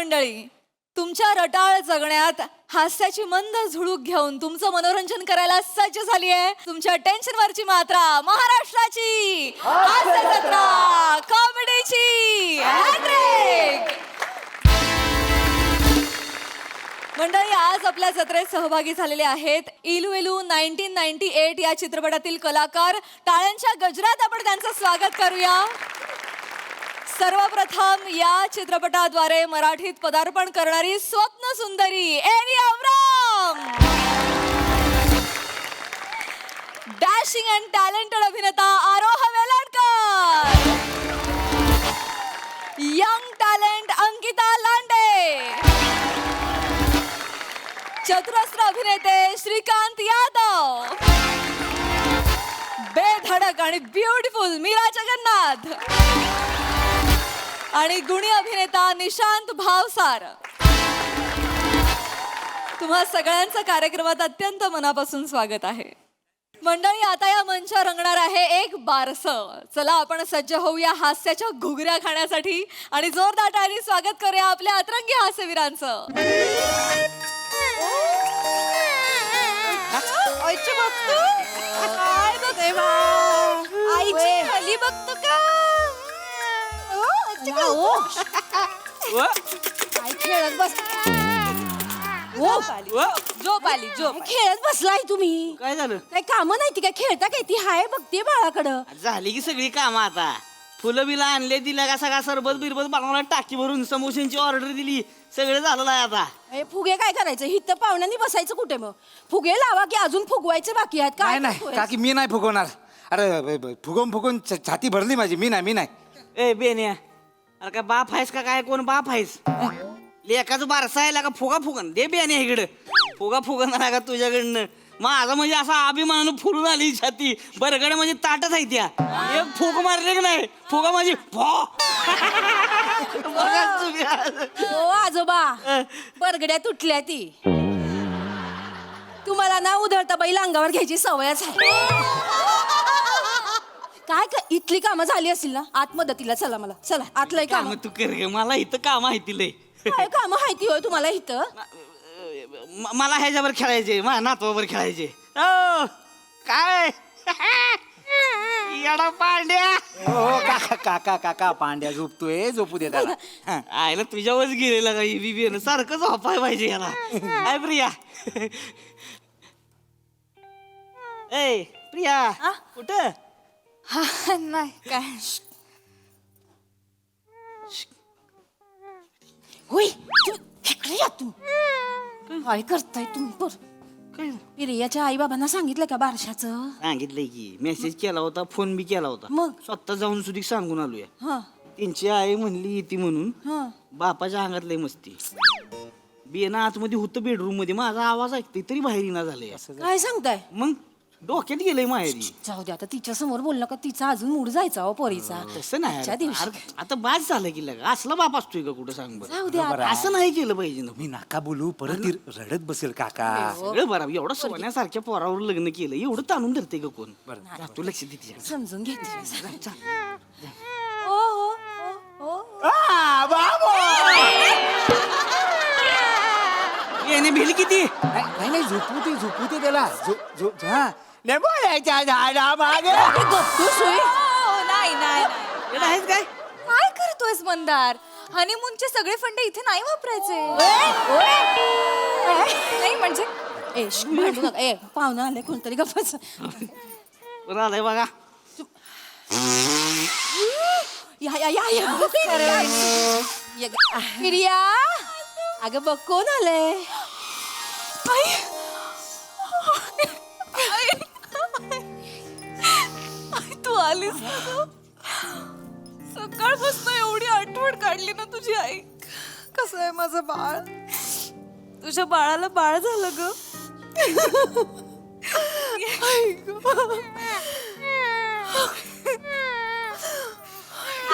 मंडळी, तुमच्या रटाळ जगण्यात हास्याची मंद झुळूक घेऊन तुमचं मनोरंजन करायला सज्ज झाली आहे तुमच्या टेन्शनवरची मात्रा महाराष्ट्राची हास्य जत्रा कॉमेडीची हॅट्रिक. मंडळी, आज आपल्या जत्रेत सहभागी झालेले आहेत इलू 1998 या चित्रपटातील कलाकार. टाळ्यांच्या गजरात आपण त्यांचं स्वागत करूया. सर्वप्रथम या चित्रपटाद्वारे मराठीत पदार्पण करणारी स्वप्न सुंदरी Evi Abram. Dashing and talented अभिनेता आरोह वेलणकर. Young talent Ankita Lande. चतुरस्र अभिनेते श्रीकांत यादव. बेधडक आणि ब्युटिफुल मीरा जगन्नाथ आणि गुणी अभिनेता निशांत भावसार. तुम्हा सगळ्यांचं कार्यक्रमात अत्यंत मनापासून स्वागत आहे. मंडळी, आता या मंचावर रंगणार आहे एक बारसं. चला आपण सज्ज होऊया हास्याच्या घुगऱ्या खाण्यासाठी आणि जोरदार टाळ्यांनी स्वागत करूया आपल्या अतरंगी हास्यवीरांचं. आईची खाली बघतो का? काय खेळत बस झोप आली झोप. खेळत बसलाय तुम्ही. काय झालं? काय काम नाही ती काय खेळता काय ती हाय बघते बाळाकडं. झाली की सगळी कामं आता. फुलं बिला आणले, दिल्या का सगळा सरबत बिरबत बनवला, टाकी भरून समोशांची ऑर्डर दिली, सगळं झालेलं आहे आता. हे फुगे काय करायचं? हिथं पाहुण्यांनी बसायचं कुठे? मग फुगे लावा की अजून फुगवायचे बाकी आहेत काय? नाही काकी मी नाही फुगवणार. अरे फुगवून छाती भरली माझी. मी नाही. ए बेन्या, अरे काय बाप आहेस का काय? कोण बाप आहेस? लेकाचं बारसा आहे का? फुगा फुगन दे बेन्या इकडं. फुगा फुगणार का तुझ्याकडनं? माझा म्हणजे असा अभिमानानं फुलून आली छाती. बरगड म्हणजे ताटच आहे त्या. एक फुग मारले की नाही, फुगा माझी हो आजोबा, बरगड्या तुटल्या ती. तुम्हाला ना उधळता बैल अंगावर घ्यायची सवयच आहे. काय इथली कामं झाली असतील ना? आत मदतीला चला. मला चला आतलंय काम. तू कर गे, मला इथं काम आहे तिला. काय काम माहिती होय तुम्हाला इथं? मला ह्याच्यावर खेळायचे, माझ्या नातवावर खेळायचे. ओ काय येडा पांड्या. हो काका पांड्या झोपतोय. झोपू दे त्याला. आयला तुझ्यावरच गेलेला का बीबीएन सारखं झोपाय पाहिजे याला. काय प्रिया? ए प्रिया, कुठं? नाही काय होय इकडे या तू. काय करताय तुम्ही? काय प्रियाच्या आई बाबांना सांगितलं का बारशाचं? सांगितलंय की, मेसेज केला होता, फोन बी केला होता. मग? स्वतः जाऊन सुधी सांगून आलोय. हा त्यांची आई म्हणली येते म्हणून. हा. बापाच्या अंगात लय मस्ती. बियाणं आतमध्ये होतं बेडरूम मध्ये, माझा आवाज ऐकते तरी बाहेर येणार झालंय. काय सांगताय? मग डोक्यात गेलंय माहेरी. जाऊ दे आता, तिच्या समोर बोललं का तिचा अजून मूड जायचा हो पोरीचा. तसं नाही आजच्या दिवशी. अरे, आता बाद झालं की लगा. असला बाप असतोय का कुठं? सांग बरं. जाऊ दे आता. असं नाही केलं पाहिजे ना. मी नाका बोलू परत ती रडत बसेल काका. सगळं बरं. एवढं सोन्यासारख्या पोरावर लग्न केलं, एवढं ताणून धरते का कोण? बरं तू लक्ष दे तिच्या. समजून घेते. येणे भेल किती? नाही झोपू दे त्याला. हा बोलायच्या झाडा मागे. नाही येणं आहेस काय? काय करतोयस मंदार? हनीमूनचे सगळे फंडे इथे नाही वापरायचे. नाही म्हणजे ए भांडू नका. ए पाहुणा आले कोणतरी गप्पाच. बरं आलंय बघा. प्रिया, अगं बघ कोण आलंय. तू आलीस ना ग? सकाळपासून एवढी आठवण काढली ना तुझी आई. कसं आहे माझं बाळ? तुझ्या बाळाला बाळ झालं ग.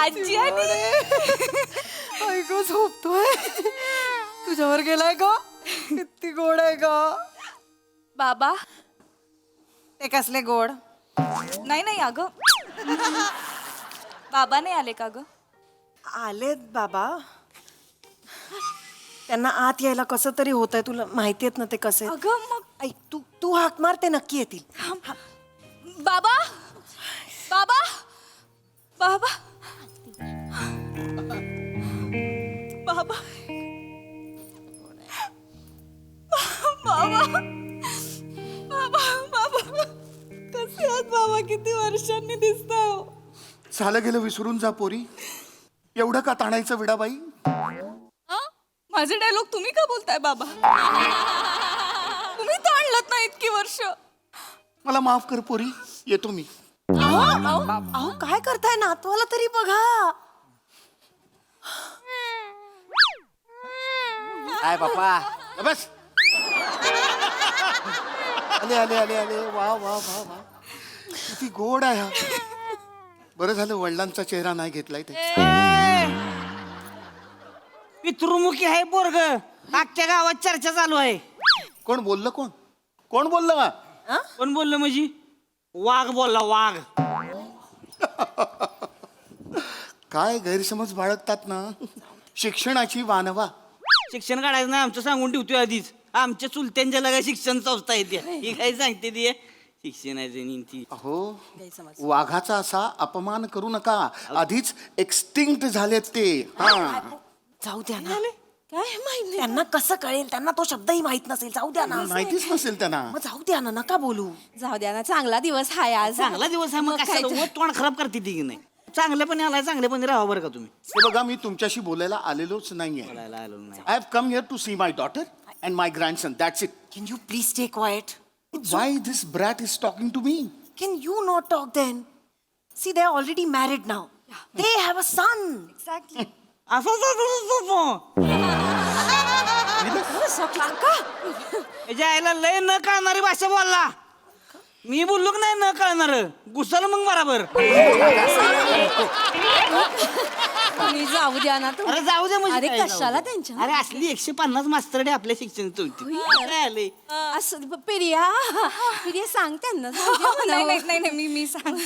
आजी ऐक झोपतोय. तुझ्यावर गेलाय ग. किती गोड आहे ग. बाबा ते कसले गोड? नाही अगं बाबा नाही आले का ग? आलेत बाबा. त्यांना आत यायला कसं तरी होत आहे, तुला माहिती आहेत ना ते कसे. अगं मग ऐक, तू हाक मार, ते नक्की येतील. बाबा बाबा बाबा बाबा बाबा बाबा बाबा कसे आहात बाबा? किती वर्षांनी दिसताय हो. झालं गेलं विसरून जा पोरी. एवढं का ताणायचं विडाबाई? हा? माझे डायलॉग तुम्ही का बोलताय बाबा? तुम्ही तर आणलत ना इतकी वर्ष. मला माफ कर पोरी, येतो मी. अहो काय करताय, नातवाला तरी बघा. काय बापा, बस. आले आले आले आले, वा वा वा वा, किती गोड आहे हा. बरं झालं वडिलांचा चेहरा नाही घेतलाय ते. पितृमुखी आहे पोरग. अख्ख्या गावात चर्चा चालू आहे. कोण बोललं? कोण बोललं वा? कोण बोललं म्हणजे? वाघ बोलला, वाघ. काय गैरसमज बाळगतात ना. शिक्षणाची वानवा. शिक्षण काढायचं नाही आमचं सांगून ठेवतोय आधीच. आमच्या चुलत्यांच्या लगा शिक्षण संस्था येते. ही काय सांगते ती शिक्षणाची नीती. अहो, वाघाचा असा अपमान करू नका. आधीच एक्सटिंक्ट झालेत ते. हा, जाऊ द्या ना. काय माहिती त्यांना कसं कळेल? त्यांना तो शब्दही माहित नसेल. जाऊ द्या ना. माहितीच नसेल त्यांना. मग जाऊ द्या ना, नका बोलू. जाऊ द्या ना, चांगला दिवस हाय आज. चांगला दिवस आहे मग काय कशाला तर. तोंड खराब करते ती की नाही? चांगल्यापणे आलाय, चांगल्यापणे राहा बरं का तुम्ही. हे बघा, मी तुमच्याशी बोलायला आलेलोच नाहीये. बोलायला आलो नाही. I have come here to see my daughter and my grandson. That's it. Can you please stay quiet? Why this brat is talking to me? Can you not talk then? See, they are already married now. They have a son. Exactly. याच्या आईला लय न कळणारी भाषा बोलला. मी बोललो की नाही न कळणार? घुसल मग बराबर. तुम्ही जाऊ द्या ना अरे जाऊ दे म्हणजे अरे काय जाऊ कशाला दे? त्यांच्या? अरे असली 150 मास्तरडे आपल्या शिक्षण काय आले? असं प्रिया सांग त्यांना, जाऊ द्या म्हणावं. नाही नाही नाही मी सांग.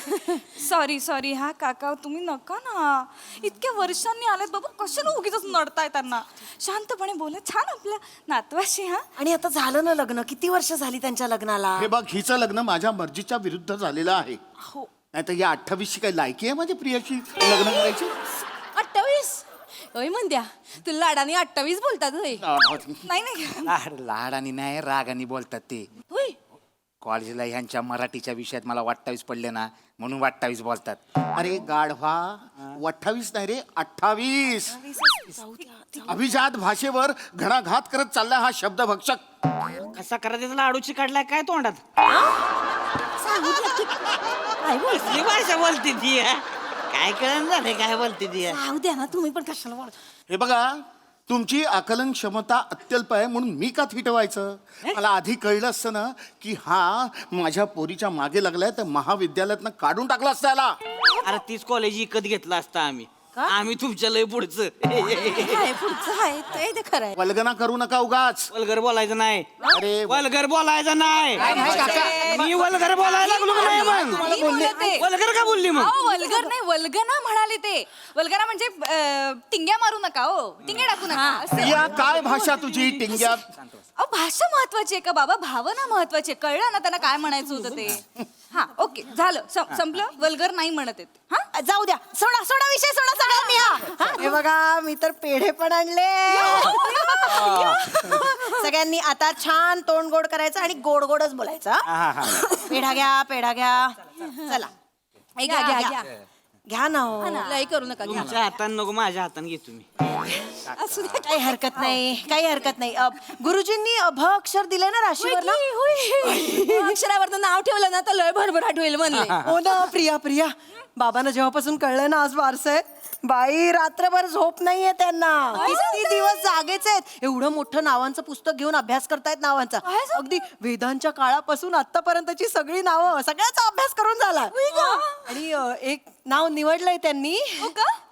सॉरी हा काका, तुम्ही नका ना. इतक्या वर्षांनी आलेत बाबा, कशाला उगीच नडताय त्यांना. शांतपणे बोला, छान आपल्या नातवाशी. हा आणि आता झालं ना लग्न. किती वर्ष झाली त्यांच्या लग्नाला? हे बघ, हिचं लग्न माझ्या मर्जीच्या विरुद्ध झालेलं आहे. हो. नाही तर या 28ची काही लायकी आहे माझ्या प्रियाची लग्न करायची? 28? होय म्हणत्या, तुला लाडाने 28 बोलतात होय? नाही नाही लाडानी नाही, रागानी बोलतात ते. होय. कॉलेजला ह्यांच्या मराठीच्या विषयात मला 28 पडले ना, म्हणून 28 बोलतात. अरे गाढवा, 28 नाही रे, 28. अभिजात भाषेवर घणाघात करत चालला हा शब्द भक्षक. कसा करायचा लाडूची काढलाय काय तोंडात? सांगू द्या की. काय बोल? कसली भाषा बोलते ती? काय कळण झालंय काय बोलते ती? जाऊ द्या ना, तुम्ही पण कशाला बोल. हे बघा, तुमची आकलन क्षमता अत्यल्प आहे म्हणून मी का थिटवायचं? मला आधी कळलं असतं ना की हा माझ्या पोरीच्या मागे लागलाय तर महाविद्यालयातनं काढून टाकला असता याला. अरे तीच कॉलेज विकत घेतला असता आम्ही. आम्ही तुमच्या लय पुढचं. काय पुढचं आहे ते खरं आहे. वल्गना करू नका उगाच. वल्गर बोलायचं नाही. अरे वल्गर बोलायचं नाही. मी वल्गर बोलायला लागलो का नाही मग? मी बोलत आहे. वल्गर का बोलली मग? अहो, वल्गर नाही, वल्गना म्हणाले ते. वल्गना म्हणजे टिंग्या मारू नका हो, टिंग्या टाकू नका असं. या काय भाषा तुझी टिंग्यात? अहो, भाषा महत्वाची आहे का बाबा? भावना महत्वाची आहे. कळलं ना त्यांना काय म्हणायचं होतं ते. हा ओके, झालं, संपलं. वल्गर नाही म्हणत आहेत. हा जाऊ द्या, सोडा विषय, सोडा सगळ्यांनी. हा हे बघा, मी तर पेढे पण आणले. सगळ्यांनी आता छान तोंड गोड करायचं आणि गोड गोडच बोलायचं. पेढा घ्या. चला, घ्या. घ्या ना हो. लई करू नका, घ्या. तुमच्या हाताने नको, माझ्या हाताने घे तुम्ही. असू द्या. काही हरकत नाही. गुरुजींनी भ अक्षर दिले ना राशीवर ना? अक्षरावरनं नाव ठेवलं ना तर लय भरभराट होईल म्हणले. हो ना. प्रिया बाबांना जेव्हापासून कळलं ना आज वारस आहे, बाई रात्रभर झोप नाहीये त्यांना. किती दिवस जागेच आहेत. एवढं मोठं नावांचं पुस्तक घेऊन अभ्यास करतायत नावांचा. अगदी वेदांच्या काळापासून आतापर्यंतची सगळी नावं, सगळ्याचा अभ्यास करून झाला. आणि एक नाव निवडलंय त्यांनी,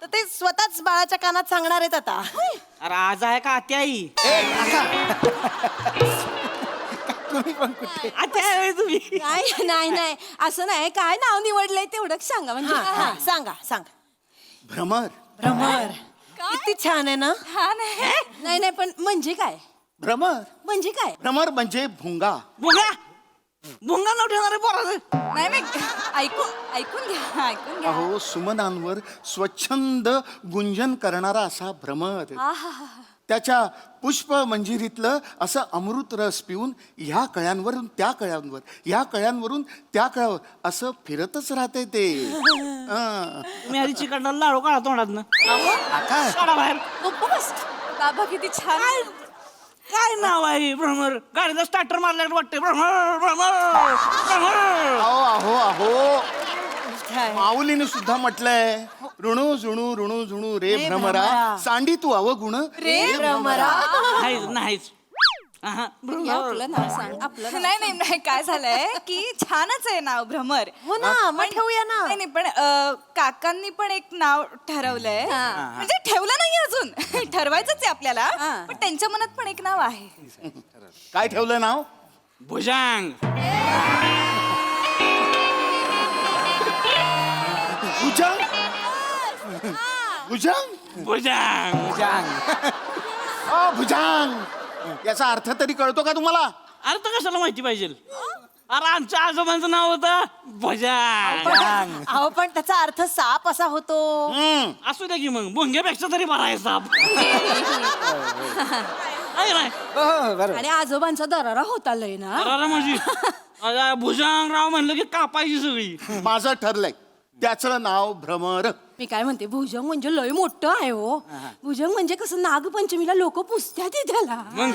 तर ते स्वतःच बाळाच्या कानात सांगणार आहेत आता. अरे आज आहे का आत्या आई? आत्या आहे तुम्ही? नाही असं नाही. काय नाव निवडलंय तेवढंच सांगा म्हणजे. सांगा. भ्रमर. किती छान आहे ना. छान आहे. नाही नाही पण म्हणजे काय भ्रमर म्हणजे काय भ्रमर म्हणजे भुंगा. भुंगा भुंगा नाव ठेवणार आहे पोराचं. नाही नाही ऐकून घ्या ऐकून घ्या. अहो सुमनांवर स्वच्छंद गुंजन करणारा असा भ्रमर. त्याच्या पुष्प मंजिरीतलं असं अमृत रस पिऊन ह्या कळ्यांवरून त्या कळ्यांवर, ह्या कळ्यांवरून त्या कळ्यावर असं फिरतच राहते ते. हं. तुम्ही आधी चिकटला लाडू काढा तोंडात काय काढा बाहेर. गप्प बस. बाबा किती छान. काय नाव आहे भ्रमर? गाडीला स्टार्टर मारल्यावर वाटतंय भ्रमर भ्रमर भ्रमर. अहो अहो अहो माऊलीने सुद्धा म्हटलंय ऋणू झुणू ऋणू झुणू रे भ्रमरा सांडी तू अवगुण रे भ्रमरा. नाहीच नाहीच. आहा, भ्रमर. आपलं नाव सांग आपलं नाव. नाही नाही नाही काय झालंय की छानच आहे नाव भ्रमर. हो ना मग ठेवूया ना. नाही नाही पण काकांनी पण एक नाव ठरवलंय. म्हणजे ठेवलं नाही अजून ठरवायचंच आहे आपल्याला. पण त्यांच्या मनात पण एक नाव आहे. काय ठेवलं नाव? भुजंग. भुजंग. भुजंग भुजंग. भुजंग याचा अर्थ तरी कळतो का तुम्हाला? अरे तर कशाला माहिती पाहिजे? अरे आमच्या आजोबांचं नाव होतं भुजंग. अहो पण त्याचा अर्थ साप असा होतो. असू द्या की मग भुंग्यापेक्षा तरी बरा आहे साप. आहे ना? आणि आजोबांचा दरारा होता लय ना. अरे म्हणजे अरे भुजंगराव म्हणलं की कापायची सगळी. माझं ठरलंय त्याचं नाव भ्रमर. मी काय म्हणते भुजंग म्हणजे लय मोठं आहे हो. भुजंग म्हणजे कसं नागपंचमीला लोक पुसत्यात त्याला. मग?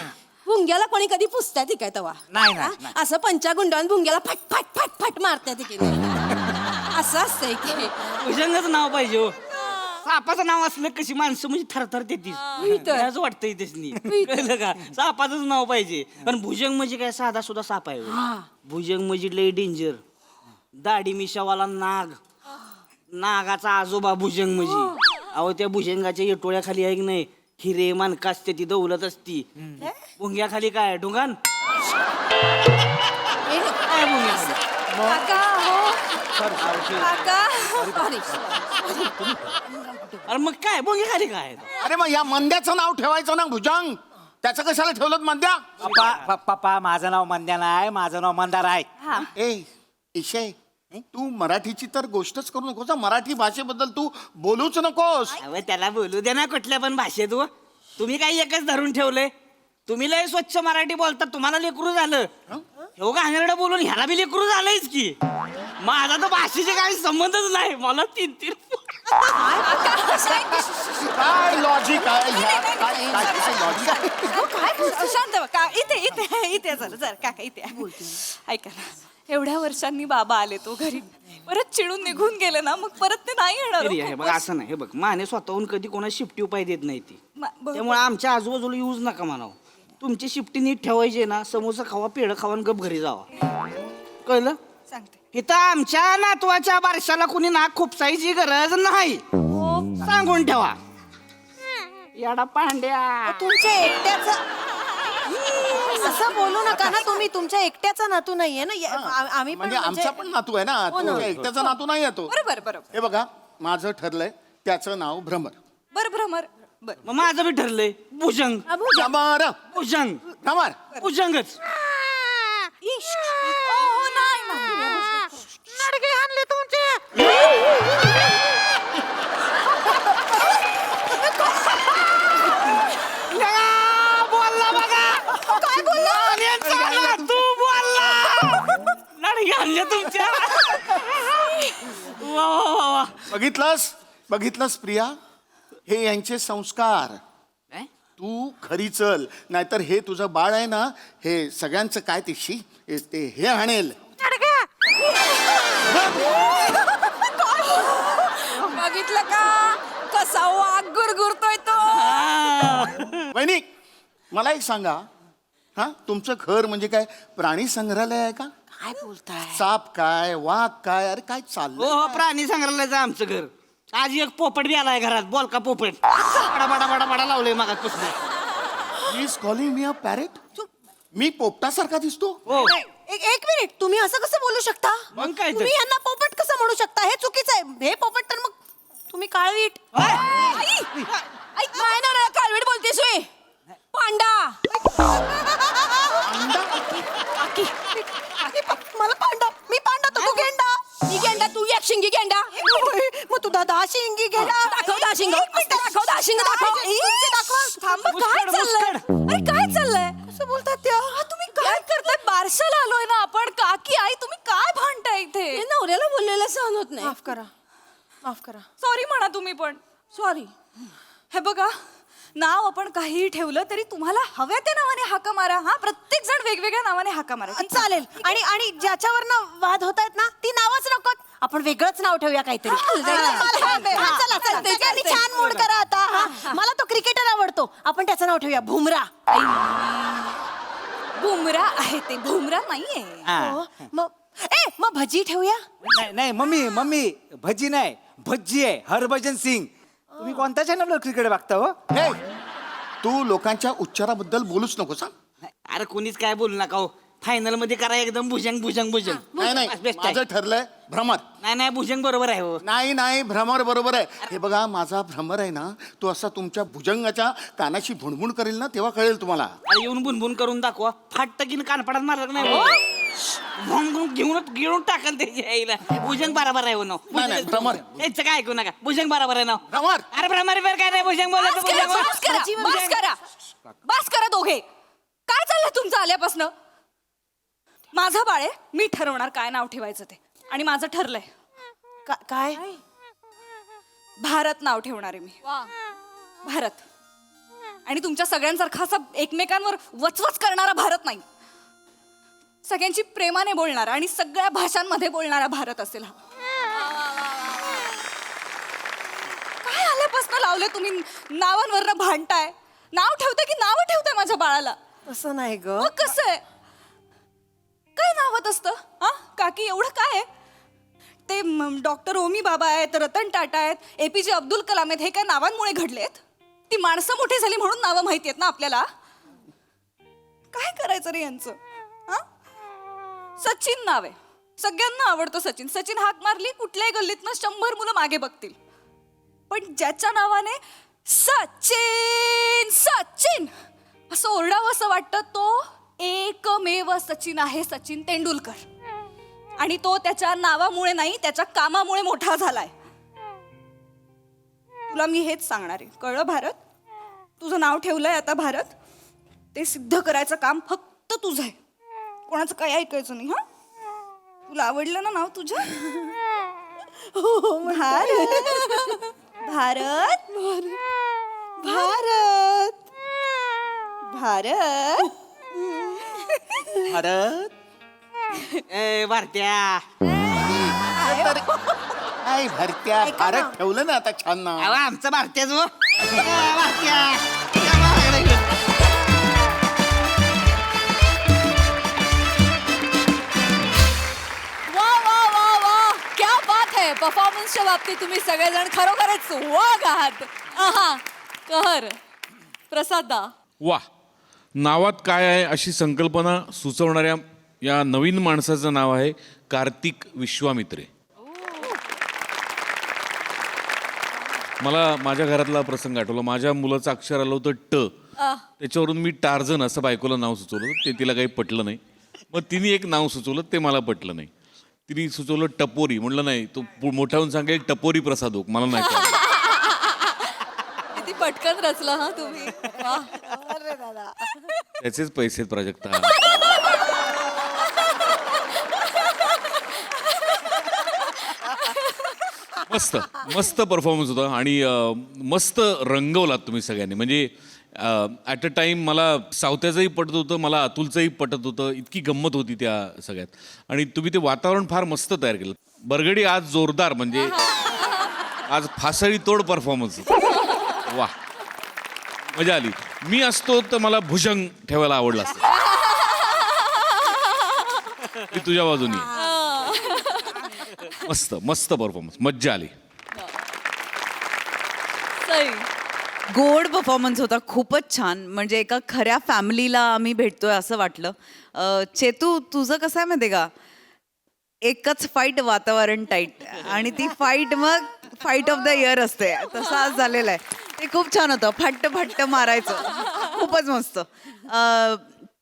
भुंग्याला कोणी कधी पुसत्यात काय तेव्हा? नाही, नाही, हा? नाही. असं पंचागुंडावून भुंग्याला फट फट फट फट मारत्यात की नाही? असं असतंय की भुजंगच नाव पाहिजे हो. सापाचं नाव असलं कशी माणसं म्हणजे थरथर तेच असं वाटतंय त्यासनी. कळलं का? सापाचंच नाव पाहिजे. पण भुजंग म्हणजे काय साधा सुद्धा साप आहे हो. भुजंग म्हणजे लय डेंजर. दाढी मिशावाला नाग. नागाचा आजोबा भुजंग म्हणजे. अहो त्या भुजंगाच्या येटोळ्याखाली आहे की नाही हिरे मानका असते ती दौलत असती. भुंग्याखाली काय ढुंगान काय भुंग्याखाली? काका हो काका. अरे मग काय भुंग्याखाली काय? अरे मग या मंद्याचं नाव ठेवायचं ना भुजंग. त्याचं कशाला ठेवलं मंद्या? पप्पा माझं नाव मंद्या नाही, माझं नाव मंदार आहे. ए इशे तू मराठीची तर गोष्टच करू नकोस हं. मराठी भाषेबद्दल तू बोलूच नकोस. अहो त्याला बोलू दे ना कुठल्या पण भाषेत हो. तुम्ही काही एकच धरून ठेवलंय. तुम्ही लय स्वच्छ मराठी बोलता, तुम्हाला लेकरू झालं. हो घाणेरडं बोलून ह्याला बी लेकरू झालंयच की. माझा तर भाषेचे काही संबंधच नाही. मला 3-3 काय लॉजिक आहे ह्या? काय लॉजिक आहे? अहो, काय बोल- शांत व्हा. का इथे इथे इथे चला जरा काका इथे ऐका ना. एवढ्या वर्षांनी बाबा आले तो घरी परत चिडून निघून गेले ना मग परत ते नाही येणार. तरी आहे बघ असं नाही. हे बघ माने स्वतःहून कधी कोणा शिफ्टी उपाय देत नाही ती. बरोबर. त्यामुळे आमच्या आजूबाजूला यूज नका म्हणावं. तुमची शिफ्टी नीट ठेवायची ना. समोसा खावा पेढं खावा आणि गप घरी जावा. कळलं? सांगते. इथं आमच्या नातवाच्या बारशाला कुणी नाक खुपसायची गरज नाही. सांगून ठेवा. याडा पांड्या. तुमच्या एकट्याचं असं बोलू नका ना तुम्ही. तुमच्या एकट्याचा नातू नाहीये ना. आम्ही पण म्हणजे आमचा पण नातू आहे ना. हो ना. तुमच्या एकट्याचा नातू नाही येतो. बरोबर बरोबर हे बघा माझं ठरलंय त्याचं नाव भ्रमर. बर भ्रमर बर. मग माझं बी ठरलंय भुजंग. भ्रमर भुजंग भ्रमर. भुजंगच. हो नाही ना. बोलला बघा. काय बोलला? तू बोलला. लढी आणल्या तुमच्या. वा वा वा वा. बघितलंस प्रिया हे यांचे संस्कार. काय? तू खरी चल नाहीतर हे तुझं बाळ आहे ना हे सगळ्यांचं काय ते हे आणेल. बघितलं का कसा वाघ गुरगुरतोय तो. वहिनी मला एक सांगा हा तुमचं घर म्हणजे काय प्राणी संग्रहालय आहे का? काय बोलताय? साप काय वाघ काय अरे काय चाललंय? हो हो प्राणी संग्रहालयाचं आमचं घर. आज एक पोपट बी आलाय घरात. बोलका पोपट. बडा बडा बडा बडा लावलंय मागात पुसलं. Is calling me a parrot. मी पोपटासारखा दिसतो? हो. एक मिनिट तुम्ही असं कसं बोलू शकता? मग काय तर? तुम्ही यांना पोपट कसं म्हणू शकता? हे चुकीचं आहे. हे पोपट तर मग तुम्ही काळवीट. आई मग तू दहा शिंगी घे ना. दाखव दाशिंग दाखव दाशिंग दाखव थांबा, काय चाललंय अरे काय चाललंय असं बोलतात त्या. तुम्ही काय करताय बारशाला आलोय ना आपण काकी आई तुम्ही काय भांडताय इथे हे नवऱ्याला बोललेलं सहन होत नाही. माफ करा, माफ करा. सॉरी म्हणा तुम्ही पण सॉरी. हे बघा नाव आपण काहीही ठेवलं तरी तुम्हाला हव्या त्या नावाने हाका मारा हा प्रत्येक जण वेगवेगळ्या नावाने हाका मारा ठीक आहे? चालेल. आणि ज्याच्यावर वाद होत आहेत ना ती नावच नकोत. आपण वेगळंच नाव ठेवूया काहीतरी. चला चला त्याच्याने छान मूड करा आता. मला तो क्रिकेटर आवडतो, आपण त्याचं नाव ठेवूया भुमरा. बुमरा आहे ते भुमरा नाहीये हा. मग भजी ठेवूया. नाही नाही मम्मी भजी नाही भज्जी आहे. हरभजन सिंग. तुम्ही कोणत्या चॅनलवर क्रिकेट बघता हो? हे तू लोकांच्या उच्चाराबद्दल बोलूच नको सांग. अरे कोणीच काय बोलू नका हो. फायनल मध्ये करा एकदम भुजंग भुजंग भुजंग. नाही नाही Best आहे. माझं ठरलंय भ्रमर. नाही भुजंग बरोबर आहे हो. नाही नाही भ्रमर बरोबर आहे. हे बघा माझा भ्रमर आहे ना तो असा तुमच्या भुजंगाच्या कानाशी भुणभुण करेल ना तेव्हा कळेल तुम्हाला. अरे येऊन बुनबुन करून दाखवा. फाटकीन कानपडात मारलं का नाही हो? भोंगून घेऊन टाकल त्याच्या आईला. भुजंग बरोबर आहे हो नाव. नाही, नाही, भ्रमर. याचं काय ऐकू नका. भुजंग बरोबर आहे नाव. भ्रमर. अरे भ्रमर बिर काय नाही भुजंग बोलत बस करा, बस करा, बस करा. बस करा दोघे काय चाललंय तुमचं आल्यापासनं माझं बाळ आहे मी ठरवणार काय नाव ठेवायचं ते आणि माझं ठरलंय काय भारत नाव ठेवणार आहे मी भारत आणि तुमच्या सगळ्यांसारखा असा एकमेकांवर वचवच करणारा भारत नाही सगळ्यांची प्रेमाने बोलणारा आणि सगळ्या भाषांमध्ये बोलणारा भारत असेल हा काय आल्यापासून लावले तुम्ही नावांवरनं भांडताय नाव ठेवताय की नाव ठेवताय माझ्या बाळाला तसं नाही ग. मग कसं आहे काय नावात असतं हा काकी एवढं काय आहे ते डॉक्टर ओमी बाबा आहेत रतन टाटा आहेत APJ अब्दुल कलाम आहेत हे काय नावांमुळे घडलेत ती माणसं मोठी झाली म्हणून नावं माहिती आहेत ना आपल्याला काय करायचं रे यांचं हा सचिन नाव आहे सगळ्यांना आवडतं सचिन सचिन हाक मारली कुठल्याही गल्लीतनं 100 मुलं मागे बघतील पण ज्याच्या नावाने सचिन सचिन असं ओरडावं असं वाटतं तो एकमेव सचिन आहे सचिन तेंडुलकर आणि तो त्याच्या नावामुळे नाही त्याच्या कामामुळे मोठा झालाय तुला मी हेच सांगणार आहे कळलं भारत तुझं नाव ठेवलंय आता भारत ते सिद्ध करायचं काम फक्त तुझं आहे कोणाचं काही ऐकायचं नाही हा तुला आवडलं ना नाव तुझं भारत भारत भारत भारत भारत. ए भारत्या नाही भरत्या भारत ठेवलं ना आता छान नाव. अहो, आमचं भारत्याच हो भारत्या काय मारायला लागलं? वा वा वा वा क्या बात है परफॉर्मन्सच्या बाबतीत तुम्ही सगळेजण खरोखरच वाघ आहात आहा कहर प्रसादा वा नावात काय आहे अशी संकल्पना सुचवणाऱ्या या नवीन माणसाचं नाव आहे कार्तिक विश्वामित्रे मला माझ्या घरातला प्रसंग आठवला माझ्या मुलाचं अक्षर आलं होतं ट त्याच्यावरून मी टार्झन असं बायकोला नाव सुचवलं ते तिला काही पटलं नाही मग तिने एक नाव सुचवलं ते मला पटलं नाही तिने सुचवलं टपोरी म्हणलं नाही तो मोठा होऊन सांगेल टपोरी प्रसाद ओक मला नाही कळलं. किती पटकन रचलं हा तुम्ही वा. त्याचेच पैसे आहेत प्राजक्ता मस्त मस्त परफॉर्मन्स होता आणि मस्त रंगवलात तुम्ही सगळ्यांनी म्हणजे ॲट अ टाइम मला सावत्याचंही पटत होतं मला अतुलचंही पटत होतं इतकी गंमत होती त्या सगळ्यात आणि तुम्ही ते वातावरण फार मस्त तयार केलं बरगडी आज जोरदार म्हणजे आज फासळी तोड परफॉर्मन्स वा मजा आली मी असतो तर मला भुजंग ठेवायला आवडलं असतं मी तुझ्या बाजूनी आहे. मस्त मस्त परफॉर्मन्स मज्जा आली सई गोड परफॉर्मन्स होता खूपच छान म्हणजे एका खऱ्या फॅमिलीला आम्ही भेटतोय असं वाटलं चेतू तुझं कसं आहे माहिती का एकच फाईट वातावरण टाईट आणि ती फाईट मग फाईट ऑफ द इयर असते तसं आज झालेलं आहे ते खूप छान होतं फट्ट फट्ट मारायचं खूपच मस्त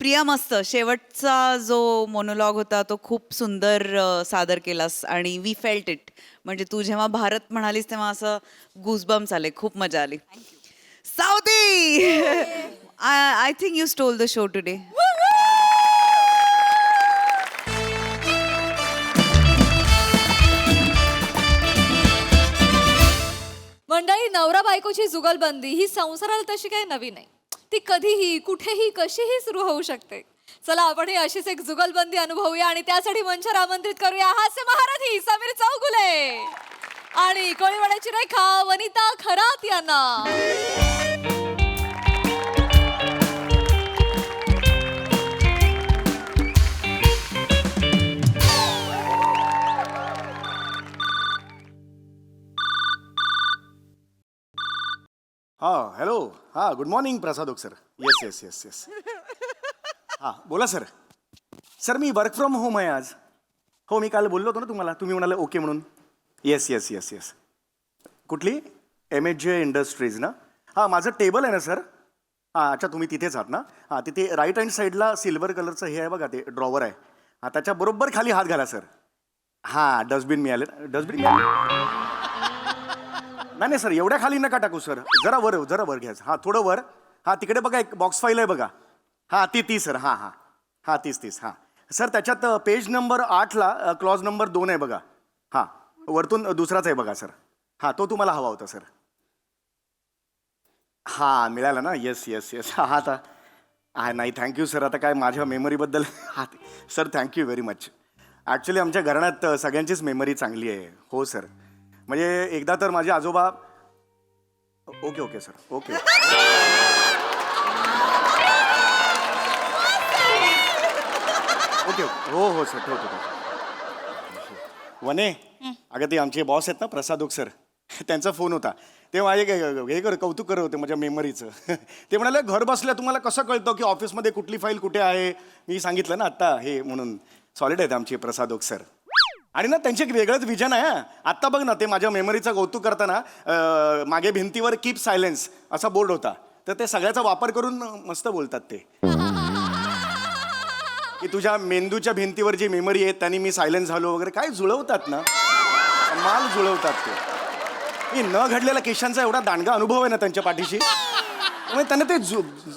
प्रिया मस्त शेवटचा जो मोनोलॉग होता तो खूप सुंदर सादर केलास आणि वी फेल्ट इट. म्हणजे तू जेव्हा भारत म्हणालीस तेव्हा असं गुजबम्स आले, खूप मजा आली. सावती I think you stole the show today. मंडळी, नवरा बायकोची जुगलबंदी ही संसाराला तशी काही नवीन आहे. ती कधीही कुठेही कशीही सुरू होऊ शकते. चला आपण ही अशीच एक जुगलबंदी अनुभवूया आणि त्यासाठी मंचावर आमंत्रित करूया हास्य महारथी समीर चौगुले आणि कोळीवाड्याची रेखा वनिता खरात यांना. हां हॅलो, हां good morning Prasad sir. Yes yes yes yes. हां बोला सर. सर मी वर्क फ्रॉम होम आहे आज. हो मी काल बोललो होतो ना तुम्हाला, तुम्ही म्हणाले ओके म्हणून. Yes yes yes yes. कुठली? MHJ इंडस्ट्रीज ना. हां माझं टेबल आहे ना सर. हां अच्छा तुम्ही तिथेच आहात ना. हां तिथे राईट हँड साईडला सिल्वर कलरचं हे आहे बघा, ते ड्रॉवर आहे. हां त्याच्या बरोबर खाली हात घाला सर. हां डस्टबिन मिळाले. डस्टबिन मिळाले नाही नाही सर, एवढ्या खाली नका टाकू सर. जरा वर घ्यायचं. हां थोडं वर. हां तिकडे बघा एक बॉक्स फाईल आहे बघा. हां ती सर. हां हां हां तीस. हां सर त्याच्यात पेज नंबर 8ला क्लॉज नंबर 2 आहे बघा. हां वरतून दुसराच आहे बघा सर. हां तो तुम्हाला हवा होता सर. हां मिळाला ना. Yes yes yes. हां आता हां नाही थँक्यू सर. आता काय माझ्या मेमरीबद्दल हां sir thank you very much. Actually आमच्या घराण्यात सगळ्यांचीच मेमरी चांगली आहे. हो सर. म्हणजे एकदा तर माझे आजोबा. Okay sir okay. ओके हो सर ठेवतो. वने अगं ते आमचे बॉस आहेत ना प्रसाद सर, त्यांचा फोन होता. ते माझे हे कौतुक करत होते माझ्या मेमरीचं. ते म्हणाले घर बसल्या तुम्हाला कसं कळतं की ऑफिसमध्ये कुठली फाईल कुठे आहे. मी सांगितलं ना आत्ता हे म्हणून. सॉलिड आहेत आमचे प्रसाद सर. आणि ना त्यांचे एक वेगळंच विजन आहे. आत्ता बघ ना ते माझ्या मेमरीचा कौतुक करताना मागे भिंतीवर कीप सायलेन्स असा बोर्ड होता. तर ते सगळ्याचा वापर करून मस्त बोलतात ते की तुझ्या मेंदूच्या भिंतीवर जी मेमरी आहे त्यांनी मी सायलेन्स झालो वगैरे. काय जुळवतात ना, माल जुळवतात ते. न घडलेला केशांचा एवढा दांडगा अनुभव आहे ना त्यांच्या पाठीशी. त्यामुळे त्यांना ते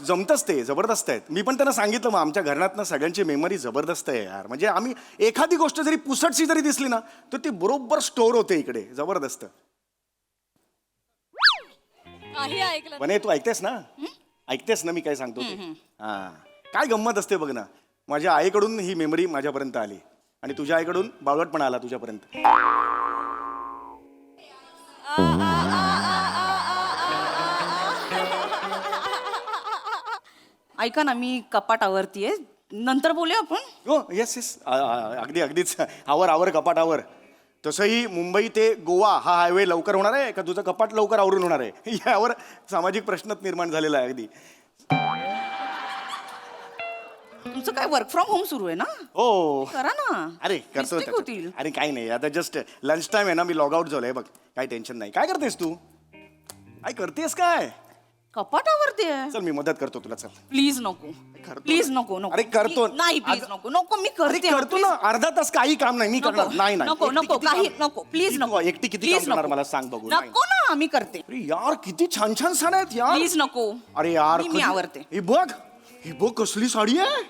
जमतंच, ते जबरदस्त आहेत. मी पण त्यांना सांगितलं मग आमच्या घरात ना सगळ्यांची मेमरी जबरदस्त आहे यार. म्हणजे आम्ही एखादी गोष्ट जरी पुसटशी जरी दिसली ना तर ती बरोबर स्टोअर होते इकडे. जबरदस्त. काही ऐकलं पण तू ऐकतेस ना, ऐकतेस ना मी काय सांगतो ते. हां काय गंमत असते बघ ना. माझ्या आईकडून ही मेमरी माझ्यापर्यंत आली आणि तुझ्या आईकडून बावळटपणा आला तुझ्यापर्यंत. ऐका ना, मी कपाटावरती आहे, नंतर बोलूया आपण. हो येस येस अगदीच. आवर कपाटावर. तसंही मुंबई ते गोवा हा हायवे लवकर होणार आहे का तुझं कपाट लवकर आवरून होणार आहे यावर सामाजिक प्रश्नच निर्माण झालेला आहे. अगदी तुमचं काय वर्क फ्रॉम होम सुरू आहे ना? हो करा ना. अरे करतो Mistake त्याच्यात. होतील. अरे काही नाही आता जस्ट लंच टाइम आहे ना, मी लॉग आउट झालोय बघ. काही टेन्शन नाही. काय करतेस तू? काय करतेस काय? कपाटावरती आहे. चल मी मदत करतो तुला. चल प्लीज नको. करतो. प्लीज नको. अरे करतो. नाही प्लीज नको. मी अरे करते. करतो ना. अर्धा तास काही काम नाही मी करणार. नाही नको एकटी किती काही काम- नको. प्लीज किती- नको. एकटी किती Please काम करणार नको. मला सांग बघू. नाही. नको ना, मी करते. अरे यार किती छान छान साड्या आहेत यार. प्लीज नको. अरे यार मी कधी- आवडते. ही बघ कसली साडी आहे.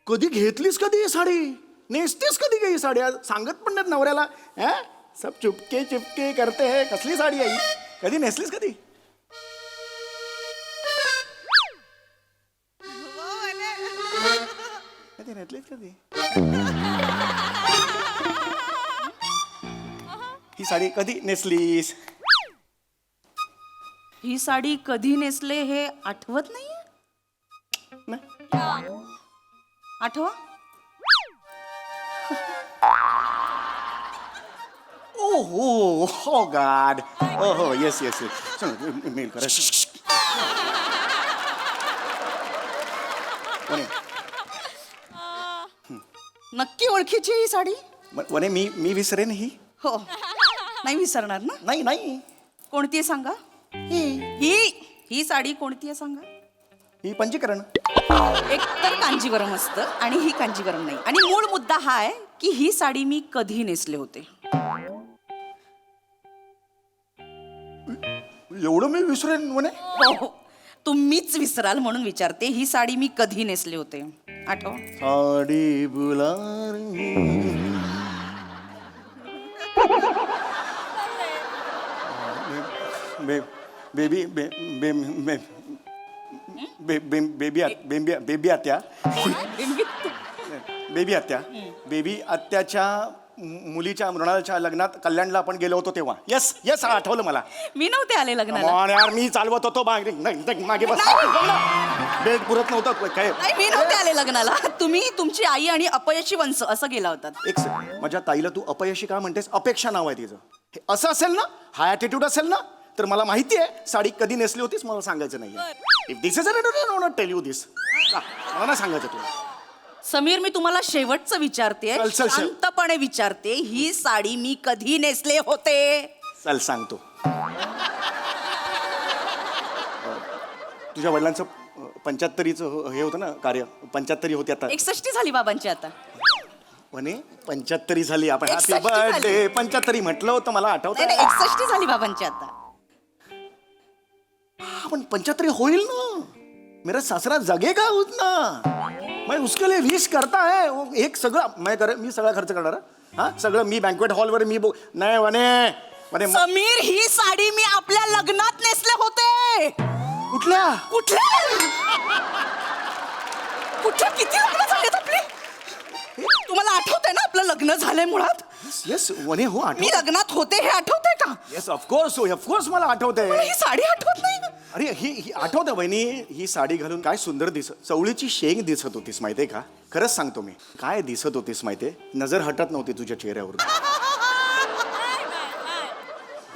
कधी घेतलीस कधी ही साडी? नेसतेस कधी ही साडी? सांगत पण नाहीत नवऱ्याला. सब चुपके चिपके करते है. कसली साडी आहे ही? कधी नेसलीस कधी? कधी नेसलीस कधी? ही साडी कधी नेसलीस? ही साडी कधी नेसले हे आठवत नाहीये? नाही. आठवा. Oh God. Oh, yes. Mail करा. नक्की ओळखीची ही साडी? वने मी विसरेन ही. हो. नाही विसरणार ना? नाही. कोणती आहे सांगा? ही साडी कोणती आहे सांगा? ही पंचीकरण. एक तर कांजीवरम असतं आणि ही कांजीवरम नाही. आणि मूळ मुद्दा हा आहे की ही साडी मी कधी नेसले होते. एवढं मी विसरेन म्हणे. हो, तुम्हीच विसराल म्हणून विचारते. ही साडी मी कधी नेसले होते आठव. साडी बुलारी बेबी बेबी आत्या बेबी आत्याच्या मुलीच्या मृणालच्या लग्नात कल्याणला आपण गेलो होतो तेव्हा. येस येस आठवलं मला. मी नव्हते आले लग्नाला. Come on यार, मी चालवत होतो मागे बस. बेड पुरत नव्हतं काय. नाही, मी नव्हते आले लग्नाला. तुम्ही, तुमची आई आणि अपयशी वंश असं गेला होतात. एक second. माझ्या ताईला तू अपयशी का म्हणतेस? अपेक्षा नाव आहे तिचं. हे असं असेल ना, हा ॲटिट्यूड असेल ना, तर मला माहिती आहे साडी कधी नेसली होतीस मला सांगायचं नाही. If this is tell you this, मला नाही सांगायचं तुला. समीर, मी तुम्हाला शेवटचं विचारते, चल, चल. शांतपणे विचारते. ही साडी मी कधी नेसले होते? चल सांगतो. तुझ्या वडिलांचं 75चं हे होतं ना कार्य. 75 होते आता. 61 झाली बाबांची आता. म्हणे 75 झाली. आपण हॅपी 61 झाली. बर्थडे 75 म्हटलं होतं मला आठवतं. नाही, 61 झाली बाबांची आता. पण 75 होईल ना. मेरा सासरा जगेगा उतना. मैं उसके लिए विश करता है. वो एक सगळं मी सगळा खर्च करणार. हा सगळं मी बँक्वेट हॉलवर मी नाही म्हणे समीर, ही साडी मी आपल्या लग्नात नेसले होते. कुठल्या कुठल्या किती लग्न झालेत आपले? तुम्हाला आठवतंय ना आपलं लग्न झालंय मुळात? येस वने हो मी लग्नात होते हे आठवतंय का? येस ऑफकोर्स मला आठवतंय. मला ही साडी आठवत नाही. अरे ही आठवतं बहिणी. ही साडी घालून काय सुंदर चवळीची शेंग दिसत होतीस माहितीये का? खरंच सांगतो मी. काय दिसत होतीस माहितीये? नजर हटत नव्हती तुझ्या चेहऱ्यावरून.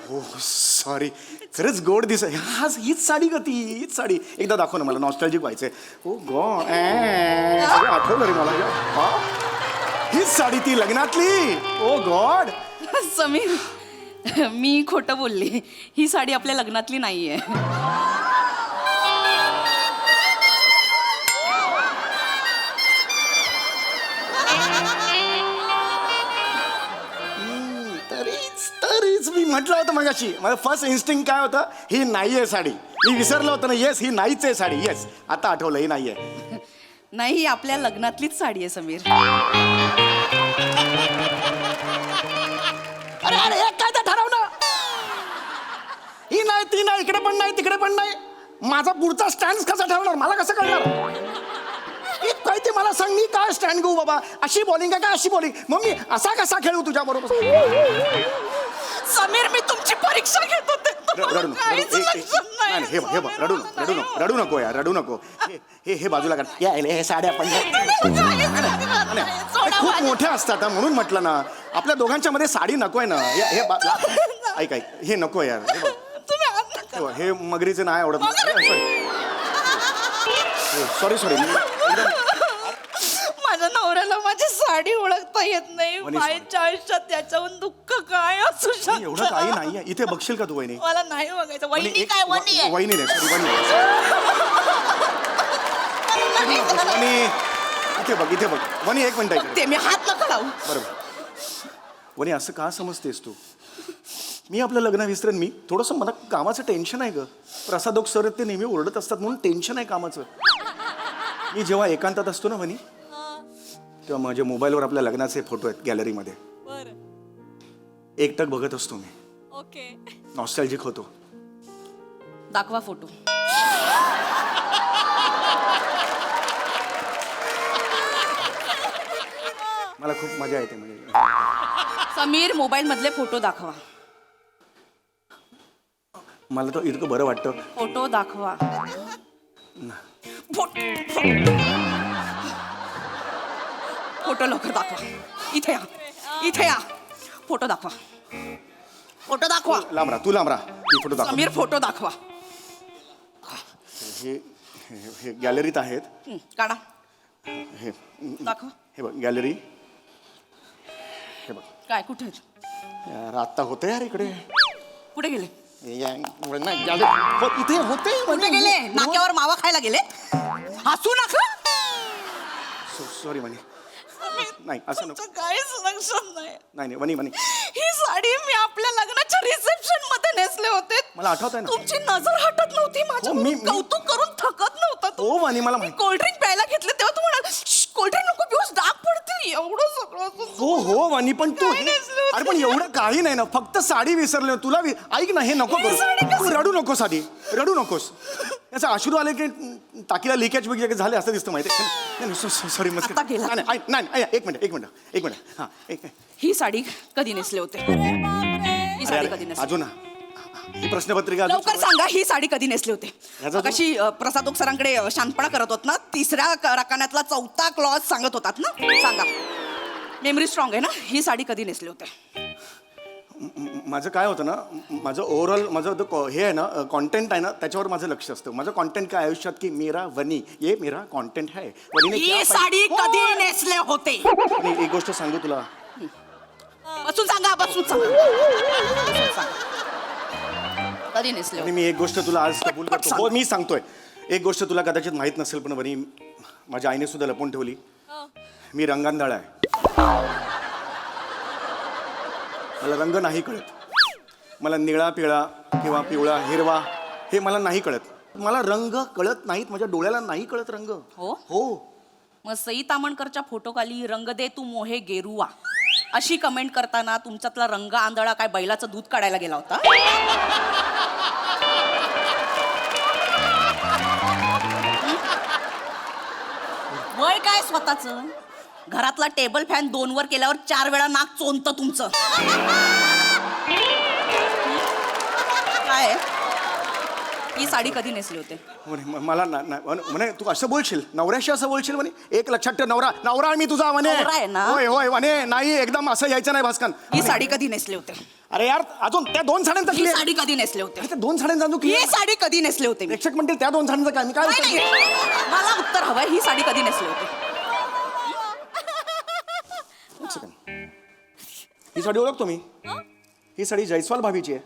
हो सॉरी. खरंच गोड दिसत. हीच साडी का ती? हीच साडी. एकदा दाखव ना मला. नॉस्टॅल्जिक व्हायचंय. ओ गॉड आठवलं रे मला. हीच साडी ती लग्नातली. ओ गॉड. समीर, मी खोटं बोलली. ही साडी आपल्या लग्नातली नाहीये. तरीच मी म्हटलं होतं मगाशी. माझं फर्स्ट इन्स्टिंग काय होतं? ही नाहीये साडी. मी विसरलो होतं ना. येस ही नाहीच आहे साडी. येस आता आठवलं ही नाहीये. नाही, ही आपल्या लग्नातलीच साडी आहे समीर. अरे अरे एक काय तर ठरव ना. ही नाही ती नाही. इकडे पण नाही तिकडे पण नाही. माझा पुढचा स्टँड कसा ठरवणार? मला कसं कळणार? काय ते मला सांग. मी काय स्टँड घेऊ बाबा? अशी बॉलिंग आहे का अशी बॉलिंग? मग मी असा कसा खेळू तुझ्या बरोबर? समीर, मी तुमची परीक्षा घेत होते. रडू नको. रडू नको यार. रडू नको. हे बाजूला काढ. हे साड्या पण खूप मोठ्या असतात म्हणून म्हटलं ना. आपल्या दोघांच्या मध्ये साडी नकोय ना. ऐक हे नको यार. हे मगरीचे नाही आवडत. सॉरी माझ्या नवऱ्याला माझी साडी ओळखता येत नाही. माझ्या आयुष्यात त्याच्याहून दुःख काय असू शकतं? एवढं काही नाहीये. इथे बघशील का तू वहिनी? मला नाही बघायचं. वहिनी काय? वहिनी आहे. वहिनी नाही सॉरी वहिनी. इथे बघ वहिनी. एक मिनिट ते मी हात नका लावू. बरोबर. वहिनी असं का समजतेस तू? मी आपलं लग्न विसरेन. मी थोडंसं मला कामाचं टेन्शन आहे ग. प्रसादोक सर ते नेहमी ओरडत असतात म्हणून टेन्शन आहे कामाचं. मी जेव्हा एकांतात असतो ना वहिनी, तेव्हा माझ्या मोबाईलवर आपल्या लग्नाचे फोटो आहेत गॅलरीमध्ये. एकटक बघत असतो मी. ओके. नॉस्टॅल्जिक होतो. दाखवा फोटो. मला खूप मजा येते म्हणजे. समीर, मोबाईल मधले फोटो दाखवा. मला तर इतकं बरं वाटतं. फोटो दाखवा. फोटो लवकर दाखवा. इथे या. फोटो दाखवा. लांब राहा. ती फोटो दाखव. समीर, फोटो दाखवा. हे गॅलरीत आहेत. काढा. हे दाखवा. हे बघ गॅलरी. हे बघ काय? कुठे? यार आत्ता होतं यार इकडे. कुठे गेले? इथे होते. कुठे गेले? नाक्यावर मावा खायला गेले? हसू नका. सॉरी वनी. नाही असं नको. तुमचं काहीच लक्षात नाही. नाही नाही वनी वनी. ही साडी मी आपल्या लग्नाच्या रिसेप्शन मध्ये नेसले होते. मला आठवतंय ना. तुमची नजर हटत नव्हती माझ्या. हो, मी- कौतुक करून थकत नव्हता तू. हो वनी मला माहिती. कोल्ड्रिंक प्यायला घेतले तेव्हा तू म्हणाल कोल्ड्रिंक नको पिऊस डाग पडतील एवढं सगळं असून हो हो वनी पण तू काय नेसलं होतं? अरे पण एवढं काही नाही ना, फक्त साडी विसरले तुला. ऐक ना, हे नको ही साडी करू. कशी- तू रडू नकोस आधी, रडू नकोस. याचा अश्रू आले की टाकीला लिकेज वगैरे झाले असं दिसतं माहिती. सॉरी मस्त. आता गेला. नाही नाही नाही, एक मिनिट हा एक ही साडी कधी नेसले होते? ही साडी कधी नेसले? अजून ही प्रश्नपत्रिका अजून लवकर सांगा, ही साडी कधी नेसली होते? ह्याचा जो- कशी प्रसाद ओक सरांकडे शांतपणा करत होत ना, तिसऱ्या रकान्यातला चौथा क्लॉज सांगत होतात ना. सांगा, मेमरी स्ट्रॉंग आहे ना. ही साडी कधी नेसली होते? माझं काय होतं ना, माझं ओव्हरऑल माझं हे आहे ना, कॉन्टेंट आहे ना, त्याच्यावर माझं लक्ष असतं. माझं कॉन्टेंट काय आयुष्यात की मेरा वनी, ये मेरा कॉन्टेंट है. वनीने क्या ही साडी पाहिजे- कधी नेसले होते? आणि एक गोष्ट सांगू तुला. बसून सांगा, बसून सांगा. कधी नेसले आणि होते? मी एक गोष्ट तुला आज कबूल पट करतो. सांग. हो मी सांगतोय. एक गोष्ट तुला कदाचित माहित नसेल, पण बनी माझ्या आईने सुद्धा लपवून ठेवली. मी रंगांधाळ आहे. मला रंग नाही कळत. मला निळा पिळा किंवा पिवळा हिरवा हे मला नाही कळत. मला रंग कळत नाहीत. माझ्या डोळ्याला नाही कळत रंग. हो? हो. मग सई तामणकरच्या फोटोखाली रंग दे तू मोहे गेरुवा अशी कमेंट करताना तुमच्यातला रंग आंधळा काय बैलाचं दूध काढायला गेला होता? वय काय स्वतःच? घरातला टेबल फॅन 2 वर केल्यावर 4 वेळा नाक चोंत तुमचं. काय ही साडी कधी नेसली होते? मला म्हणे तू असं बोलशील, नवऱ्याशी असं बोलशील म्हणे. एक लक्षात ठेव, नवरा आहे मी तुझा म्हणे. नवरा आहे ना? होय होय म्हणे. नाही एकदम असं यायचं नाही भास्कन. ही साडी कधी नेसली होते? अरे यार अजून त्या 2 साड्यांचा ही साडी कधी नेसले होते? त्या 2 साड्यांचा अजून ही साडी कधी नेसले होते? प्रेक्षक म्हणतील त्या 2 साड्यांचं काय, मी काय नाही, उत्तर नाही. मला उत्तर हवंय, ही साडी कधी नेसली होती? देऊ? एक सेकंड. ही साडी ओळखतो मी. ही साडी जयस्वाल भाभीची आहे.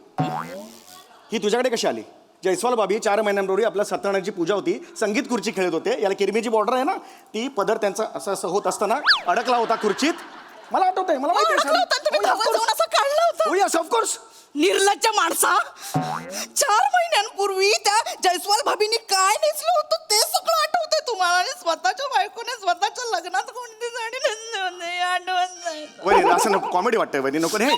ही तुझ्याकडे कशी आली? जयस्वाल भाभी 4 महिन्यांपूर्वी आपल्या सत्यनारायणची पूजा होती, संगीत खुर्ची खेळत होते. याला किरमीची बॉर्डर आहे ना, ती पदर त्यांचा असं असं होत असताना अडकला होता खुर्चीत. मला आठवतंय, मला माहिती अडकला होता? तुम्ही धावत जाऊन असं काढलं होतं? आहे. ऑफकोर्स. निर्लज्ज माणसा, 4 महिन्यांपूर्वी त्या जयस्वाल भाभींनी काय नेसलं होतं ते सगळं आठवतंय तुम्हाला, आणि स्वतःच्या बायकोने स्वतःच्या लग्नात कोणती साडी नेसली होती आठवत नाही. वहिनी असं नको, कॉमेडी वाटतंय वहिनी, नको नाही.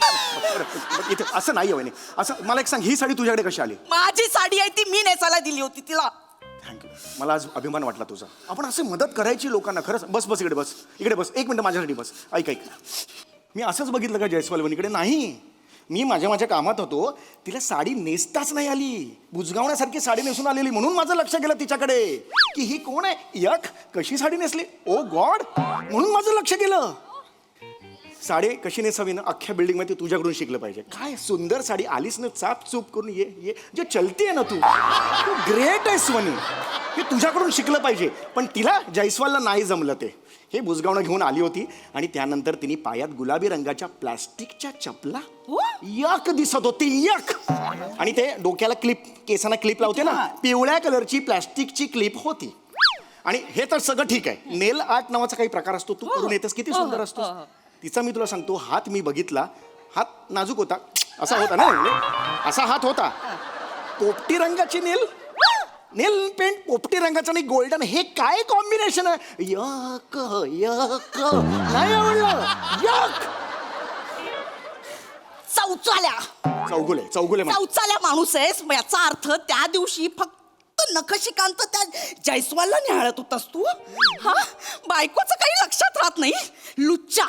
इथे असं नाही वहिनी. असं मला एक सांग, ही साडी तुझ्याकडे कशी आली? माझी साडी आहे ती मी नेसायला दिली होती तिला. थँक्यू. मला आज अभिमान वाटला तुझा. आपण असं मदत करायची लोकांना. खरंच. बस बस इकडे बस, इकडे बस. 1 मिनिट माझ्यासाठी बस. ऐक. मी असंच बघितलं का जयस्वाल वहिनीकडे? नाही, मी माझ्या कामात होतो. तिला साडी नेसताच नाही आली. बुजगावण्यासारखी साडी नेसून आलेली. म्हणून माझं लक्ष गेलं तिच्याकडे की ही कोण आहे. यक कशी साडी नेसली, ओ गॉड. म्हणून माझं लक्ष गेलं. साडी कशी नेसावी ना, अख्ख्या बिल्डिंगमध्ये तुझ्याकडून शिकलं पाहिजे. काय सुंदर साडी आलीस ना, चाप चूप करून ये जे चलती आहे ना तू ग्रेट आहेस वनी. हे तुझ्याकडून शिकलं पाहिजे. पण तिला जयस्वालला नाही जमलं ते. हे बुजगावणं घेऊन आली होती आणि त्यानंतर तिने पायात गुलाबी रंगाच्या प्लास्टिकच्या चपला यक दिसत होती, यक. आणि ते डोक्याला क्लिप, केसांना क्लिप लावते ना, पिवळ्या कलरची प्लास्टिकची क्लिप होती. आणि हे तर सगळं ठीक आहे. नेल आर्ट नावाचा काही प्रकार असतो, तू करून येतेस, किती सुंदर असतो. तिचा मी तुला सांगतो, हात मी बघितला. हात नाजूक होता, असा होता ना, असा हात होता. पोपटी रंगाची नेल पेंट, पोपटी रंगाचं आणि गोल्डन, हे काय कॉम्बिनेशन आहे. यक यक नाही आवडलं. यक. चौगुले चौचाल्या माणूस आहेस. याचा अर्थ त्या दिवशी फक्त नखशिकांत त्या जयस्वालला निहाळत होतास तू. हा, बायकोचं काही लक्षात राहत नाही. लुच्चा,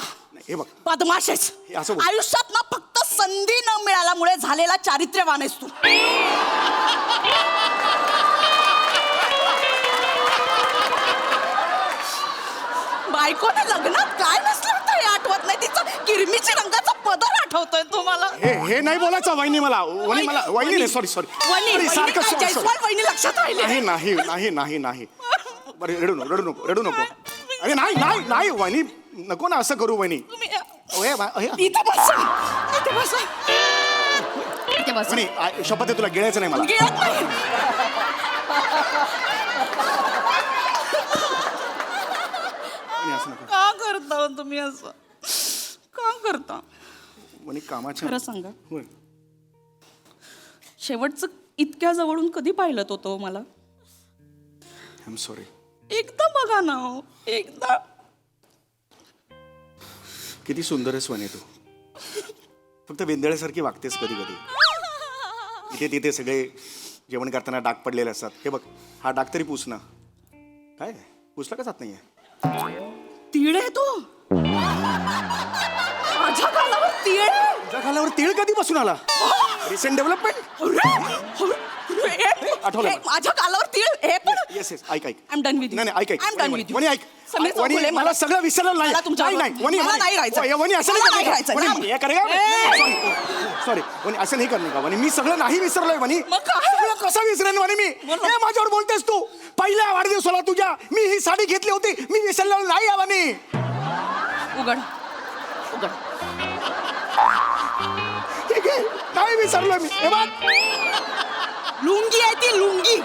हे बघ, बदमाश आहेस. हे असं बोल. आयुष्यात ना फक्त संधी न मिळाल्यामुळे झालेला चारित्र्यवान आहेस तू. बायकोने लग्नात काय नसलं होतं हे आठवत नाही. तिचा किरमीची रंगाचा पदर आठवतोय तुम्हाला. हे नाही बोलायचं वहिनी. मला वहिनी नाही, सॉरी सारखं जयस्वाल वहिनी लक्षात राहिले. नाही. बरं रडू नको. अरे नाही वहिनी, नको ना असं करू वहिनी. इथे बसा. वहिनी शपथ आहे, तुला गिळायचं नाही मला. गिळत नाही. करता हो तुम्ही असं? का करता? वनी कामाच्या खरं सांगा, होय. शेवटचं इतक्या जवळून कधी पाहिलं होतं मला? I am sorry. एकदा बघा ना हो, एकदा. किती सुंदर आहेस वने तू. फक्त वेंदळ्यासारखी वागतेस कधी कधी. इथे तिथे सगळे जेवण करताना डाग पडलेले असतात. हे बघ, हा डाग तरी पुस ना. काय पुसला का जात नाहीये? तीळ आहे तो. माझ्या गालावर तीळ आहे. तुझ्या खाल्यावर तीळ कधी बसून आला? Recent development. आठवलं. माझ्या गालावर तीळ हे पण. येस येस, ऐक ऐक. I'm done with you. नाही नाही, ऐक ऐक. I'm done with you. वनी ऐक. समीर वनी, चौगुले, मला सगळं विसरलं नाही. मला तुमच्यावर- नाही नाही, वनी मला नाही राहायचं. वनी असं मला नाही नाही राहायचं. वनी, हे करे सॉरी वनी, असं नाही करू नका वनी. मी सगळं नाही विसरलोय वनी. मग काय? सगळं कसं विसरेन वनी मी? हे माझ्यावर बोलतेस तू? पहिल्या वाढदिवसाला तुझ्या मी ही साडी घेतली होती, मी विसरलो नाही आहे वनी. उघड उघड. ठीक आहे, नाही विसरलोय मी. हे बघ, लुंगी आहे ती लुंगी.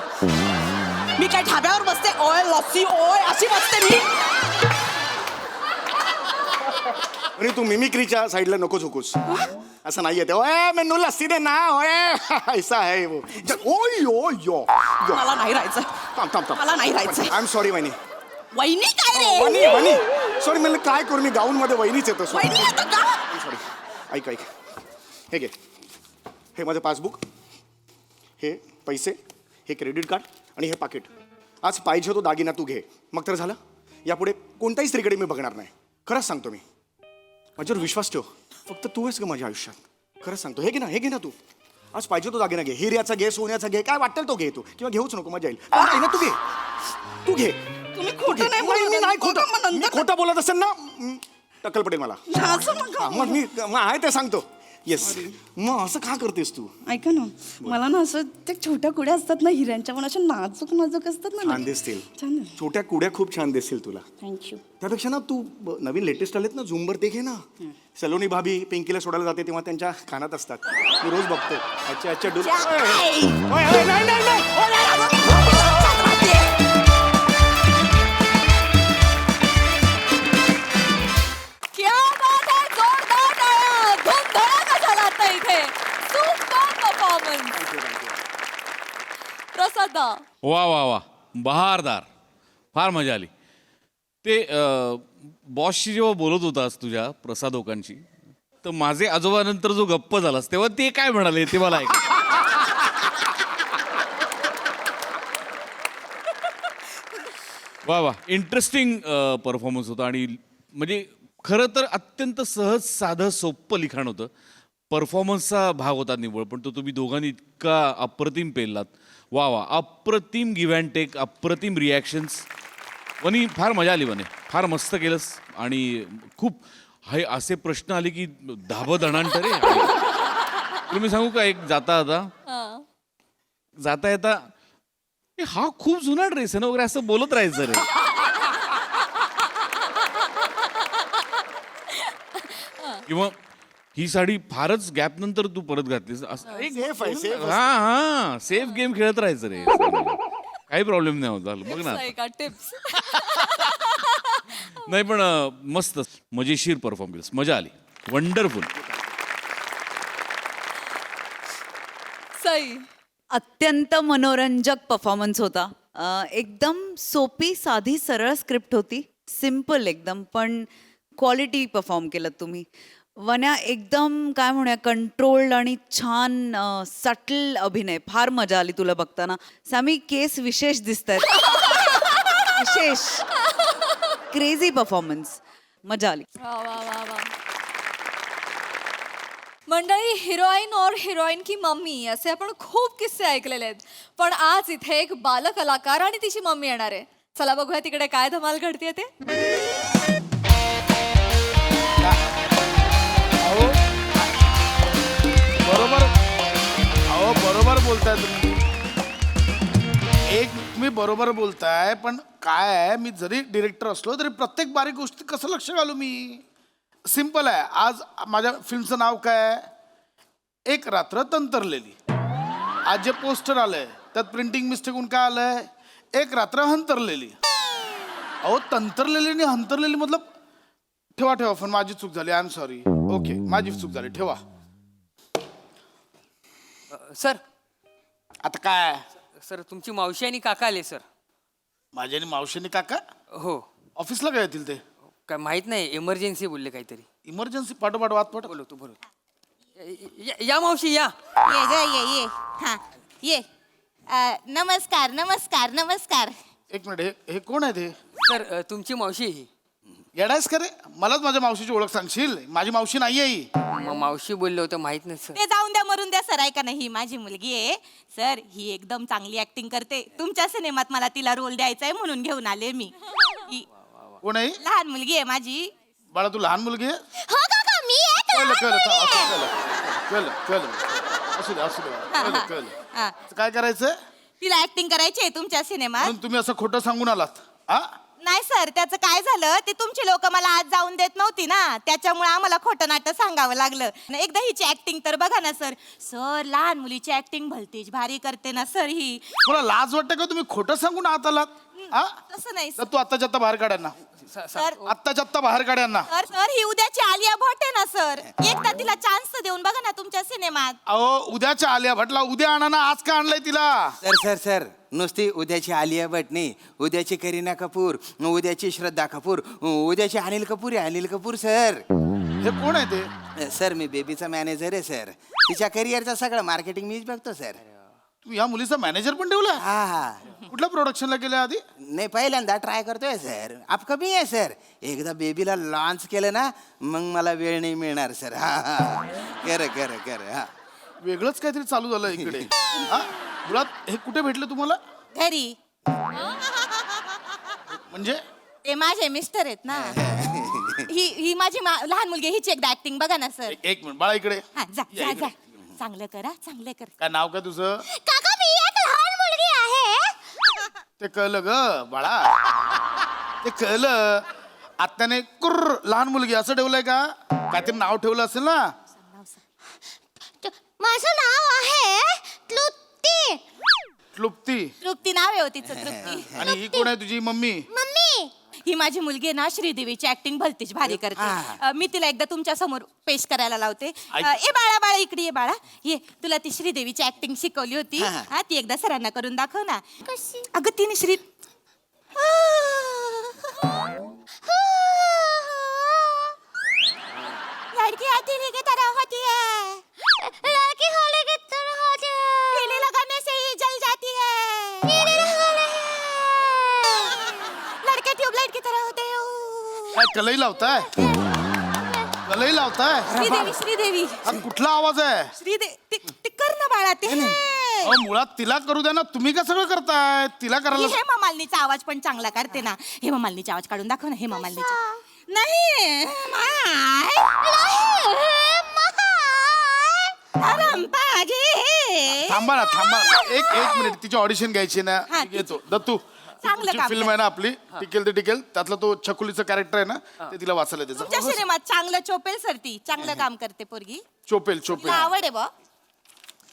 मी काय ढाब्यावर बसते ओय लस्सी ओय अशी बसते मी. वनी तू मिमिक्रीच्या साईडला नको झुकूस. असं नाहीये ते. ओए मेनू लस्सी दे ना. ओए ऐसा है वो. ओय यो यो. मला नाही राहायचं. थांब थांब थांब. मला नाही राहायचं. आय एम सॉरी वहिनी. वहिनी काय रे? वहिनी वहिनी सॉरी, म्हणलं काय करू मी, गाऊन मध्ये वहिनीच येतं. वहिनी आता का? सॉरी. ऐक ऐक, हे घे. हे माझं पासबुक, हे पैसे, हे क्रेडिट कार्ड आणि हे पाकिट. आज पाहिजे तो दागिना तू घे, मग तर झालं. यापुढे कोणत्याही स्त्रीकडे मी बघणार नाही. खरंच सांगतो मी. माझ्यावर विश्वास ठेव. फक्त तू आहेस का माझ्या आयुष्यात. खरंच सांगतो. हे घे ना तू. आज पाहिजे तो दागिना घे. हिऱ्याचा घे, सोन्याचा घे, काय वाटेल तो घे तू. किंवा घेऊच नको, मजा येईल. नाही ना, तू घे. तू घे. तुम्ही खोटं नाही मी बोलत. नाही खोटं. बघा मग मी नंतर. खोटं बोलत असेल ना, टक्कल पडेल मला. असं नका. हा, मग मी आहे ते सांगतो. येस. मग असं का करतेस तू? ऐका ना, मला ना असं त्या छोट्या कुड्या असतात ना हिऱ्यांच्या, पण अशा नाजूक नाजूक असतात ना. छान दिसतील. छान. छोट्या कुड्या खूप छान दिसतील तुला. थँक्यू. त्यापेक्षा ना तू नवीन लेटेस्ट आलेत ना झुंबर, ते घे ना. सलोनी भाभी पिंकीला सोडायला जाते तेव्हा त्यांच्या कानात असतात. मी रोज बघतो. अच्छा अच्छा डुल. नाही नाही नाही. क्या बात आहे, जोरदार टाळ्या. धूमधडाका झाला आता इथे. Super performance. प्रसादा, वा वा वा, बहारदार. फार मजा आली. ते बॉसशी जेव्हा बोलत होतास तुझ्या प्रसादोकांची, तर माझे आजोबा नंतर जो गप्प झालास तेव्हा ते काय म्हणाले ते मला ऐक. वा वा, इंटरेस्टिंग परफॉर्मन्स होता. आणि म्हणजे खरं तर अत्यंत सहज साधं सोपं लिखाण होतं. परफॉर्मन्सचा भाग होता निव्वळ, पण तो तुम्ही दोघांनी इतका अप्रतिम पेललात. वा वा, अप्रतिम गिव्ह अँड टेक, अप्रतिम रिॲक्शन्स. वनी फार मजा आली. वने फार मस्त केलंस. आणि खूप हे असे प्रश्न आले की धाबदणांतरे. तुम्ही सांगू का, एक जाता येता "ए, हा खूप जुना ड्रेस आहे ना" वगैरे असं बोलत राहायचं रे. किंवा ही साडी फारच गॅप नंतर तू परत घातलीस असं एक सेफ आहे, सेफ हा हा सेफ गेम खेळत राहायचं रे. काही प्रॉब्लेम नाही होत. झालं बघ ना. ऐका टिप्स. नाही पण मस्त मजेशीर परफॉर्म केलंस. मजा आली. वंडरफुल. सई, अत्यंत मनोरंजक परफॉर्मन्स होता. एकदम सोपी साधी सरळ स्क्रिप्ट होती, सिम्पल एकदम, पण क्वालिटी परफॉर्म केलं तुम्ही. वन्या एकदम काय म्हणूया कंट्रोल्ड आणि छान सटल अभिनय. फार मजा आली तुला बघताना. सॅमी केस विशेष दिसत आहेत. विशेष क्रेझी परफॉर्मन्स. मजा आली. वा वा वा वा. मंडळी, हिरोईन और हिरोईन की मम्मी असे आपण खूप किस्से ऐकलेले आहेत, पण आज इथे एक बालकलाकार आणि तिची मम्मी येणार आहे. चला बघूया तिकडे काय धमाल घडते ते. बरोबर बोलताय तुम्ही. तुम्ही बरोबर बोलताय, पण काय आहे, मी जरी डिरेक्टर असलो तरी प्रत्येक बारीक गोष्टी कसं लक्ष घालू मी. सिंपल आहे. आज माझ्या फिल्मचं नाव काय आहे, एक रात्र तंतरलेली. आज जे पोस्टर आलंय त्यात प्रिंटिंग मिस्टेक होऊन काय आलंय, एक रात्र हंतरलेली. अहो, तंतरलेली आणि हंतरलेली मतलब ठेवा ठेवा फोन, माझी चूक झाली, आय एम सॉरी. ओके, माझी चूक झाली, ठेवा. सर आता काय? सर तुमची मावशी आणि काका आले सर. माझी आणि मावशीने काका हो. ऑफिसला काय येतील ते? काय माहित नाही, इमर्जन्सी बोलले काहीतरी. इमर्जन्सी पाठोपाठ वाद पाठ. बोलवतो. या मावशी या. ये ग ये हा ये. नमस्कार नमस्कार नमस्कार. एक मिनिट, हे कोण आहे ते? सर तुमची मावशी ही. येडायस का रे? मलाच माझ्या मावशीची ओळख सांगशील? माझी मावशी नाहीये ही. मावशी बोलले होते, माहित नाही सर. ते जाऊन द्या, मरून द्या सर. ऐका ना, ही माझी मुलगी आहे सर. ही एकदम चांगली ऍक्टिंग करते. तुमच्या सिनेमात मला तिला रोल द्यायचा आहे म्हणून घेऊन आले मी. ही कोण आहे? लहान मुलगी आहे माझी. बाळा तू लहान मुलगी आहे? हो काका, मी एक कळलं लहान कळलं मुलगी आहे. कळलं कळलं कळलं. असू दे असू दे बाळा. कळलं कळलं. हा. काय करायचंय? तिला ऍक्टिंग करायची आहे तुमच्या सिनेमात. म्हणून तुम्ही असं खोटं सांगून आलात? हा, नाही सर, त्याचं काय झालं, ते तुमची लोक मला आज जाऊन देत नव्हती ना, त्याच्यामुळे आम्हाला खोटं नाटक सांगावं लागलं. एकदा हिची ऍक्टिंग तर बघा ना सर. सर लहान मुलीची ऍक्टिंग भलतीच भारी करते ना सर ही. तुला लाज वाटते का? तुम्ही खोटं सांगून आत आलात? हा, तसं नाही तर तू आत्ताच्या आत्ता बाहेर काढ्यांना. सर. आत्ताच्या आत्ता बाहेर काढ्यांना. सर सर ही उद्याची आलिया भट आहे ना सर. एकदा तिला चान्स तर देऊन बघा ना तुमच्या सिनेमात. अहो, उद्याच्या आलिया भटला उद्या आणा ना, आज का आणलंय तिला? सर नुसती उद्याची आलिया भट नाही, उद्याची करीना कपूर, उद्याची श्रद्धा कपूर, उद्याची अनिल कपूर आहे. अनिल कपूर सर. हे कोण आहे ते? सर मी बेबीचा मॅनेजर आहे सर. तिच्या करिअरचं सगळं मार्केटिंग मीच बघतो सर. तू या मुलीचा मॅनेजर पण ठेवला? हा. कुठल्या प्रोडक्शनला केल्या आधी? नाही, पहिल्यांदा ट्राय करतोय सर. अपकमिंग आहे सर. एकदा बेबीला लॉन्च केलं ना, मग मला वेळ नाही मिळणार सर. हा. खरं हा. वेगळंच काहीतरी चालू झालं इकडे. हा, मुळात हे कुठे भेटले तुम्हाला? घरी. म्हणजे ते माझे मिस्टर आहेत ना. ही माझी लहान मुलगी. हिची एकदा ऍक्टिंग बघा ना सर. एक मिनिट बाळा, इकडे हा, जा या जा इकडे. जा. चांगलं करा, चांगलं कर. काय नाव काय तुझं? काका मी एक लहान मुलगी आहे. ते कळलं ग बाळा, ते कळलं. आत्याने कुर्र लहान मुलगी असं ठेवलंय का? काहीतरी नाव ठेवलं असेल ना. माझं नाव आहे तृप्ती. क्लुप्ती. तृप्ती नाव आहे हो तिचं, तृप्ती. आणि ही कोण आहे तुझी मम्मी? मम्मी. ही माझी मुलगी आहे ना, श्रीदेवीची ऍक्टिंग भलतीच भारी करते. मी तिला एकदा तुमच्या समोर पेश करायला लावते. ए बाळा इकडे ये बाळा. ये, तुला ती श्रीदेवीची ऍक्टिंग शिकवली होती. हा, ती एकदा सरांना करून दाखव ना. कशी? अगं तिने लड़की हथेली की तरह होती है. लड़की होली की तरह होती है. पीली लगाने से ही जल जाती है. पीली लगाने. लड़के ट्यूबलाइट की तरह होते हैं. काय कलई लावताय? कलई लावताय? श्रीदेवी. हा कुठला आवाज आहे? ते कर ना बाळा ते. अहो, मुळात तिला करू द्या ना, तुम्ही का सगळं करताय? तिला करायला. हेमा मालिनीचा आवाज पण चांगला करते ना. हेमा मालिनीचा आवाज काढून दाखव ना. हेमा मालिनीचा. नाही थांबा ना. एक मिनिट, तिची ऑडिशन घ्यायची ना. हा, येतो दत्तू. चांगलं काम फिल्म आहे ना आपली, टिकेल ते टिकेल, त्यातला तो छकुलीचं कॅरेक्टर आहे ना, ते तिला वाचायला तुमच्या त्याचं. सिनेमात चांगलं चोपेल सर. ती चांगलं काम करते पोरगी. चोपेल तिला आवड आहे बा.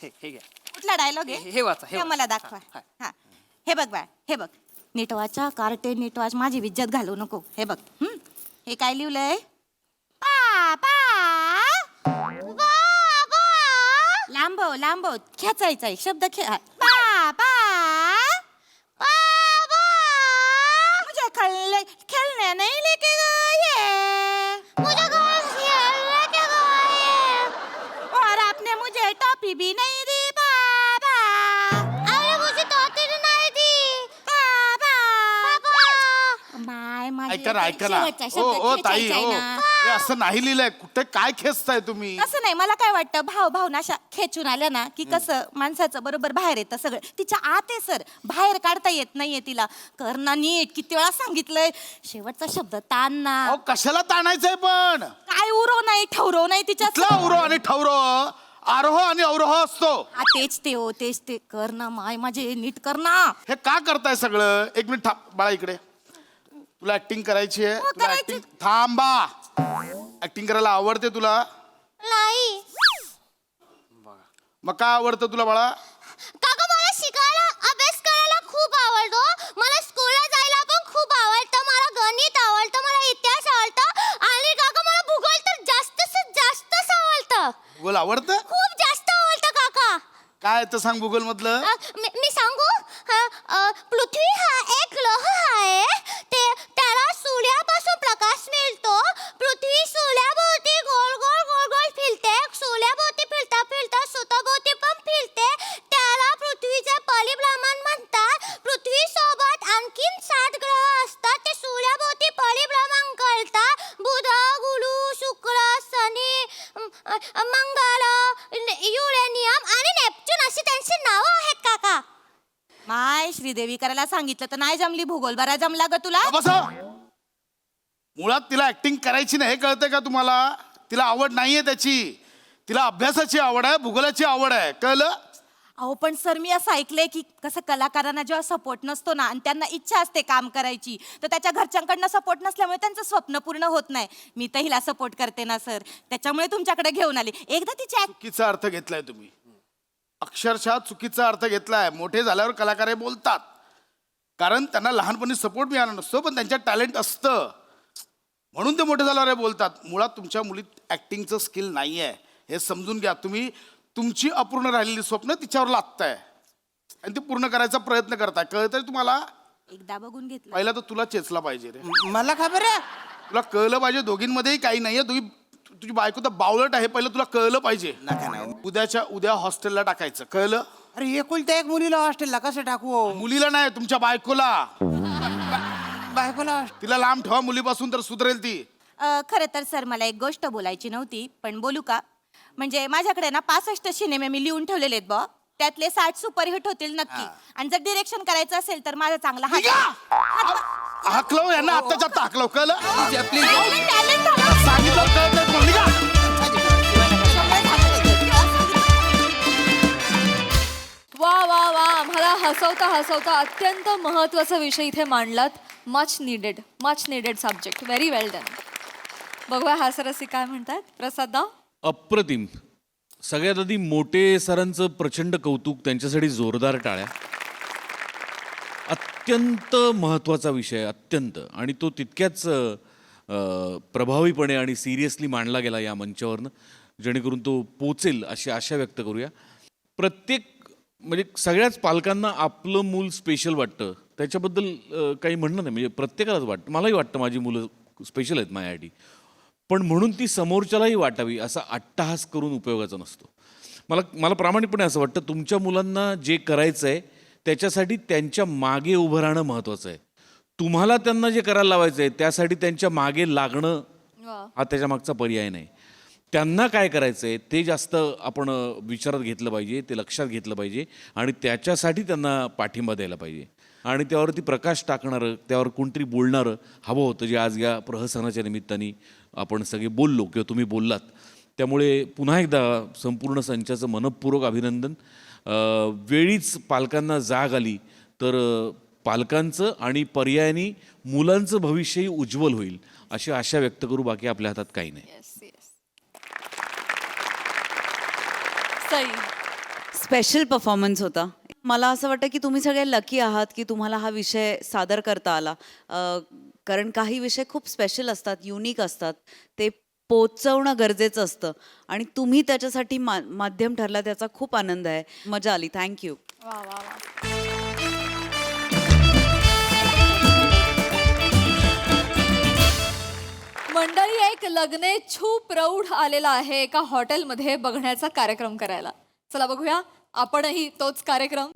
हे घ्या. कुठला डायलॉग आहे? हे वाचा, हे हे मला वाचा. दाखवा. हा, हे बघ बाळ, हे बघ. नीट वाचा, कार्टे नीट वाच, माझी इज्जत घालवू नको. हे बघ. हे काय लिहिलंय? लांबव खेचायचा आहे शब्द. मुझे खेलने नहीं लेके गए. और आपने मुझे टॉफी भी नहीं दी बाबा. मुझे टॉफी नहीं दी बाबा. ऐका ना. ओ ताई, ओ हे असं नाही लिहिलंय. कुठे काय खेचताय तुम्ही? असं नाही. मला काय वाटतं, भावना अशा खेचून आल्या ना की कसं माणसाचं बरोबर बाहेर येतं सगळं. तिच्या आत आहे सर, बाहेर काढता येत नाहीये तिला. करणं नीट किती वेळा सांगितलंय. शेवटचा शब्द ताण ना. अहो, कशाला ताणायचंय पण? काय उरो नाही ठवरो नाही तिच्या. कुठला उरो आणि ठवरो? आरोह आणि अवरोह असतो. तेच ते कर ना. माझे नीट कर ना. हे का करताय सगळं? एक मिनिट बाळा, इकडे. तुला ऍक्टिंग करायची आहे? तुला करायची. ऍक्टिंग. थांबा. ऍक्टिंग करायला आवडते तुला? नाही मग काय आवडतं तुला बाळा? काका मला शिकायला, अभ्यास करायला खूप आवडतो. मला स्कूलला जायला पण खूप आवडतं. मला गणित आवडतं, मला इतिहास आवडतं आणि भूगोल आवडतं? खूप जास्त आवडतं काका. काय तर सांग भूगोल मधलं. मी सांगू? पृथ्वी हा एक ग्रह आहे. त्याला सूर्यापासून प्रकाश मिळतो. पृथ्वी सूर्याभोवती गोल गोल गोल गोल फिरते. सूर्याभोवती फिरता फिरता स्वतःभोवती पण फिरते. त्याला पृथ्वीचे परिभ्रमण म्हणतात. पृथ्वी सोबत आणखीन 7 ग्रह असतात. ते सूर्याभोवती परिभ्रमण करतात. बुध, गुरु, शुक्र, शनी, मंगळ, युरेनियम आणि नेपच्यून अशी त्यांची नावं आहेत काका. माय श्रीदेवी करायला सांगितलं तर नाही जमली. भूगोल बरा जमला ग तुला. बस. मुळात तिला ऍक्टिंग करायची नाही, हे कळतंय का तुम्हाला? तिला आवड नाहीये त्याची. तिला अभ्यासाची आवड आहे, भूगोलाची आवड आहे, कळलं? अहो पण सर मी असं ऐकलंय की कसं कलाकारांना जेव्हा सपोर्ट नसतो ना आणि त्यांना इच्छा असते काम करायची तर त्याच्या घरच्यांकडनं सपोर्ट नसल्यामुळे त्यांचं स्वप्न पूर्ण होत नाही. मी तर हिला सपोर्ट करते ना सर, त्याच्यामुळे तुमच्याकडे घेऊन आली. एकदा तिची चुकीचा अर्थ घेतलाय तुम्ही, अक्षरशः चुकीचा अर्थ घेतलाय. मोठे झाल्यावर कलाकार हे बोलतात कारण त्यांना लहानपणी सपोर्ट मिळाला नसतो, पण त्यांच्यात टॅलेंट असतं म्हणून ते मोठे झाल्यावर हे बोलतात. मुळात तुमच्या मुलीत ऍक्टिंगचं स्किल नाही आहे, हे समजून घ्या. तुम्ही तुमची अपूर्ण राहिलेली स्वप्न तिच्यावर लादताय आणि ते पूर्ण करायचा प्रयत्न करताय. कळतंय तुम्हाला? एकदा बघून घेतलं. पहिला तर तुला चेचला पाहिजे रे. मला खबर आहे. तुला कळलं पाहिजे दोघींमध्येही काही नाहीये. तुझी बायको तर बावळट आहे, पहिलं तुला कळलं पाहिजे. नका ना. उद्या हॉस्टेलला टाकायचं, कळलं? अरे एकुलत्या एक मुलीला हॉस्टेलला कसं टाकू? मुलीला नाही, तुमच्या बायकोला. बायकोला तिला लांब ठेवा मुलीपासून, तर सुधरेल ती. खरं तर सर मला एक गोष्ट बोलायची नव्हती पण बोलू का? म्हणजे माझ्याकडे ना 65 सिनेमे मी लिहून ठेवलेले आहेत बॉ. त्यातले 60 सुपरहिट होतील नक्की. आणि जर डिरेक्शन करायचं असेल तर माझा चांगला हाकलव यांना, आत्ताच्या आत्ता हाकलव, कळलं? talent सांगितलं कळत नाही तुम्हाला, निघा. वा वा वा, आम्हाला हसवता हसवता अत्यंत महत्वाचा विषय इथे मांडलात. Much needed subject. व्हेरी वेल डन. बघूया हास्यरसिक काय म्हणतात. प्रसाद, अप्रतिम. सगळ्यात आधी मोठे सरांचं प्रचंड कौतुक, त्यांच्यासाठी जोरदार टाळ्या. अत्यंत महत्त्वाचा विषय, अत्यंत, आणि तो तितक्याच प्रभावीपणे आणि सिरियसली मांडला गेला या मंचावरनं, जेणेकरून तो पोचेल अशी आशा व्यक्त करूया. प्रत्येक म्हणजे सगळ्याच पालकांना आपलं मूल स्पेशल वाटतं, त्याच्याबद्दल काही म्हणणं नाही. म्हणजे प्रत्येकालाच वाटतं, मलाही वाटतं माझी मुलं स्पेशल आहेत माझ्यासाठी, पण म्हणून ती समोरच्यालाही वाटावी असा अट्टहास करून उपयोगाचा नसतो. मला प्रामाणिकपणे असं वाटतं, तुमच्या मुलांना जे करायचं आहे त्याच्यासाठी त्यांच्या मागे उभं राहणं महत्त्वाचं आहे. तुम्हाला त्यांना जे करायला लावायचं आहे त्यासाठी त्यांच्या मागे लागणं हा त्याच्या मागचा पर्याय नाही. त्यांना काय करायचं आहे ते जास्त आपण विचारात घेतलं पाहिजे, ते लक्षात घेतलं पाहिजे आणि त्याच्यासाठी त्यांना पाठिंबा द्यायला पाहिजे. आणि त्यावरती प्रकाश टाकणारं, त्यावर कोणतरी बोलणारं हवं होतं, जे आज या प्रहसनाच्या निमित्ताने आपण सगळे बोललो किंवा तुम्ही बोललात. त्यामुळे पुन्हा एकदा संपूर्ण संचाचं मनःपूर्वक अभिनंदन. वेळीच पालकांना जाग आली तर पालकांचं आणि पर्यायाने मुलांचं भविष्यही उज्ज्वल होईल अशी आशा व्यक्त करू. बाकी आपल्या हातात काही नाही. स्पेशल परफॉर्मन्स होता. मला असं वाटतं की तुम्ही सगळे लकी आहात की तुम्हाला हा विषय सादर करता आला. कारण काही विषय खूप स्पेशल असतात, युनिक असतात, ते पोचवणं गरजेचं असतं आणि तुम्ही त्याच्यासाठी माध्यम ठरला, त्याचा खूप आनंद आहे. मजा आली. थँक्यू. वा वा वा. मंडळी, एक लग्नेच्छू प्रौढ आलेला आहे एका हॉटेलमध्ये बघण्याचा कार्यक्रम करायला. चला बघूया आपणही तोच कार्यक्रम.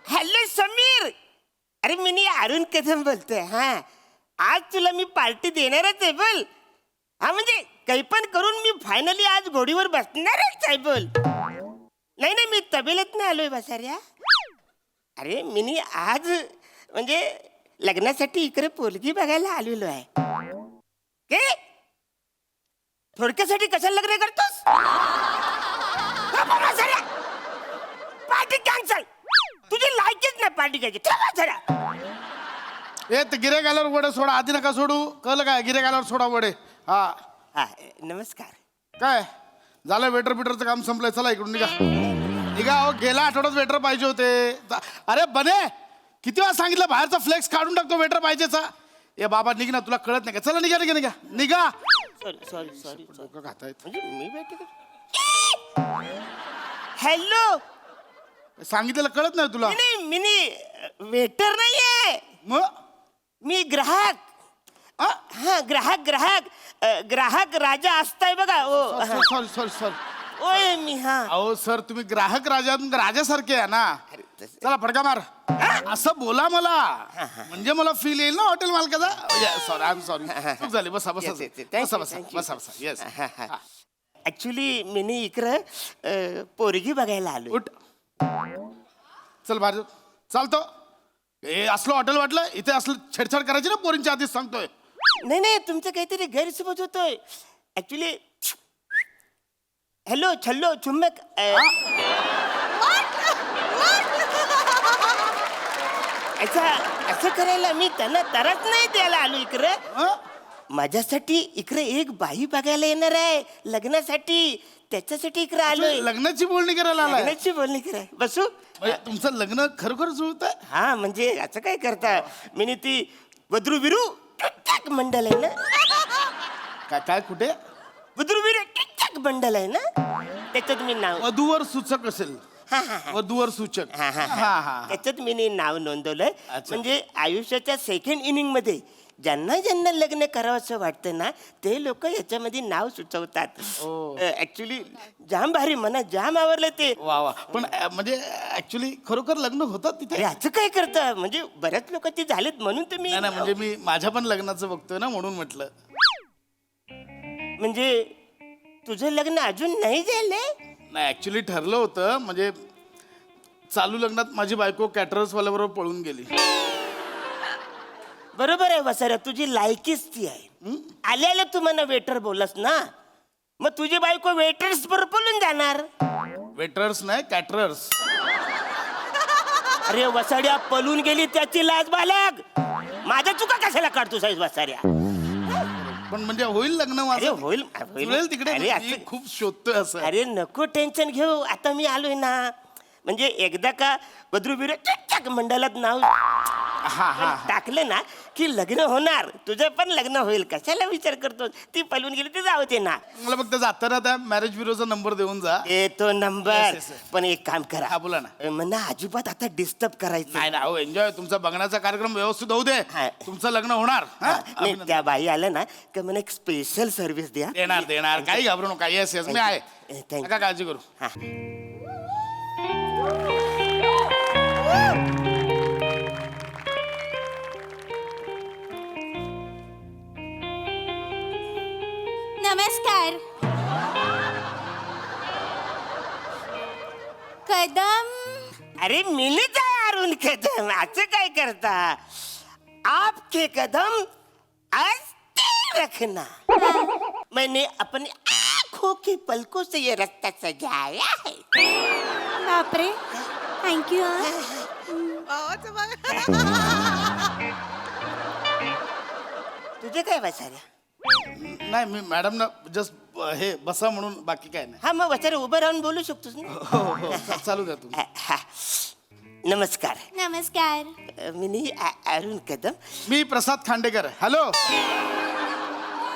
हॅलो समीर. अरे मी अरुण कदम बोलतोय. हा, आज तुला मी पार्टी देणारच आहे. बोल. हा, म्हणजे काही पण करून मी फायनली आज घोडीवर बसणारच आहे. बोल. नाही मी तबेलेत नाही आलोय बसाऱ्या. अरे मी आज म्हणजे लग्नासाठी इकडे पोलगी बघायला आलेलो आहे. काय थोडक्यासाठी कशाला लग्न करतोस? Party cancel. तुझी लायकीच नाही पार्टी घ्यायची. ए, ते गिरे गाल्यावर वडे सोडा, आधी नका सोडू, कळलं काय? गिरे गाल्यावर सोडा वडे. हा हा, नमस्कार. काय झालं वेटर बिटरचं काम संपलंय, चला इकडून निघा निघा. अहो गेल्या आठवड्यात वेटर पाहिजे होते. अरे बने, किती वेळा सांगितलं बाहेरचा फ्लेक्स काढून टाकतो वेटर पाहिजेचा. ए बाबा निघ ना, तुला कळत नाही का? चला निघा निघा निघा निघा. सॉरी डोकं खातायत. म्हणजे मी हॅलो. सांगितलेलं कळत नाही तुला? नाही मी वेटर नाहीये, मग मी ग्राहक. हा ग्राहक ग्राहक ग्राहक राजा असताय बघा. ओ सॉरी सॉरी सॉरी. ओय मी हा. अहो सर, तुम्ही ग्राहक राजासारखे आहे ना. चला फडका मार असं बोला मला, म्हणजे मला फील येईल ना हॉटेल मालकाचा. Sorry I am sorry. खूप झाली. बसा बसा बसा बसा बसा बसा. येस. ऍक्च्युली मी इकडं पोरगी बघायला आलो. उठ, चल बाहेर. चालतो. हे असलं हॉटेल वाटलं इथे असलं छेडछाड करायची ना पोरींच्या आधीच सांगतोय. नाही नाही, तुमचं काहीतरी गैरसमज होतोय. ऍक्च्युली हॅलो छल्लो चुम्बक. असं करायला मी त्यांना तरच नाही द्यायला आलो इकडं. माझ्यासाठी इकडे एक बाई बघायला येणार आहे लग्नासाठी, त्याच्यासाठी इकडे आलोय. लग्नाची बोलणी करायला आलाय? लग्नाची बोलणी कराय. बसू. म्हणजे तुमचं लग्न खरोखर जुळत आहे? हा म्हणजे असं काय करता, मी ती वद्रू बिरू मंडल आहे ना. काय काय कुठे? वद्रू बिरू मंडल आहे ना, त्याच्यात मी नाव. वधूवर सूचक असेल. वधूवर सूचक. हा हा हा. त्याच्यात मी नाव नोंदवलंय. म्हणजे आयुष्याच्या सेकंड इनिंग मध्ये ज्यांना ज्यांना लग्न करावंसं वाटतं ना, ते लोक याच्यामध्ये नाव सुचवतात. ऍक्च्युली जाम भारी, मना जाम आवडलं ते. वा वा. पण म्हणजे ऍक्च्युली खरोखर लग्न होतात तिथे? असं काय करता, म्हणजे बऱ्याच लोक ते झालेत म्हणून तर मी. नाही म्हणजे मी माझ्या पण लग्नाचं बघतोय ना, म्हणून म्हटलं. म्हणजे तुझं लग्न अजून नाही झालंय? नाही ऍक्च्युली ठरलं होतं, म्हणजे चालू लग्नात माझी बायको कॅटरर्स वाल्याबरोबर पळून गेली. बरोबर आहे वसाऱ्या, तुझी लायकीच ती आहे. आल्याला तू मला वेटर बोलस ना, मग तुझी बायको वेटर्स बरोबर बोलून जाणार. वेटर्स नाही, कॅटरर्स. अरे वसाड्या, पळून गेली त्याची लाज बालक. माझ्या चुका कशाला काढतो साईज वसाऱ्या? पण म्हणजे होईल लग्न अरे माझं? होईल जुळेल तिकडे? अरे मी असं- खूप शोधतोय असं. अरे नको टेन्शन घेऊ, आता मी आलोय ना. म्हणजे एकदा का बद्रू बिरू मंडळात नाव टाकलं ना की लग्न होणार, तुझं पण लग्न होईल. कशाला विचार करतो? ती पळून गेली ते जाऊ दे ना. मला फक्त जाताना त्या मॅरेज ब्युरोचा नंबर देऊन जा. तो नंबर. Yes, yes, yes. पण एक काम करा. हा, बोला ना. मला अजिबात आता डिस्टर्ब करायचं नाही ना, हो एन्जॉय. तुमचा बघण्याचा कार्यक्रम व्यवस्थित होऊ दे. हा. तुमचं लग्न होणार. हा? नाही, त्या बाई आल्या ना का मला एक स्पेशल सर्व्हिस द्या. देणार देणार, काही घाबरू नका. येस येस, मी आहे. Thank you. नका काळजी करू. हा. नमस्कार. कदम. अरे मिलत आहे अरुण कदम, असं काय करता? आपके कदम आस्ते रखना. मैंने अपनी आंखों की पलकों से ये रास्ता सजाया है. बापरे, थँक्यू. तुझे काय बसाऱ्या? नाही मी मॅडम ना जस्ट हे बसा म्हणून, बाकी काय नाही. हा मग बसारे उभं राहून बोलू शकतोस ना. हो हो, चालू द्या तुम्ही. हा. नमस्कार. नमस्कार. मी अरुण कदम. मी प्रसाद खांडेकर. हॅलो.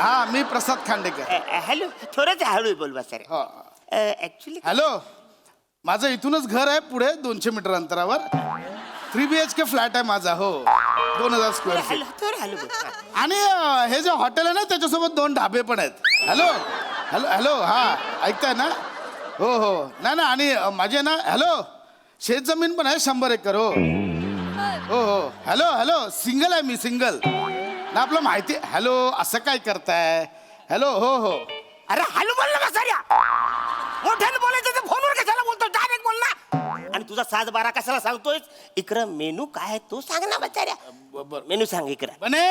हा मी प्रसाद खांडेकर. हॅलो. थोडंच हळू बोल बसारे. हो. Actually hello. माझं इथूनच घर आहे पुढे 200 मीटर अंतरावर. 3 BHK फ्लॅट आहे माझा. हो, 2000 स्क्वेअर फीट. हॅलो थोडं हॅलो बोल. आणि हे जे हॉटेल आहे ना त्याच्यासोबत 2 ढाबे पण आहेत. Hello hello hello. हा ऐकताय ना? हो हो. नाही ना, आणि माझे ना हॅलो शेत जमीन पण आहे 100 एकर. हो हो हो. Hello hello. सिंगल आहे मी, सिंगल ना. आपलं माहिती. हॅलो असं काय करताय? हॅलो. हो हो. अरे हॅलो बोल ना बसाऱ्या. मोठ्यानं बोलायचं तर फोनवर कशाला बोलतो? डायरेक्ट बोल ना. आणि तुझा 7-12 कशाला सांगतोय? इकडं मेनू काय आहे तो सांग ना बसाऱ्या. बरं. मेनू सांग इकडं. बने.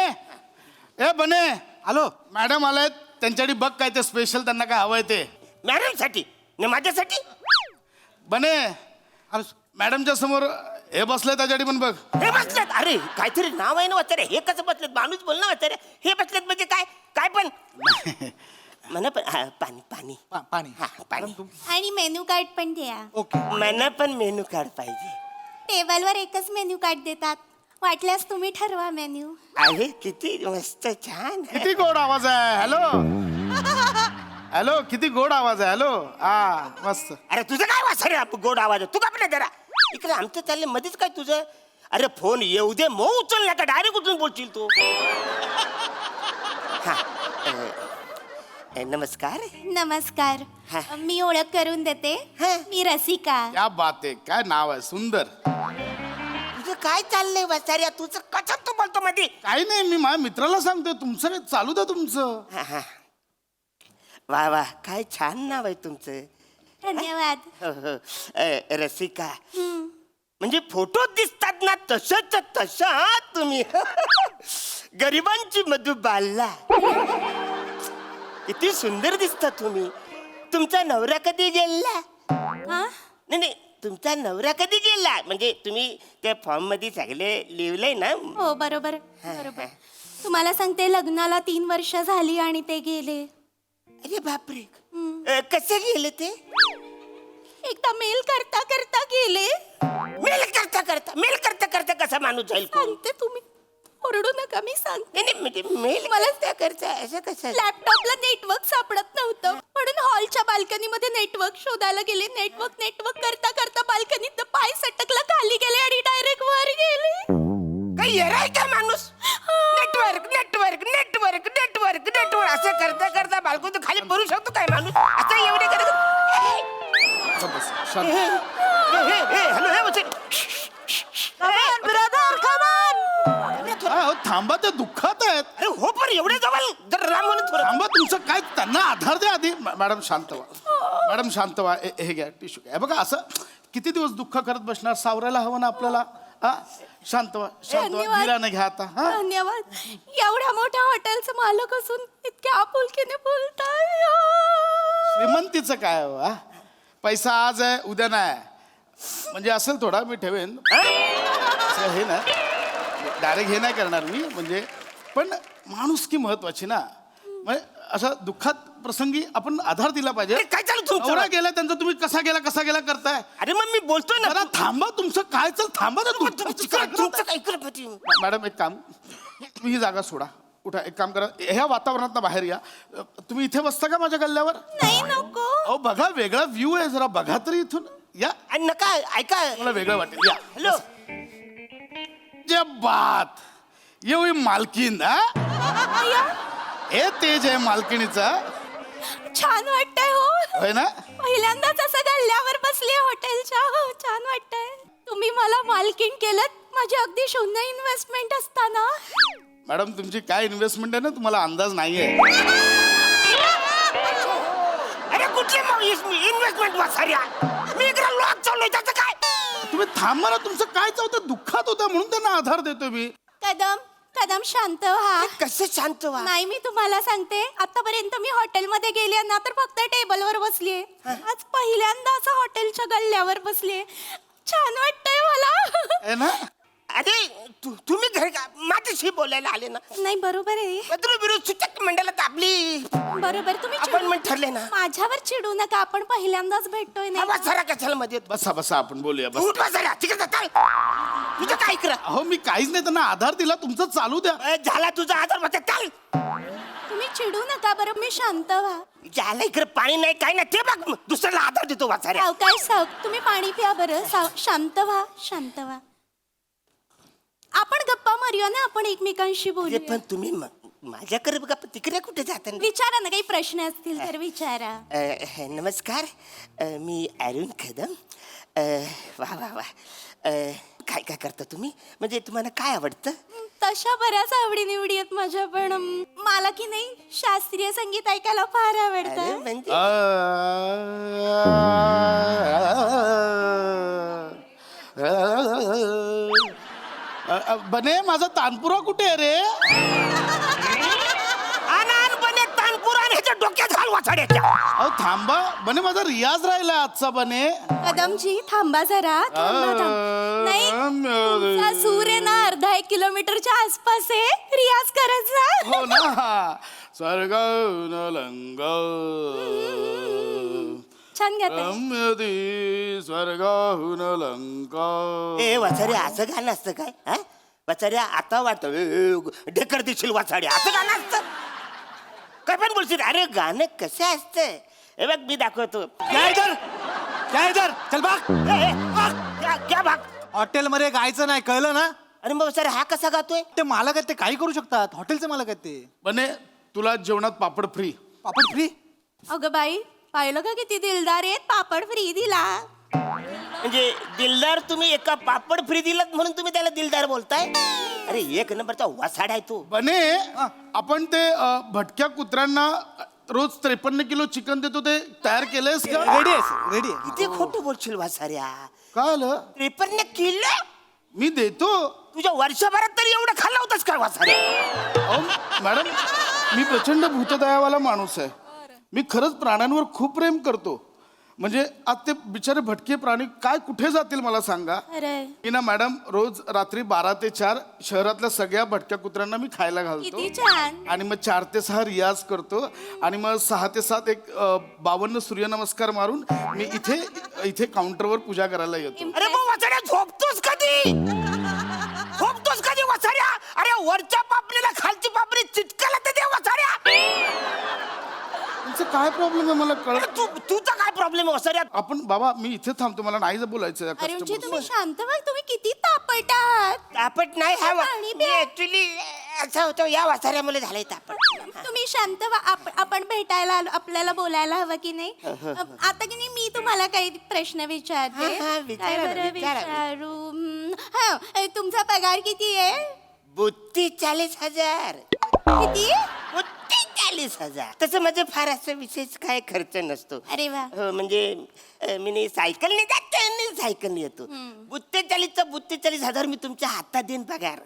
ए बने. हॅलो. मॅडम आलायत, त्यांच्यासाठी बघ काय ते स्पेशल, त्यांना काय हवंय ते. मॅडम साठी न माझ्यासाठी? बने. मॅडमच्या समोर हे बसले, त्याच्यासाठी पण बघ. हे बसलेत. अरे काहीतरी नाव आहे ना वाचारे. हे कसं बसलेत? माणूस बोल ना वाचारे. हे बसलेत म्हणजे काय? काय पण मला पण हा, पाणी पाणी पाणी हा पाणी आणि मेन्यू कार्ड पण द्या. ओके. मला पण मेनू कार्ड पाहिजे. टेबलवर एकच मेन्यू कार्ड देतात. वाटल्यास तुम्ही ठरवा मेन्यू. अरे किती मस्त छान. किती गोड आवाज आहे. हॅलो हॅलो, किती गोड आवाज आहे. हॅलो, हा मस्त. अरे तुझं काय वासरे गोड आवाज आहे? तू का आपल्या जरा इकडे आमचं चाललंय मध्येच काय तुझं. अरे फोन येऊ दे, मग उचल ना का डायरेक्ट उचलून बोलशील तू. हा नमस्कार. नमस्कार. हा. मी ओळख करून देते. हा. मी रसिका. क्या बात आहे. काय नाव आहे सुंदर. तुझं काय चाललंय वासाऱ्या? तुझं कसं तू बोलतो मध्ये. काही नाही, मी माझ्या मित्राला सांगतोय तुमचं काय चालू द्या तुमचं. हा, हा. वा वा, काय छान नाव आहे तुमचं. धन्यवाद. हो, हो. रसिका म्हणजे फोटो दिसतात ना तसंच तसं तुम्ही. गरिबांची मधुबाला. किती सुंदर दिसता तुम्ही. तुमचा नवरा कधी गेला? हा? नाही नाही, तुमचा नवरा कधी गेला म्हणजे तुम्ही त्या फॉर्म मध्ये सगळे लिहिलंय ना. हो बरोबर बरोबर. तुम्हाला सांगते लग्नाला 3 वर्ष झाली आणि ते गेले. अरे बापरे. कसे गेले ते? एकदा मेल करता करता गेले. मेल करता करता कसा माणूस जाईल कोण? सांगते तुम्ही ओरडू नका. मी सांगते. नाही नाही, म्हणजे मेल मला त्या करता असं कसं? लॅपटॉपला नेटवर्क सापडत नव्हतं म्हणून हॉलच्या बाल्कनीमध्ये नेटवर्क शोधायला गेले. नेटवर्क करता करता बाल्कनीत पाय सटकला, खाली गेले आणि डायरेक्ट वर गेले. काही येराय का माणूस? नेटवर्क असं करता करता बालकोत खाली पडू शकतो काय माणूस? आता एवढे करत. हो, थांबा, ते दुःखात आहेत. अरे हो, पण एवढे जवळ जर राम म्हणून थोडं थांबा, तुमचं काय त्यांना आधार द्या आधी. मॅडम शांत व्हा. मॅडम शांत व्हा. हे घ्या टिश्यू घ्या. बघा, असं किती दिवस दुःख करत बसणार. सावरायला हवं ना आपल्याला. हा, शांत व्हा, शांत व्हा. धन्यवाद. धीराने घ्या आता. हा, धन्यवाद. एवढ्या मोठ्या हॉटेलचं मालक असून इतक्या आपुलकीने बोलताय. श्रीमंतीचं काय हो, हा? पैसा आज आहे, उद्या नाही. म्हणजे असेल थोडा, मी ठेवेन. असं हे ना, डायरेक्ट हे नाही करणार मी. म्हणजे पण माणुसकी महत्वाची ना. म्हणजे अशा दुःखात प्रसंगी आपण आधार दिला पाहिजे. अरे काय चालू तुमचं? नवरा गेला त्यांचा, तुम्ही कसा गेला करताय. अरे मग मी बोलतोय ना. जरा थांबा, तुमचं काय चाल. थांबा ना तुमचं काय कर पाहिजे? मॅडम, एक काम, तुम्ही ही जागा सोडा. उठा, एक काम करा, ह्या वातावरणात बाहेर या. तुम्ही इथे बसता का माझ्या गल्ल्यावर? नाही नको. अहो बघा, वेगळा व्ह्यू आहे. जरा बघा तरी इथून. या, आणि नका ऐका. मला वेगळं वाटेल. या. हॅलो. जे बात ये हुई मालकीन. हे तेज आहे मालकिणीचा. छान वाटतंय हो. होय ना. पहिल्यांदाच असं गल्ल्यावर बसले हॉटेलच्या. हो, छान वाटतंय. तुम्ही मला मालकीण केलं. माझी अगदी शून्य इन्व्हेस्टमेंट असताना. मॅडम, तुमची काय इन्व्हेस्टमेंट आहे ना, तुम्हाला अंदाज नाहीये. अरे कुठली इन्व्हेस्टमेंट वासाऱ्या? मी इकडे लॉक चाललोय, त्याचं काय? तुम्ही थांबा ना. तुमचं काय चालतं? दुःखात होतं म्हणून त्यांना आधार देतोय मी. कदम शांत व्हा. कसं शांत व्हा? नाही, मी तुम्हाला सांगते, आतापर्यंत मी हॉटेलमध्ये गेले ना तर फक्त टेबलवर बसलीये. आज पहिल्यांदा असं हॉटेलच्या गल्ल्यावर बसलीये. छान वाटतंय मला. आहे ना. अरे तुम्ही घरी माझ्याशी बोलायला आले ना. नाही बरोबर आहे. पत्र विरोध सूचक मंडळात आपली बरोबर. तुम्ही अपॉइंटमेंट ठरले ना. माझ्यावर चिडू नका. आपण पहिल्यांदाच भेटतोय नाही का? वासारा कशाला मध्ये? बसा बसा, आपण बोलूया. बस. उठ वासारा, तिकडे चाल. तुझं काय करा? अहो, मी काहीच नाही, त्यांना आधार दिला. तुमचं चालू द्या. झाला तुझा आधार मग चाल. तुम्ही चिडू नका बरं. मी शांत व्हा. झालं, इकडे पाणी नाही काय नाही ते बघ. दुसऱ्याला आधार देतो वासाऱ्या. सावकाश तुम्ही पाणी प्या बरं. शांत व्हा, शांत व्हा. आपण गप्पा मारूया ना. आपण एकमेकांशी अरे बोलूया. पण तुम्ही माझ्याकडे बघा, तिकडे कुठे जाता? विचारा ना, काही प्रश्न असतील तर विचारा. नमस्कार, मी अरुण कदम. वा वा वा. काय काय करता तुम्ही? म्हणजे तुम्हाला काय आवडतं? तशा बऱ्याच आवडी निवडी आहेत माझ्या, पण मला की नाही शास्त्रीय संगीत ऐकायला फार अरे आवडतं. म्हणजे बने, माझा तानपुरा कुठे आहे रे? बने तानपुरा आणि ह्याच्या डोक्यात घाल वाचाड्याच्या. अहो थांबा बने, माझा रियाज राहिला आजचा. बने, कदमजी थांबा जरा. थांबा. नाही, तुमचा सूर आहे ना 1.5 किलोमीटरच्या आसपास आहे. रियाज करत जा. हो ना. स्वर्गाहून लंग छान गात रम्यती स्वर्गाहून लंका. ए वाचाड्या असं गाणं असतं काय हा? वाचाड्या आता वाटतं ढेकर देशील वाचाड्या असं गाणं असतं काय पण बोलशील. अरे गाणं कसं असतं हे बघ मी दाखवतो. क्या इधर चल भाग. क्या भाग. हॉटेलमध्ये गायचं नाही, कळलं ना? अरे मग सर हा कसा गातोय. ते मालक आहेत, ते काही करू शकतात. हॉटेलचे मालक आहेत ते. बने तुला जेवणात पापड फ्री. पापड फ्री. अगं बाई पाहिलं का किती दिलदार आहेत पापड फ्री दिला. म्हणजे दिलदार तुम्ही एका पापड फ्री दिलात म्हणून तुम्ही त्याला दिलदार बोलताय. अरे एक नंबरचा वासाड आहे तू. बने आपण ते भटक्या कुत्र्यांना रोज 53 किलो चिकन देतो ते तयार केलंयस का? रेडी. किती खोटं बोलशील वासाऱ्या. काय आलं? 53 किलो मी देतो. तुझ्या वर्षभरात तरी एवढं खाल्लं होतंस का वासाऱ्या. अहो मॅडम मी प्रचंड भूतदयावाला माणूस आहे. मी खरंच प्राण्यांवर खूप प्रेम करतो. म्हणजे आज ते बिचारे भटके प्राणी काय कुठे जातील मला सांगा. अरे मी ना मॅडम रोज रात्री 12 ते 4 शहरातल्या सगळ्या भटक्या कुत्र्यांना मी खायला घालतो. किती छान. आणि मग 4 ते 6 रियाज करतो आणि मग 6 ते 7 एक 52 सूर्यनमस्कार मारून मी इथे काउंटरवर पूजा करायला येतो. अरे मग वाचाड्या झोपतोस कधी. झोपतोस कधी वाचाड्या. अरे वरच्या पापणीला खालची पापणी चिटकायला तर दे वाचाड्या. तुमचं काय प्रॉब्लेम आहे मला अरे कळत. तुझा काय प्रॉब्लेम आहे वाचाड्या. आपण बाबा मी इथे थांबतो, मला नाही बोलायचं या अरे customer तुम्ही शांत व्हा. तुम्ही किती तापट आहात. तापट नाही हा पाणी प्या. ऍक्च्युली असं होतं या वाचाऱ्या मला झालंय तापट. तुम्ही शांत व्हा. आपण भेटायला आलो आपल्याला बोलायला हवं की नाही. आता की नाही मी तुम्हाला काही प्रश्न विचारते. हा, विचारा काय ना, बरं विचारा. विचारू. हा तुमचा पगार किती आहे. 42,000. किती. 42,000. तसं माझं फार असं विशेष काय खर्च नसतो. अरे वा. म्हणजे मी सायकलने जातो सायकलने येतो. 42,000 मी तुमच्या हातात देईन पगार.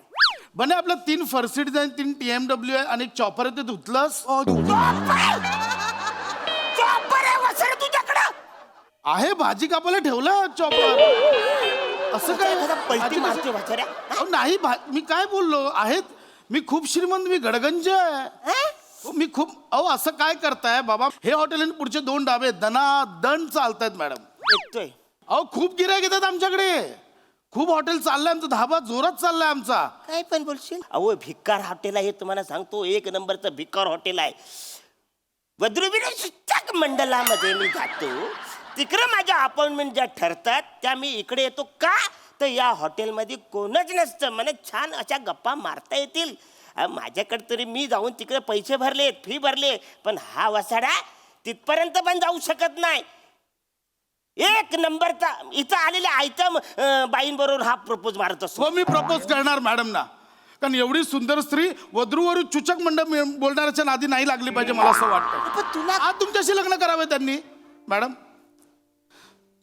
बने आपलं 3 फर्सिट जाईन, 3 TMW आहे आणि एक चॉपर आहे ते धुतलंस. चॉपर आहे वसर तुझ्याकडं. आहे भाजी कापायला ठेवलं चॉपर. असं काय पलटी मारते वाचाऱ्या. अहो, नाही मी काय बोललो आहेत. मी खूप श्रीमंत, मी गडगंज आहे. हो, मी खूप अहो असं काय करताय बाबा. हे हॉटेल आणि पुढचे 2 डाबे दण चालतायत मॅडम. येतोय. अहो खूप गिऱ्हाईक येतात आमच्याकडे. खूप हॉटेल चाललंय आमचं, धाबा जोरात चाललाय आमचा. काय पण बोलशील. अहो भिक्कार हॉटेल आहे तुम्हाला सांगतो. 1 नंबरचं भिक्कार हॉटेल आहे. वद्रुविरोचक मंडलामध्ये मी जातो. तिकडे माझ्या अपॉइंटमेंट ज्या ठरतात त्या मी इकडे येतो का तर या हॉटेलमध्ये कोणच नसतं. मला छान अशा गप्पा मारता येतील. माझ्याकडे तरी मी जाऊन तिकडे पैसे भरले, फी भरले, पण हा वसाडा तिथपर्यंत पण जाऊ शकत नाही. 1 नंबरचा इथं आलेल्या आयटम बाईंबरोबर हा प्रपोज मारत असतो. हो मी प्रपोज करणार मॅडम ना. कारण एवढी सुंदर स्त्री वधूवर चुचक बोलणाऱ्याच्या नादी नाही लागली पाहिजे मला असं वाटतं. पण तुला आज तुमच्याशी लग्न करावे त्यांनी. मॅडम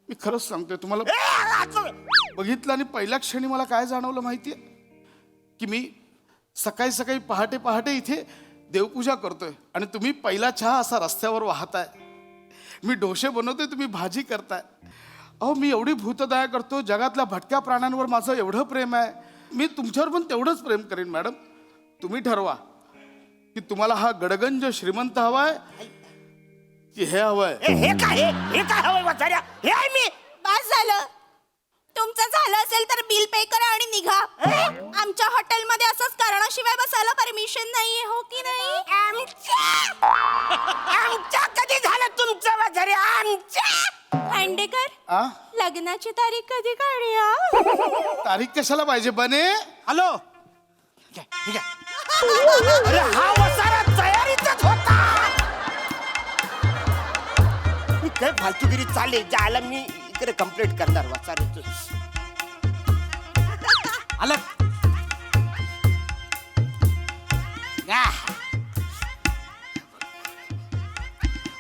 मी खरंच सांगतोय तुम्हाला, बघितलं आणि पहिल्या क्षणी मला काय जाणवलं माहितीये की मी सकाळी सकाळी पहाटे पहाटे इथे देवपूजा करतोय आणि तुम्ही पहिला चहा असा रस्त्यावर वाहताय. मी डोसे बनवतोय, तुम्ही भाजी करताय. अहो मी एवढी भूतदया करतो. जगातल्या भटक्या प्राण्यांवर माझं एवढं प्रेम आहे. मी तुमच्यावर पण तेवढंच प्रेम करेन मॅडम. तुम्ही ठरवा की तुम्हाला हा गडगंज श्रीमंत हवाय की हे हवंय. हे काय हवंय वाचाऱ्या. हे आहे मी. बस झालं. तुमचं झालं असेल तर बिल पे करा आणि निघा. आमच्या हॉटेलमध्ये असंच कारणाशिवाय बसायला परमिशन नाहीये. हो की नाही. आमच्या कधी झालं तुमचं वाचाऱ्या. आमच्या खांडेकर आ लग्नाची तारीख कधी काढूया. तारीख कशाला पाहिजे बने. हॅलो. अरे हा वसारा तयारीतच होता. मी काय फालतूगिरी चालेल ज्याला मी इकडे कंप्लीट करणार वाचाराचं. आलं.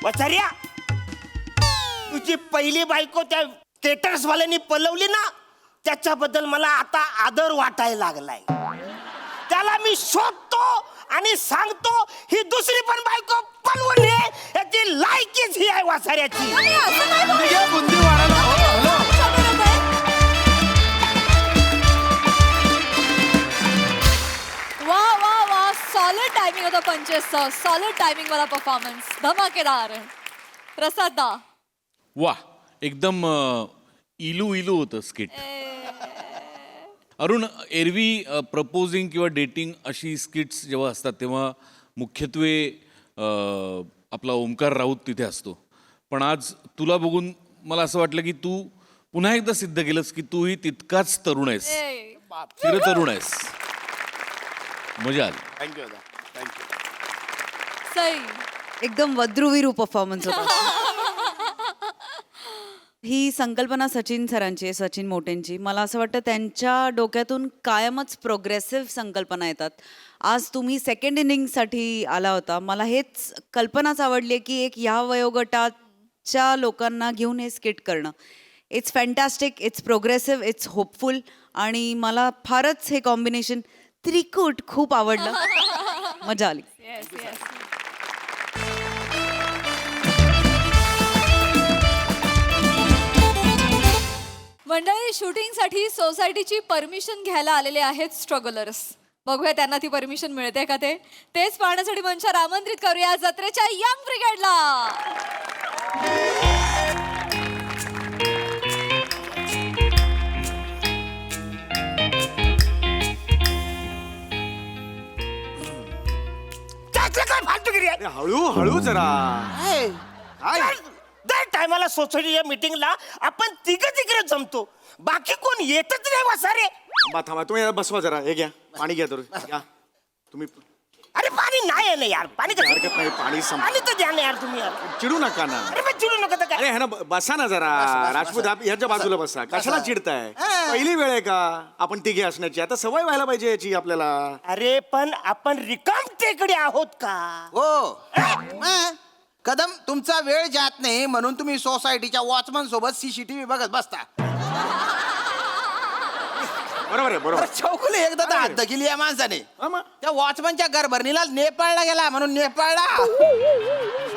वाचाऱ्या तुझी पहिली बायको त्या स्टेटस वाल्यांनी पलवली ना त्याच्याबद्दल मला आता आदर वाटायला लागलाय. त्याला मी शोधतो आणि सांगतो ही दुसरी पण बायको पलवून ये. याची लायकीच ही आहे वासाऱ्याची. बुंदी वाढायला. हॅलो. वा वा वा सॉलिड टायमिंग द पंचेसचा सॉलिड टायमिंग वाला परफॉर्मन्स, धमाकेदार. प्रसाद दा. वा, एकदम इलू इलू होतं स्किट. अरुण, एरवी प्रपोजिंग किंवा डेटिंग अशी स्किट्स जेव्हा असतात तेव्हा मुख्यत्वे आपला ओमकार राऊत तिथे असतो. पण आज तुला बघून मला असं वाटलं की तू पुन्हा एकदा सिद्ध केलंस की तूही तितकाच तरुण आहेस, चिरतरुण आहेस. मजा आली. Thank you thank you. सई. एकदम वद्रुवीरू परफॉर्मन्स होता. ही संकल्पना सचिन सरांची आहे, सचिन मोटेंची. मला असं वाटतं त्यांच्या डोक्यातून कायमच प्रोग्रेसिव्ह संकल्पना येतात. आज तुम्ही सेकंड इनिंगसाठी आला होता. मला हेच कल्पनाच आवडली आहे की एक ह्या वयोगटाच्या लोकांना घेऊन हे स्किट करणं. It's fantastic, it's progressive, it's hopeful. आणि मला फारच हे कॉम्बिनेशन त्रिकूट खूप आवडलं. मजा आली. मंडळी, शूटिंगसाठी सोसायटीची परमिशन घ्यायला आलेले आहेत स्ट्रगलर्स. बघूया त्यांना ती परमिशन मिळते का ते. तेच पाहण्यासाठी मंचावर आमंत्रित करूया जत्रेच्या यंग ब्रिगेडला. काय फालतूगिरी आहे? हळू हळू जरा. दर टायमाला सोसायटीच्या मीटिंगला आपण तिघे जमतो, बाकी कोण येतच नाही वसारे. थांबा, तुम्ही याला बसवा जरा. हे घ्या, पाणी घ्या. तर घ्या तुम्ही. अरे पाणी नाही आहे ना यार, पाणी कसं? हरकत नाही, पाणी पाणी तर द्या ना यार तुम्ही यार. चिडू नका ना. अरे मग चिडू नका तर काय. अरे है ना, बसा ना जरा. राजपूत ह्याच्या बाजूला बसा. कशाला चिडताय? पहिली वेळ आहे का आपण तिघे असण्याची? आता सवय व्हायला पाहिजे याची आपल्याला. अरे पण आपण रिकाम टेकडे आहोत का? हो. कदम, तुमचा वेळ जात नाही म्हणून तुम्ही सोसायटीच्या वॉचमन सोबत CCTV बघत बसता. बरोबर आहे, बरोबर. चौकुले एकदा तर हद्द केली या माणसाने. त्या वॉचमनच्या घरभरणीला नेपाळला गेला म्हणून नेपाळला.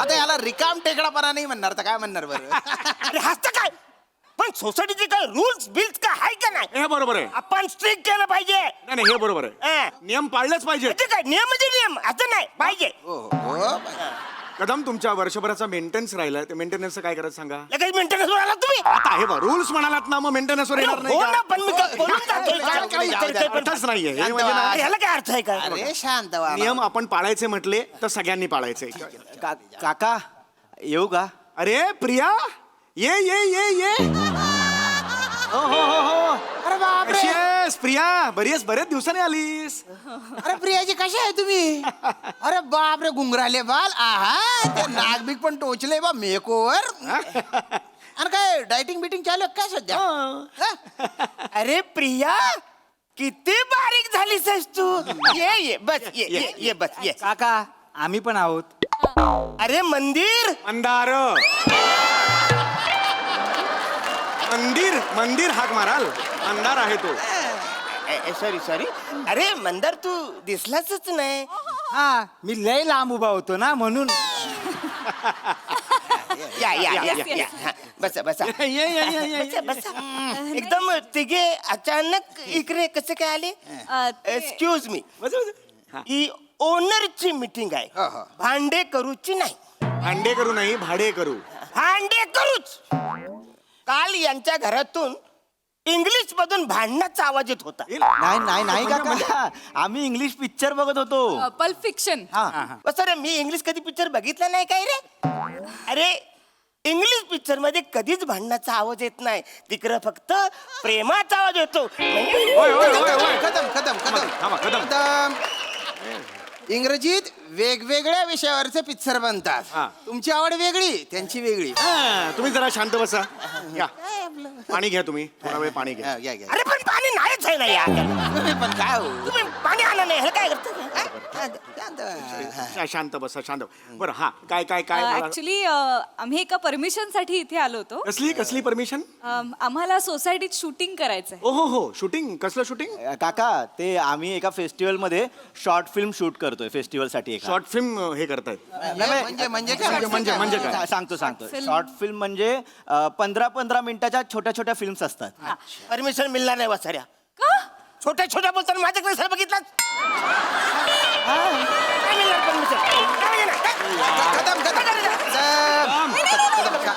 आता याला रिकाम टेकडापणा नाही म्हणणार तर काय म्हणणार बरं? अरे हसतं काय? पण सोसायटीचे काय रूल्स बिल्स काय आहे का नाही? हे बरोबर आहे. आपण स्ट्रिक्ट केलं पाहिजे. नाही नाही, हे बरोबर आहे. नियम पाळलेच पाहिजे. ते काय नियम म्हणजे नियम असं नाही पाहिजे. कदम, तुमच्या वर्षभराचा मेंटेनन्स राहिला, ते मेंटेनन्सचं काय करायचं सांगा. लगेच मेंटेनन्स वर आला तुम्ही. आता हे रूल्स म्हणालात ना, मग मेंटेनन्स वर येणार नाही हो ना, का? पण मी काय बोलून जातोय काय? अर्थच नाहीये हे म्हणजे ना. ह्याला काय अर्थ आहे काय? अरे शांत व्हा. नियम आपण पाळायचे म्हटले तर सगळ्यांनी पाळायचे. काका येऊ का? अरे प्रिया, ये ये ये ये. हो हो हो हो. अरे बापरे. कशी आहेस प्रिया? बरेच दिवसांनी आलीस. अरे प्रियाजी कशी आहे तुम्ही? अरे बापरे, गुंगराले बाल. आहा, ते नागबिक पण टोचले बा मेकओव्हर. आणि काय डायटिंग बिटिंग चालू आहे काय सध्या? अरे प्रिया, किती बारीक झालीस तू. ये बस ये बस ये. काका, आम्ही पण आहोत. अरे मंदिर मंदार. मंदिर हाक माराल. मंदार आहे तो. सॉरी. अरे मंदार, तू दिसलाच नाही. हा, मी लय लांब उभा होतो ना म्हणून. या हा, बसा एकदम तिघे अचानक इकडे कसे काय आले? एक्सक्यूज मी, ही ओनरची मीटिंग आहे, भांडे करूची नाही. भांडे करू नाही, भाडे करू. भांडे करूच. काल यांच्या घरातून इंग्लिश मधून भांडणाचा आवाज येत होता. नाही काका, आम्ही इंग्लिश पिक्चर बघत होतो. Pulp fiction. सर, मी इंग्लिश कधी पिक्चर बघितला नाही काय रे? अरे इंग्लिश पिक्चर मध्ये कधीच भांडणाचा आवाज येत नाही, तिकडं फक्त प्रेमाचा आवाज येतो. कदम. इंग्रजीत वेगवेगळ्या विषयावरचे पिक्चर बनतात. तुमची आवड वेगळी, त्यांची वेगळी. तुम्ही जरा शांत बसा. घ्या पाणी, घ्या तुम्ही. थोडा वेळ पाणी घ्या. अरे पण पाणी नाहीच आहे ना यार. पण काय हो, तुम्ही पाणी आणलं नाही, हे काय करता? शांत बसा, शांत. बरं, हा काय काय काय मला- ऍक्च्युली आम्ही एका परमिशन साठी इथे आलो होतो. कसली परमिशन? आम्हाला सोसायटीत शूटिंग करायचंय. हो, शूटिंग. कसलं शूटिंग? काका, ते आम्ही एका फेस्टिवल मध्ये शॉर्ट फिल्म शूट करतोय फेस्टिवल साठी. शॉर्ट फिल्म हे करतायत. म्हणजे काय सांगतो. शॉर्ट फिल्म म्हणजे 15 मिनिटाच्या छोट्या फिल्म्स असतात. परमिशन मिळणार नाही वसाऱ्या. छोट्या छोट्या बोलताना माझ्याकडे सर बघितलं काय मिळणार permission? काय मिळणार? कदम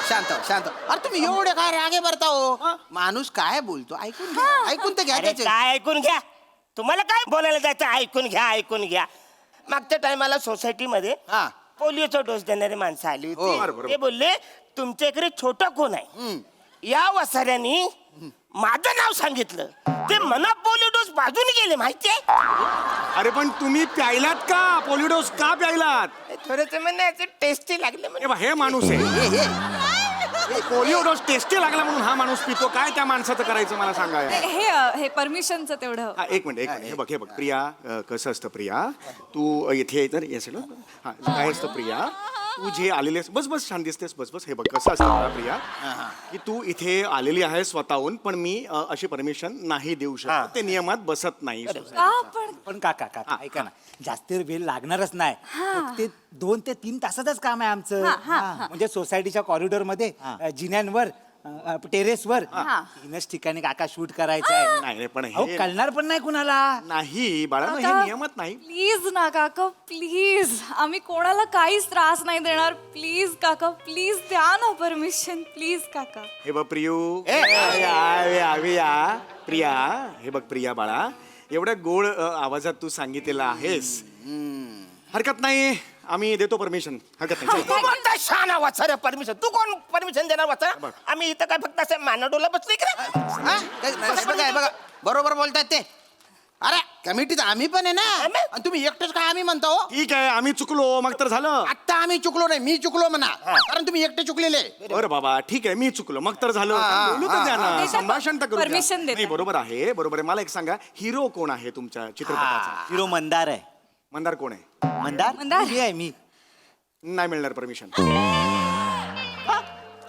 शांत हो, शांत हो. अरे तुम्ही एवढे काय रागे भरता हो माणूस काय बोलतो ऐकून घ्या. ऐकून तर घ्या अरे त्याचे. काय ऐकून घ्या तुम्हाला काय बोलायला जायचं ऐकून घ्या मागच्या टायमाला सोसायटीमध्ये हा. पोलिओचा डोस देणारे माणसं आली हो. होती ते बोलले तुमच्या इकडे छोटा कोण आहे या वसाऱ्यानी माझं नाव सांगितलं ते मना पोलिओ डोस बाजूने गेले माहितीये अरे पण तुम्ही प्यायलात का पोलिओडोस का प्यायलात थोडस म्हणायचं टेस्टी लागलं म्हणजे हे माणूस आहे पोलिओडोस टेस्टी लागला म्हणून हा माणूस पितो काय त्या माणसाचं करायचं मला सांगा हे परमिशनचं तेवढं हा, एक मिनिट हे बघ प्रिया कसं असतं प्रिया तू इथे तर येस हा काय असतं प्रिया तू जे आलेली आहेस बस छान दिसतेस बस हे बघ कसं असतं मला प्रिया की तू इथे आलेली आहे स्वतःहून पण मी अशी परमिशन नाही देऊ शकत ते नियमात बसत नाही पण काका ऐका ना जास्त वेळ लागणारच नाही फक्त ते 2 ते 3 तासातच काम आहे आमचं म्हणजे सोसायटीच्या कॉरिडॉर मध्ये जिन्यांवर टेरेसवर 3च ठिकाणी काका शूट करायचं आहे नाही पण अहो, हे कळणार पण नाही कुणाला नाही बाळा हे नियमात नाही प्लीज ना काका प्लीज आम्ही कोणाला काहीच त्रास नाही देणार प्लीज काका प्लीज द्या ना परमिशन प्लीज काका हे बघ प्रियू प्रिया हे बघ प्रिया बाळा एवढ्या गोड आवाजात तू सांगितलेला आहेस हरकत नाही आम्ही देतो परमिशन हरकत नाही तू कोणता शान वाचार परमिशन तू कोण परमिशन देणार वाचा आम्ही इथं काय फक्त असं मानाडोला बसलोय का हा? काय बघा बरोबर बोलतात ते अरे कमिटीत आम्ही पण आहे ना आणि तुम्ही एकटेच काय आम्ही म्हणतो ठीक आहे आम्ही चुकलो मग तर झालं आता आम्ही चुकलो नाही मी चुकलो म्हणा कारण तुम्ही एकटे चुकलेले बरं बाबा ठीक आहे मी चुकलो मग तर झालं बोलू तर द्या ना संभाषण तर करू द्या. Permission देते. नाही बरोबर आहे मला एक सांगा हिरो कोण आहे तुमच्या चित्रपटाचा हिरो मंदार आहे मंदार कोण आहे मंदार मी आहे मी नाही मिळणार परमिशन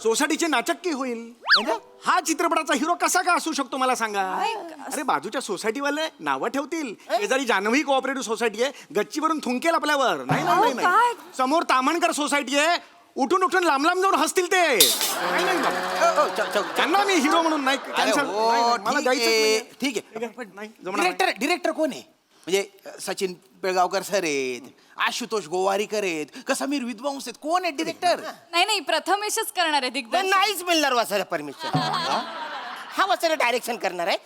सोसायटीचे नाचक्की होईल हा चित्रपटाचा हिरो कसा का असू शकतो मला सांगा अरे बाजूच्या सोसायटीवाले नावं ठेवतील शेजारी जान्हवी कोऑपरेटिव्ह सोसायटी आहे गच्चीवरून थुंकेल आपल्यावर नाही समोर तामणकर सोसायटी आहे उठून लांब जाऊन हसतील ते त्यांना मी हिरो म्हणून नाही मला जायचं ठीक आहे डिरेक्टर कोण आहे म्हणजे सचिन पेळगावकर सर आहेत आशुतोष गोवारीकर आहेत का समीर विद्वांस आहेत कोण आहेत डिरेक्टर नाही प्रथमेशच करणार आहे दिग्दर्शन नाहीच मिळणार वासारा परमिशन हा वासारा डायरेक्शन करणार आहे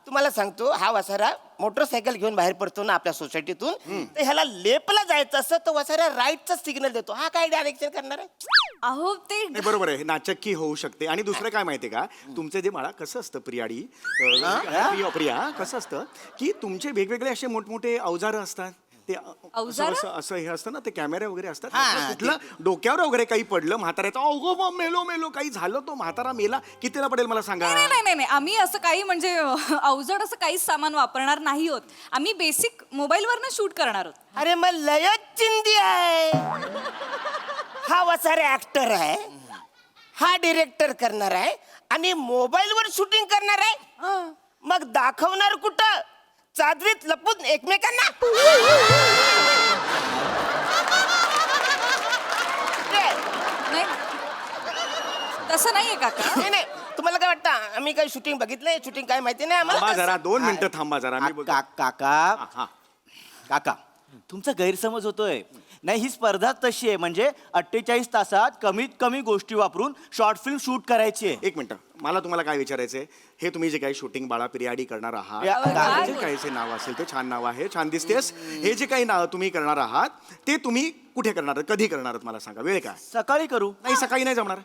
तुम्हाला सांगतो हा वासारा मोटरसायकल घेऊन बाहेर पडतो ना आपल्या सोसायटीतून तर ह्याला लेपला जायचं असं तो वासारा राईटचा सिग्नल देतो हा काय डायरेक्शन करणार आहे अहो ते नाही, बरोबर आहे नाचक्की होऊ शकते आणि दुसरं काय माहितीये का तुमचे जे बाळा कसं असतं प्रियाडी प्रिया कसं असतं की तुमचे वेगवेगळे असे मोठमोठे अवजार असतात ते असं हे असतं ना ते कॅमेरे वगैरे असतात कुठलं डोक्यावर वगैरे काही पडलं म्हाताऱ्याचं अगो मेलो काही झालं तो म्हातारा मेला कितीला पडेल मला सांगा नाही आम्ही असं काही म्हणजे अवजड असं काहीच सामान वापरणार नाही होत आम्ही बेसिक मोबाईलवरनं शूट करणार आहोत अरे मग लयच चिंदी आहे हा वासारे ऍक्टर आहे हा डिरेक्टर करणार आहे आणि मोबाईलवर शूटिंग करणार आहे मग दाखवणार कुठं चादरीत लपून एकमेकांना नाही तसं नाहीये काका नाही तुम्हाला काय वाटतं आम्ही काही शूटिंग बघितलंय शूटिंग काय माहिती नाही थांबा आम्हाला जरा 2 मिनिटं थांबा जरा मी काका तुमचा गैरसमज होतोय नाही ही स्पर्धा तशी आहे म्हणजे 48 तासात कमीत कमी गोष्टी वापरून शॉर्ट फिल्म शूट करायची आहे 1 मिनिट मला तुम्हाला काय विचारायचंय हे तुम्ही जे काही शूटिंग बाळा पिरियाडी करणार आहात जे काही जे नाव असेल ते छान नाव आहे छान दिसतेस हे जे काही नाव तुम्ही करणार आहात ते तुम्ही कुठे करणार आहात कधी करणार आहात मला सांगा वेळ काय सकाळी करू नाही सकाळी नाही जमणार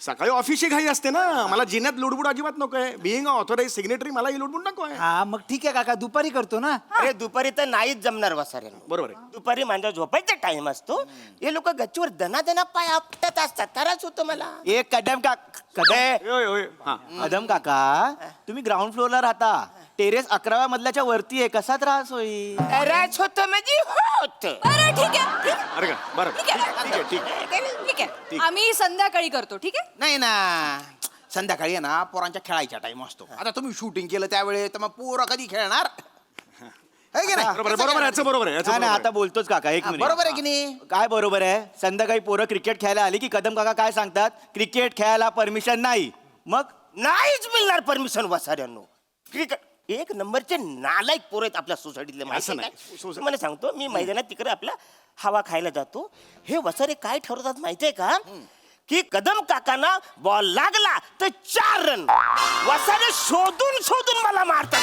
सकाळी ऑफिसची घाई असते ना मला जिन्यात लुडबुड अजिबात नकोय बिईंग ऑथोराइज सिग्नेटरी मला ही लुडबुड नकोय हा मग ठीक आहे काका दुपारी करतो ना अरे दुपारी तर नाहीच जमणार वासारे बरोबर आहे दुपारी माझा झोपायचा टाइम असतो हे लोक गच्चीवर दना पाय आपटत असतात त्रास होतो मला एक कदम काका तुम्ही ग्राउंड फ्लोअरला राहता टेरेस 11व्या मजल्याच्या वरती आहे कसा त्रास होईल त्रास होतो म्हणजे होत बरं ठीक आहे अरे का बरं ठीक आहे ठीक आहे आम्ही संध्याकाळी करतो ठीक आहे नाही ना संध्याकाळी आहे ना पोरांच्या खेळायचा टाइम असतो आता तुम्ही शूटिंग केलं त्यावेळेस तर मग पोरं कधी खेळणार है की नाही? बरोबर आहे नाही आता बोलतोच काका एक मिनिट बरोबर आहे की नाही काय बरोबर आहे संध्याकाळी पोरं क्रिकेट खेळायला आली की कदम काका काय सांगतात क्रिकेट खेळायला परमिशन नाही मग नाहीच मिळणार परमिशन वासाऱ्यांनो क्रिकेट एक नंबरचे नालायक पोर आहेत आपल्या सोसायटीतले माहिती असं आहे नाही. काय? तुम्हाला सांगतो मी मैदानात तिकडे आपला हवा खायला जातो. हे वसारे काय ठरवतात माहितीये का की कदम काकांना बॉल लागला तर 4 रन. वसारे शोधून शोधून मला मारतात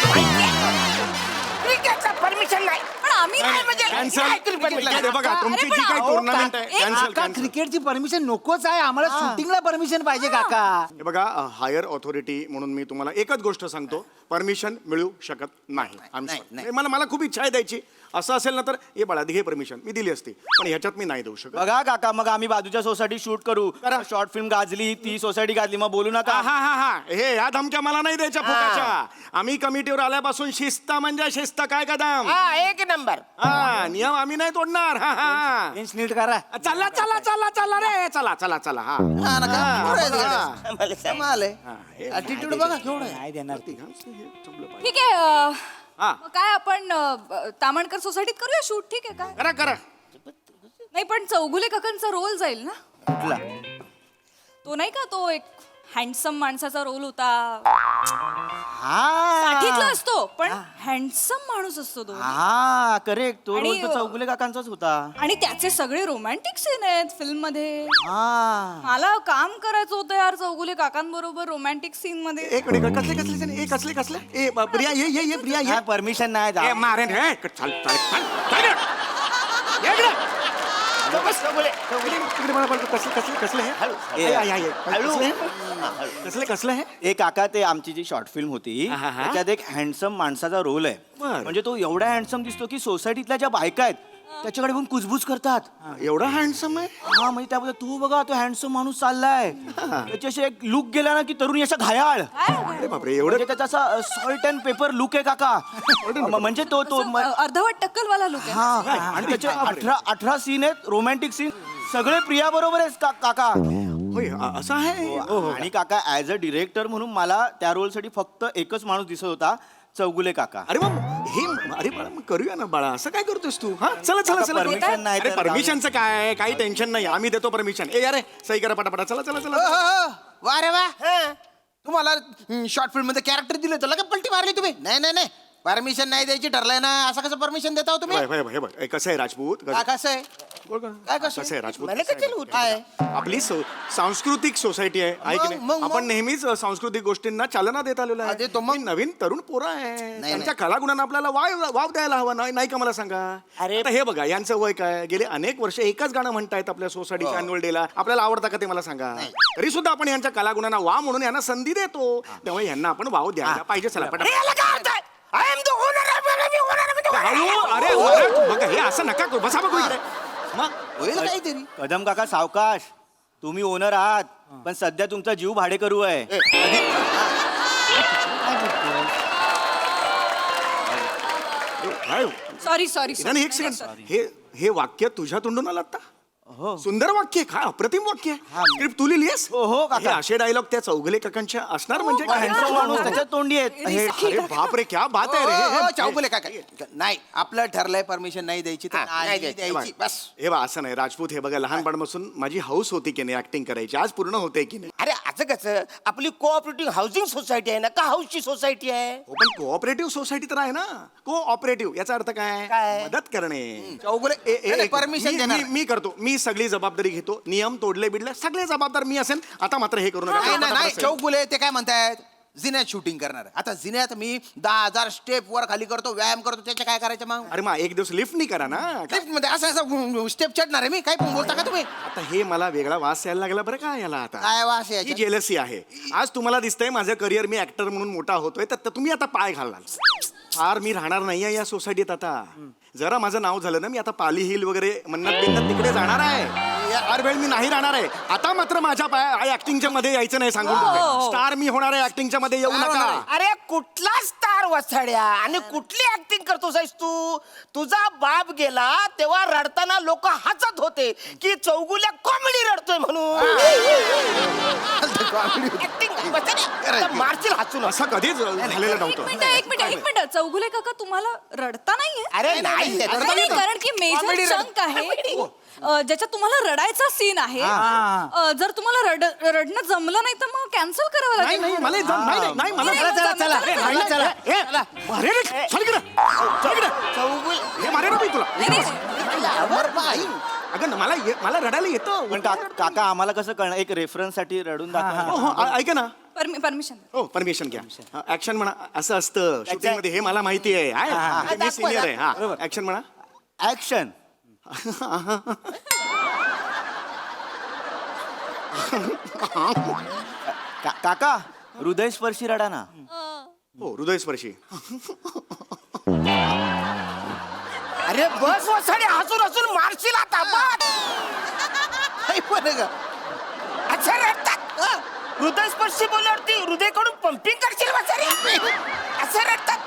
क्रिकेटचा परमिशन नाही. पण आम्ही म्हणजे कॅन्सल काय permission? बघा तुमची जी काही टुर्नामेंट आहे कॅन्सल काका क्रिकेटची परमिशन नकोच आहे आम्हाला शूटिंगला परमिशन पाहिजे काका. हे बघा हायर ऑथॉरिटी म्हणून मी तुम्हाला एकच गोष्ट सांगतो, परमिशन मिळू शकत नाही. I'm sorry. मला खूप इच्छा आहे द्यायची. असं असेल ना तर हे बाळा घे परमिशन, मी दिली असती, पण ह्याच्यात मी नाही देऊ शकत. बघा काका मग आम्ही बाजूच्या सोसायटी शूट करू. शॉर्ट फिल्म गाजली, ती सोसायटी गाजली, मग बोलू नका. हा हे ह्या धमक्या मला नाही द्यायच्या फुकाच्या. आम्ही कमिटीवर आल्यापासून शिस्त म्हणजे शिस्त काय कदम. एक नंबर. हा नियम आम्ही नाही तोडणार. नीट करा. चला चला चला चला रे चला चला चला. ऍटिट्यूड बघा केवढं आहे. नाही देणार ती. ठीक आहे मग काय आपण तामणकर सोसायटीत करूया शूट. ठीक आहे काय करा करा. नाही पण चौगुले काकांचा रोल जाईल ना. कुठला? तो नाही का तो एक हँडसम माणसाचा रोल होता. हा साठीतला असतो पण हँडसम माणूस असतो तो. हा करेक्ट. तो आणि, रोल तर चौगुले काकांचाच होता. आणि त्याचे सगळे रोमॅन्टिक सीन आहेत फिल्म मध्ये. हा मला काम करायचं होतं यार चौगुले काकांबरोबर रोमॅन्टिक सीन मध्ये. एक मिनिट कसले कसले ए प्रिया ये प्रिया ये. परमिशन नाही ए जा. मारेन हे चल चल कसले हे. एक काका ते आमची जी शॉर्ट फिल्म होती हा. त्याच्यात एक हँडसम माणसाचा रोल आहे. बरं. म्हणजे तो एवढा हँडसम दिसतो की सोसायटीतल्या ज्या बायका आहेत त्याच्याकडे येऊन कुजबूज करतात. एवढा हँडसम आहे. हा म्हणजे त्याबद्दल तू बघा तो हँडसम माणूस चाललाय त्याच्याशी एक लुक गेला ना की तरुणी अशा घायाळ. अरे बापरे एवढं म्हणजे त्याचा असा सॉल्ट अँड पेपर लुक आहे काका. म्हणजे तो अर्धवट टक्कलवाला लोक आहे. हा आणि त्याचे 18 सीन आहेत रोमॅन्टिक सीन. सगळे प्रिया बरोबर आहेत काका. होय असं आहे. आणि काका ऍज अ डिरेक्टर म्हणून मला त्या रोलसाठी फक्त एकच माणूस दिसत होता, चौगुले काका. अरे मग हे अरे बाळा मग करूया ना बाळा. असं काय करतोस तू. हा चला चला चला. परमिशन नाही अरे तर परमिशनचं काय काही टेन्शन नाही, आम्ही देतो परमिशन. ए अरे सही करा पटापटा. चला चला चला. वा रे वा. तुम्हाला शॉर्ट फिल्म मध्ये कॅरेक्टर दिलं तर लगेच पलटी मारली तुम्ही. नाही परमिशन नाही द्यायची ठरलंय ना. असं कसं परमिशन देता हो तुम्ही. हे बघ कसं आहे राजपूत. कसं आहे बोल का? काय कसं कसं आहे राजपूत. मला कशाला उठ- काय? आपली सांस्कृतिक सोसायटी आहे ऐक नाही. मग. आपण नेहमीच सांस्कृतिक गोष्टींना चालना देत आलेलो आहे. देतो मग. ही नवीन तरुण पोरं आहे, त्यांच्या कलागुणांना आपल्याला वाव द्यायला हवा. नाही का मला सांगा. अरे. आता हे बघा यांचं वय काय, गेले अनेक वर्ष एकच गाणं म्हणतायत आपल्या सोसायटीच्या अॅन्युअल डेला. आपल्याला आवडतं का ते मला सांगा. तरी सुद्धा आपण यांच्या कलागुणांना वाव म्हणून यांना संधी देतो. त्यामुळे यांना आपण वाव द्यायला पाहिजे. चला पटापट. I am the owner. अरे बघा हे असं नका करू. बसा बघू इकडे. मग होईल काहीतरी. कदम काका सावकाश. तुम्ही ओनर आहात पण सध्या तुमचा जीव भाडे करू आहे. काय सॉरी नाही, एक सेकंड. हे वाक्य तुझ्या तोंडून आलं आता. सुंदर वाक्य आहे. काय अप्रतिम वाक्य आहे. स्क्रिप्ट तू लिहिलीस. हो काका. हे असे डायलॉग त्या चौगुले काकांच्या असणार म्हणजे काय? हँडसम माणूस त्याच्यात तोंडी आहेत. अरे बाप रे क्या बात आहे रे. चौगुले काय नाही आपलं ठरलंय परमिशन नाही द्यायची तर नाही द्यायची बस. हे बा असं नाही राजपूत. हे बघा लहानपणापासून माझी हाऊस होती की नाही ऍक्टिंग करायची. आज पूर्ण होते की नाही. अरे असं कसं आपली कोऑपरेटिव्ह हाऊसिंग सोसायटी आहे ना का हाऊसची सोसायटी आहे. हो पण कोऑपरेटिव्ह सोसायटी तर आहे ना. कोऑपरेटिव्ह याचा अर्थ काय. मदत करणे. चौगुले परमिशन देणार. मी करतो. मी सगळी जबाबदारी घेतो. नियम तोडले बिडले सगळे जबाबदार मी असेल. आता मात्र हे करू नका. नाही चौगुले ते काय म्हणतायत जिन्यात शूटिंग करणार. आता जिन्यात मी 10,000 स्टेप वर खाली करतो, व्यायाम करतो. त्याच्या काय करायचं मग. अरे मग एक दिवस लिफ्ट नाही करा ना. लिफ्ट मध्ये असं स्टेप चढणार आहे मी. काय पण बोलता का तुम्ही. आता हे मला वेगळा वास यायला लागला बरं का याला. आता काय वास ही याच्यात? जेलसी आहे. आज तुम्हाला दिसतंय माझं करिअर मी ऍक्टर म्हणून मोठा होतोय तर तुम्ही आता पाय घालाल. फार मी राहणार नाहीये या सोसायटीत आता. जरा माझं नाव झालं ना मी आता पाली हिल वगैरे मन्नत बिन्नत तिकडे जाणार आहे. हर वेळ मी नाही राहणार आहे. आता मात्र माझ्या पाय ऍक्टिंगच्या मध्ये यायचं नाही सांगून. स्टार मी होणार आहे. ऍक्टिंगच्या मध्ये येऊ नका. अरे कुठला स्टार वसाड्या आणि कुठली ऍक्टिंग करतोस तू. तुझा बाप गेला तेव्हा रडताना लोक हसत होते की चौगुल्या कॉमेडी रडतोय म्हणून. मारशील हसून. असं कधीच झालेलं नव्हतं. एक मिनिट चौगुले काका तुम्हाला रडता नाहीये. अरे नाही कारण की मेजर चंक आहे ज्याच्यात तुम्हाला रडायचा सीन आहे जर तुम्हाला रडणं जमलं नाही तर मग कॅन्सल करावं नाही लागेल. नाही मला नाही नाही नाही मला नाही, चला चला, चला चला. ए, मारे रे, चल इकडं. चल इकडं. हे मारे ना मी तुला अगं मला रडायला येतं पण काका आम्हाला कसं कळणार एक रेफरन्स साठी रडून दाखवा. हो, हो, ऐका ना परमिशन हो परमिशन घ्या ऍक्शन म्हणा असं असतं शूटिंग मध्ये हे मला माहिती आहे मी सिनियर आहे हा ऍक्शन म्हणा ऍक्शन. काका हृदयस्पर्शी रडा ना. हो हृदयस्पर्शी अरे बस वसाडी हसून हसून मारशील आता बस. अच्छा रडतात हृदयस्पर्शी बोलवरती हृदयकडून पंपिंग करशील वसाडी असं रडतात.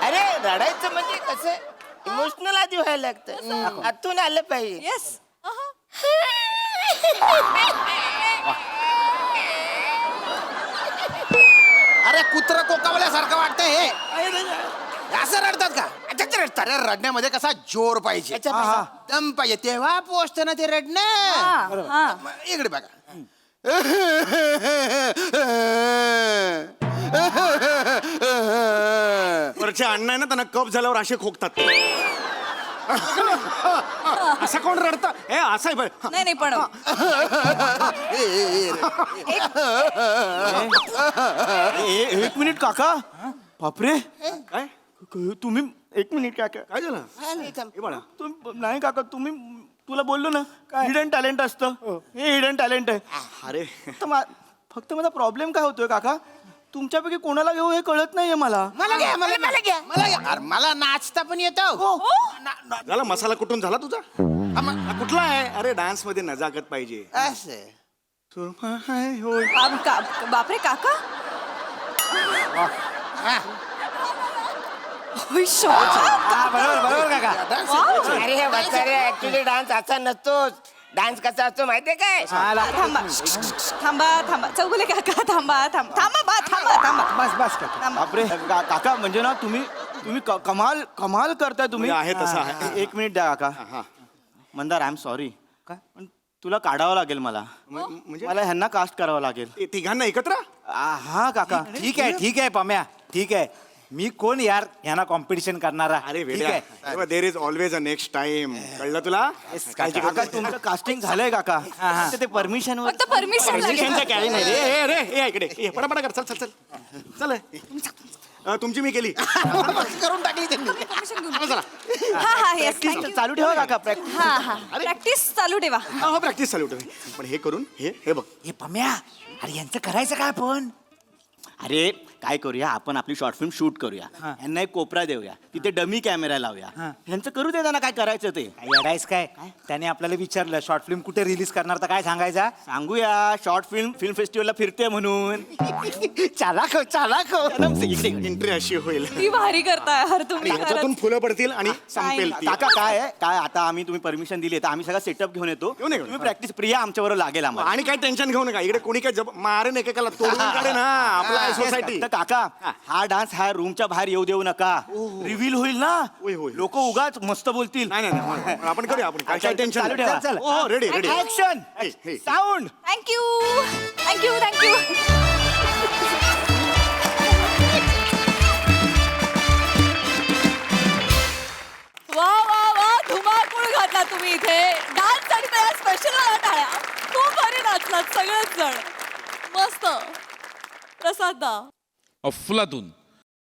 अरे रडायचं म्हणजे कसं इमोशनल आधी व्हायला लागतं आतून आलं पाहिजे. येस अरे कुत्र कोकावल्यासारखं वाटतंय हे असं रडतात का? रडतात. अरे रडण्यामध्ये कसा जोर पाहिजे, दम पाहिजे, तेव्हा पोचतं ना ते रडणं. इकडे बघा. वरचे अण्णा आहे ना त्यांना कप झाल्यावर असे खोकतात असं कोण रडतं हे असं आहे बरं. नाही नाही पण एक मिनिट काका. बापरे काय तुम्ही एक मिनिट काका काय झालं हे बघा नाही काका तुम्ही तुला बोललो ना हिडन टॅलेंट असतं हे हिडन टॅलेंट आहे. अरे फक्त माझा प्रॉब्लेम काय होतोय काका तुमच्यापैकी कोणाला घेऊ हे कळत नाहीये मला. मला घ्या मला घ्या मला घ्या. अरे मला नाचता पण येतं. झाला मसाला कुठून झाला तुझा हा, कुठला आहे अरे डान्स मध्ये नजाकत पाहिजे असं होय बापरे काका होय, बरोबर काका. अरे वसाडी ऍक्च्युली डान्स असा नसतोच. डान्स कसा असतो माहितीये काय थांबा चौगुले काका थांबा बस बस काका. बापरे काका म्हणजे ना तुम्ही कमाल कमाल करताय तुम्ही. आहे तसं आहे. एक मिनिट द्या काका. मंदार आय एम सॉरी पण तुला काढावं लागेल मला म्हणजे मला ह्यांना कास्ट करावं लागेल. ते तिघांना एकत्र हा काका ठीक आहे पम्या ठीक आहे. मी कोण यार ह्यांना कॉम्पिटिशन करणारा. अरे ठीक आहे. वेड्या there is always a next time कळलं तुला काळजी करू काका तुमचं कास्टिंग झालंय काका फक्त ते परमिशन वर फक्त परमिशन Permissionचं काय नाही रे रे ये इकडे ये पटापटा कर चल चल चल चल तुमची मी केली करून टाकली त्यांनी. हा येस Practice चालू ठेवा काका प्रॅक्टिस. हा प्रॅक्टिस चालू ठेवा. हा प्रॅक्टिस चालू ठेव पण हे करून हे बघ हे पम्या अरे यांचं करायचं काय पण. अरे काय करूया आपण आपली शॉर्ट फिल्म शूट करूया यांना एक कोपरा देऊया तिथे डमी कॅमेरा लावूया ह्यांचं करू दे त्यांना काय करायचं ते. काय येडायस काय त्याने आपल्याला विचारलं शॉर्ट फिल्म कुठे रिलीज करणार तर काय सांगायचा. सांगूया शॉर्ट फिल्म फेस्टिवलला फिरते म्हणून. चालाक एंट्री अशी होईल ती भारी करताय हर तुम्ही ह्याच्यातून फुलं पडतील आणि संपेल ती. काका काय आहे काय आता आम्ही तुम्ही परमिशन दिली तर आम्ही सगळा सेटअप घेऊन येतो तुम्ही प्रॅक्टिस प्रिया आमच्याबरोबर लागेल आम्हाला. आणि काय टेन्शन घेऊ नका इकडे कोणी काय मारेन एकेकाला तोडून काढे ना आपला सोसायटी. तर काका हा डान्स हा रूमच्या बाहेर येऊ देऊ नका रिव्हील होईल ना लोक उगाच मस्त बोलतील. नाही आपण करूया आपण काय टेन्शन चालू ठेवा. हो ready ready action sound. Thank you वा धुमाकूळ घातला तुम्ही इथे डान्स साठी तयार स्पेशल टाळ्या खूप भारी नाचलात सगळेच जण मस्त. प्रसाद अफलातून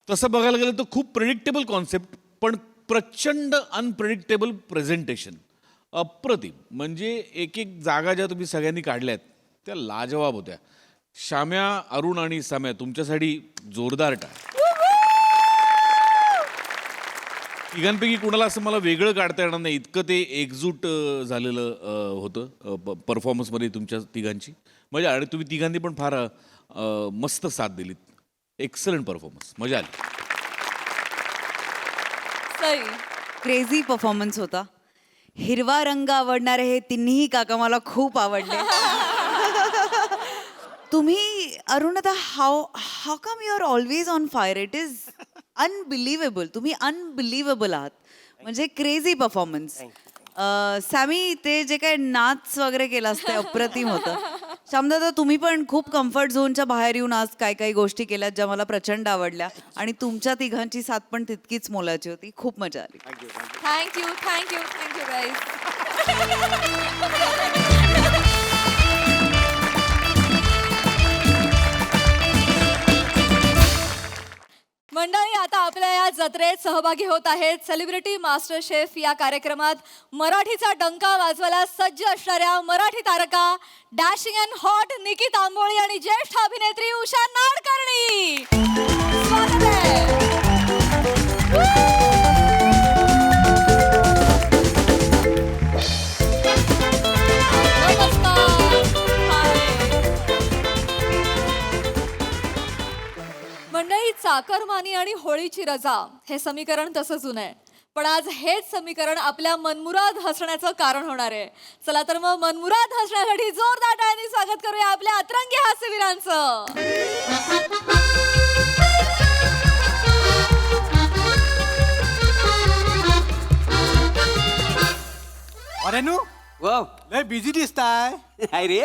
तसं बघायला गेलं तर खूप प्रेडिक्टेबल कॉन्सेप्ट पण प्रचंड अनप्रेडिक्टेबल प्रेझेंटेशन. अप्रतिम म्हणजे एक एक जागा ज्या तुम्ही सगळ्यांनी काढल्यात त्या लाजवाब होत्या. श्याम्या अरुण आणि साम्या तुमच्यासाठी जोरदार टाळ. तिघांपैकी कुणाला असं मला वेगळं काढता येणार नाही इतकं ते एकजूट झालेलं होतं परफॉर्मन्समध्ये तुमच्या तिघांची. मजा आणि तुम्ही तिघांनी पण फार मस्त साथ दिलीत. एक्सलंट परफॉर्मन्स मजा आली. क्रेझी परफॉर्मन्स होता. हिरवा रंग आवडणारे हे तिन्ही काका मला खूप आवडले. तुम्ही अरुणदा how come you are always on fire. It is unbelievable. तुम्ही अनबिलिव्हेबल आहात. म्हणजे क्रेझी परफॉर्मन्स. सॅमी ते जे काही नाच वगैरे केलास ते अप्रतिम होतं. श्यामदादा तुम्ही पण खूप कम्फर्ट झोनच्या बाहेर येऊन आज काही काही गोष्टी केल्यात ज्या मला प्रचंड आवडल्या आणि तुमच्या तिघांची साथ पण तितकीच मोलाची होती. खूप मजा आली. Thank you thank you thank you guys. मंडळी, आता आपल्या या जत्रेत सहभागी होत आहेत सेलिब्रिटी मास्टर शेफ या कार्यक्रमात मराठीचा डंका वाजवायला सज्ज असणाऱ्या मराठी तारका डॅशिंग अँड हॉट निकी तांबोळी आणि ज्येष्ठ अभिनेत्री उषा नाडकर्णी. स्वागत आहे. मंडळी, चाकरमानी आणि होळीची रजा हे समीकरण तसंच जुनं आहे, पण आज हेच समीकरण आपल्या मनमुराद हसण्याचं कारण होणार आहे. चला तर मग मनमुराद हसण्यासाठी जोरदार टाळ्यांनी स्वागत करूया आपल्या अतरंगी हास्यवीरांचं. अरे नू लय बिझी दिसताय. नाही रे,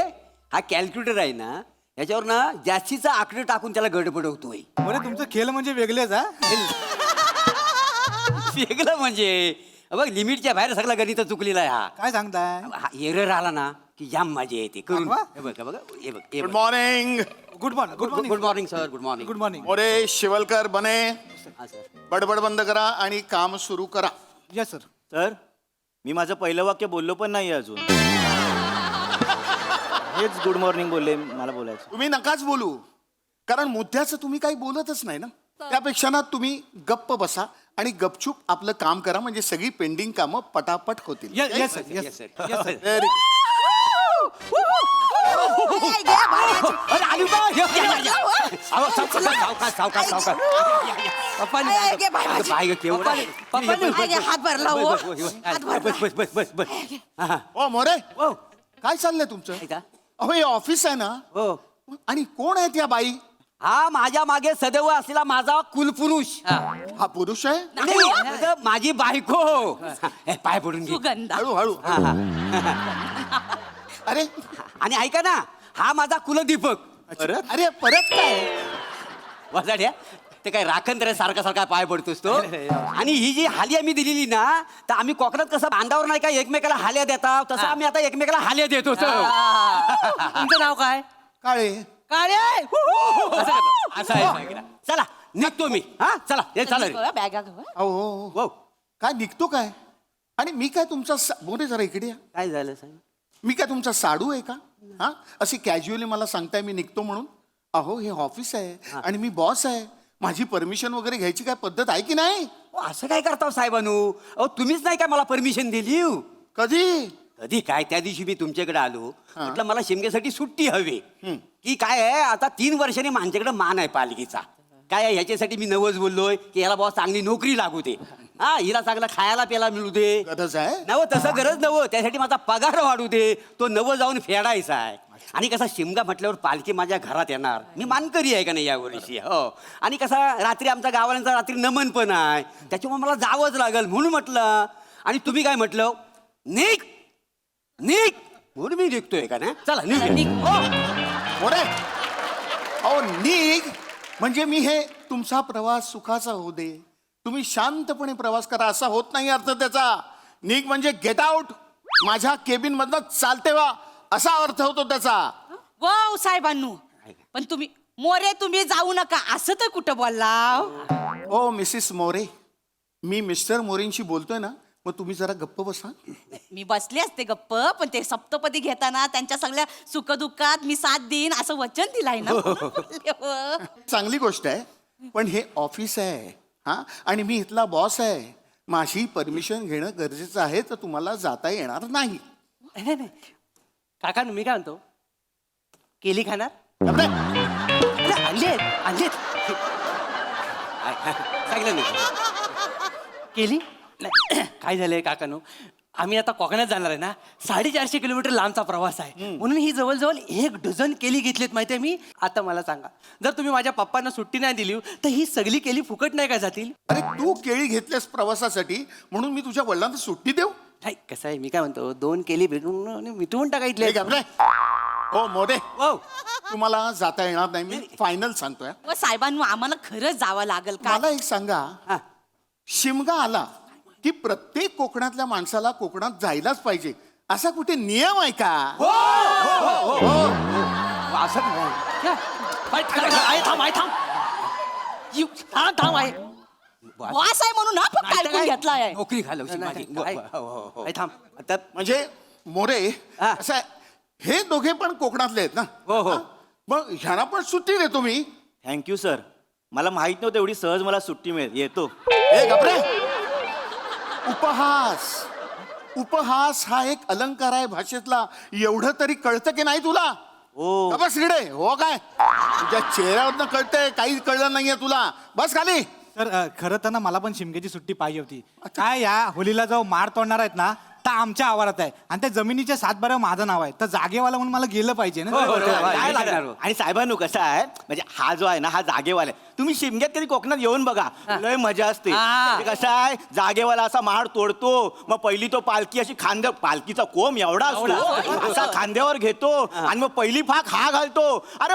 हा कॅल्क्युलेटर आहे ना, याच्यावर ना जास्तीचा आकडे टाकून त्याला गडबडवतोय. अरे तुमचं खेळ म्हणजे वेगळेच हा. वेगळं म्हणजे बघ, लिमिटच्या बाहेर सगळा गणित चुकलेला आहे हा. काय सांगताय? हा एरर आला ना की जाम मजा येते करून. हे बघ हे बघ हे बघ हे गुड बघ. Morning. Good morning. Good morning. Good morning sir. Good morning. Good morning. More Shivalkar बने, हा सर. बडबड बंद करा आणि काम सुरू करा. Yes sir. तर मी माझं पहिलं वाक्य बोललो पण नाही अजून. हेच गुड मॉर्निंग बोलले, मला बोलायचं. तुम्ही नकाच बोलू, कारण मुद्द्याचं तुम्ही काही बोलतच नाही ना. त्यापेक्षा ना तुम्ही गप्प बसा आणि गपचूप आपलं काम करा, म्हणजे सगळी पेंडिंग कामं पटापट होतील. Yes sir. Yes sir. Yes sir. Very good. अरे आलू बा, ये, ये, ये, ये. अहो, सावकाश, सावकाश, सावकाश, सावकाश. पाय गं, केवढं. हात भरला हो. बस बस बस बस बस. हा, हा. ओ मोरे, ओ, काय चाललंय तुमचं? ऐका. अहो हे ऑफिस आहे ना, हो. आणि कोण आहे त्या बाई? हा माझ्या मागे सदैव असलेला माझा कुलपुरुष. हा पुरुष आहे? नाही, मतलब माझी बायको. हे, पाय पडून घे. हळू हळू. हा, हा. अरे आणि ऐका ना, हा माझा कुलदीपक. अरे परत काय? वाजाड्या, ते काय राखण तरी सारखा सारखा पाय पडतोस तो. आणि ही जी हाली आम्ही दिलेली ना, तर आम्ही कोकणात कसं बांधावर नाही का एकमेकाला हाल्या देतात, तसं आम्ही आता एकमेकाला हाल्या देतो. तुमचं नाव काय? काळे. काळे. असं आहे. चला निघतो मी. हा चला, हे चला रे. बॅगा अहो हो, हो. काय निघतो काय? आणि मी काय तुमचा मोरे जरा इकडे या. काय झालं साहेब? मी काय तुमचा साडू आहे का? हा अशी कॅज्युअली मला सांगताय मी निघतो म्हणून? अहो हे ऑफिस आहे आणि मी बॉस आहे, माझी परमिशन वगैरे घ्यायची काय पद्धत आहे की नाही? असं काय करता साहेबानू? अहो तुम्हीच नाही काय मला परमिशन दिली? कधी? कधी काय, त्या दिवशी मी तुमच्याकडे आलो, म्हटलं मला शिमग्यासाठी सुट्टी हवी. की काय आहे, आता 3 वर्षांनी माझ्याकडे मान आहे पालखीचा. काय आहे, ह्याच्यासाठी मी नवस बोललोय की याला बॉस चांगली नोकरी लागू दे, हा हिला चांगला खायला प्यायला मिळू दे. गरज आहे? नव तसं गरज नवं, त्यासाठी माझा पगार वाढू दे, तो नवं जाऊन फेडायचा आहे. आणि कसा शिमगा म्हटल्यावर पालखी माझ्या घरात येणार, मी मानकरी आहे का नाही यावर्षी. हो, आणि कसा रात्री आमच्या गावाल्यांचा रात्री नमन पण आहे, त्याच्यामुळे मला जावंच लागल म्हणून म्हटलं. आणि तुम्ही काय म्हटलं? निघ निघ म्हणून मी निघतोय का ना. चला निघ. मोरे अहो निघ म्हणजे मी हे तुमचा प्रवास सुखाचा होऊ दे, तुम्ही शांतपणे प्रवास करा असा होत नाही अर्थ त्याचा. निघ म्हणजे गेट आउट, माझ्या केबिन मधनं चालते वा असा अर्थ होतो त्याचा. वाव साहेबांनू, पण तुम्ही मोरे तुम्ही जाऊ नका असं तर कुठं बोलला? ओ मिसिस मोरे, मी मिस्टर मोरेंशी बोलतोय ना, मग तुम्ही जरा गप्प बसा. मी बसले असते गप्प, पण ते सप्तपदी घेताना त्यांच्या सगळ्या सुखदुःखात मी साथ देईन असं वचन दिलाय ना. चांगली गोष्ट आहे, पण हे ऑफिस आहे हा, आणि मी इथला बॉस आहे, माझी परमिशन घेणं गरजेचं आहे, तर तुम्हाला जाता येणार नाही. नाही काका, मी काय म्हणतो, केली खाणार? आणलीत आणलीत सांगितलं नाही केली नाही. काय झालंय काकानो, आम्ही आता कोकणात जाणार आहे ना, 450 किलोमीटर लांबचा प्रवास आहे, म्हणून ही जवळजवळ 1 डझन केली घेतलीत माहितीये मी. आता मला सांगा, जर तुम्ही माझ्या पप्पांना सुट्टी नाही दिली तर ही सगळी केली फुकट नाही का जातील? अरे तू केळी घेतल्यास प्रवासासाठी म्हणून मी तुझ्या वडिलांना सुट्टी देऊ? नाही कसं आहे मी काय म्हणतो 2 केली भेटून मिटवून टाका इथले हे घाबरे. हो मोरे हो तुम्हाला जाता येणार नाही मी फायनल सांगतोय व साहेबांनो आम्हाला खरंच जावं लागेल का मला एक सांगा शिमगा आला की प्रत्येक कोकणातल्या माणसाला कोकणात जायलाच पाहिजे असा कुठे नियम आहे का असं थांब आहे वास आहे म्हणून ना फक्त ऐकून घेतलाय नोकरी घालवशी माझी थांब आता म्हणजे मोरे असं आहे, हे दोघे पण कोकणातले आहेत ना हो हो मग ह्यांना पण सुट्टी देतो मी थँक्यू सर मला माहित नव्हतं एवढी सहज मला सुट्टी मिळेल येतो ए घाबरे उपहास उपहास हा एक अलंकार आहे भाषेतला एवढं तरी कळतं की नाही तुला हो का बस इकडे हो काय तुझ्या चेहऱ्यावरनं कळतंय काही कळलं नाहीये तुला बस खाली तर खरं तर ना मला पण शिमग्याची सुट्टी पाहिजे होती काय या होलीला जो मार तोडणार आहेत ना तर आमच्या आवारात आहे आणि त्या जमिनीच्या 7 माझं नाव आहे तर जागेवाला म्हणून मला गेलं पाहिजे ना काय लागणार हो? आणि साहेबांनो कसं आहे म्हणजे हा जो आहे ना हा जागेवाला आहे तुम्ही शिमग्यात कधी कोकणात येऊन बघा लय मजा असते म्हणजे कसं आहे जागेवाला असा माड तोडतो मग पहिली तो पालखी अशी खांद्या पालखीचा कोंब एवढा असतो असा खांद्यावर घेतो आणि मग पहिली फाक हा घालतो अरे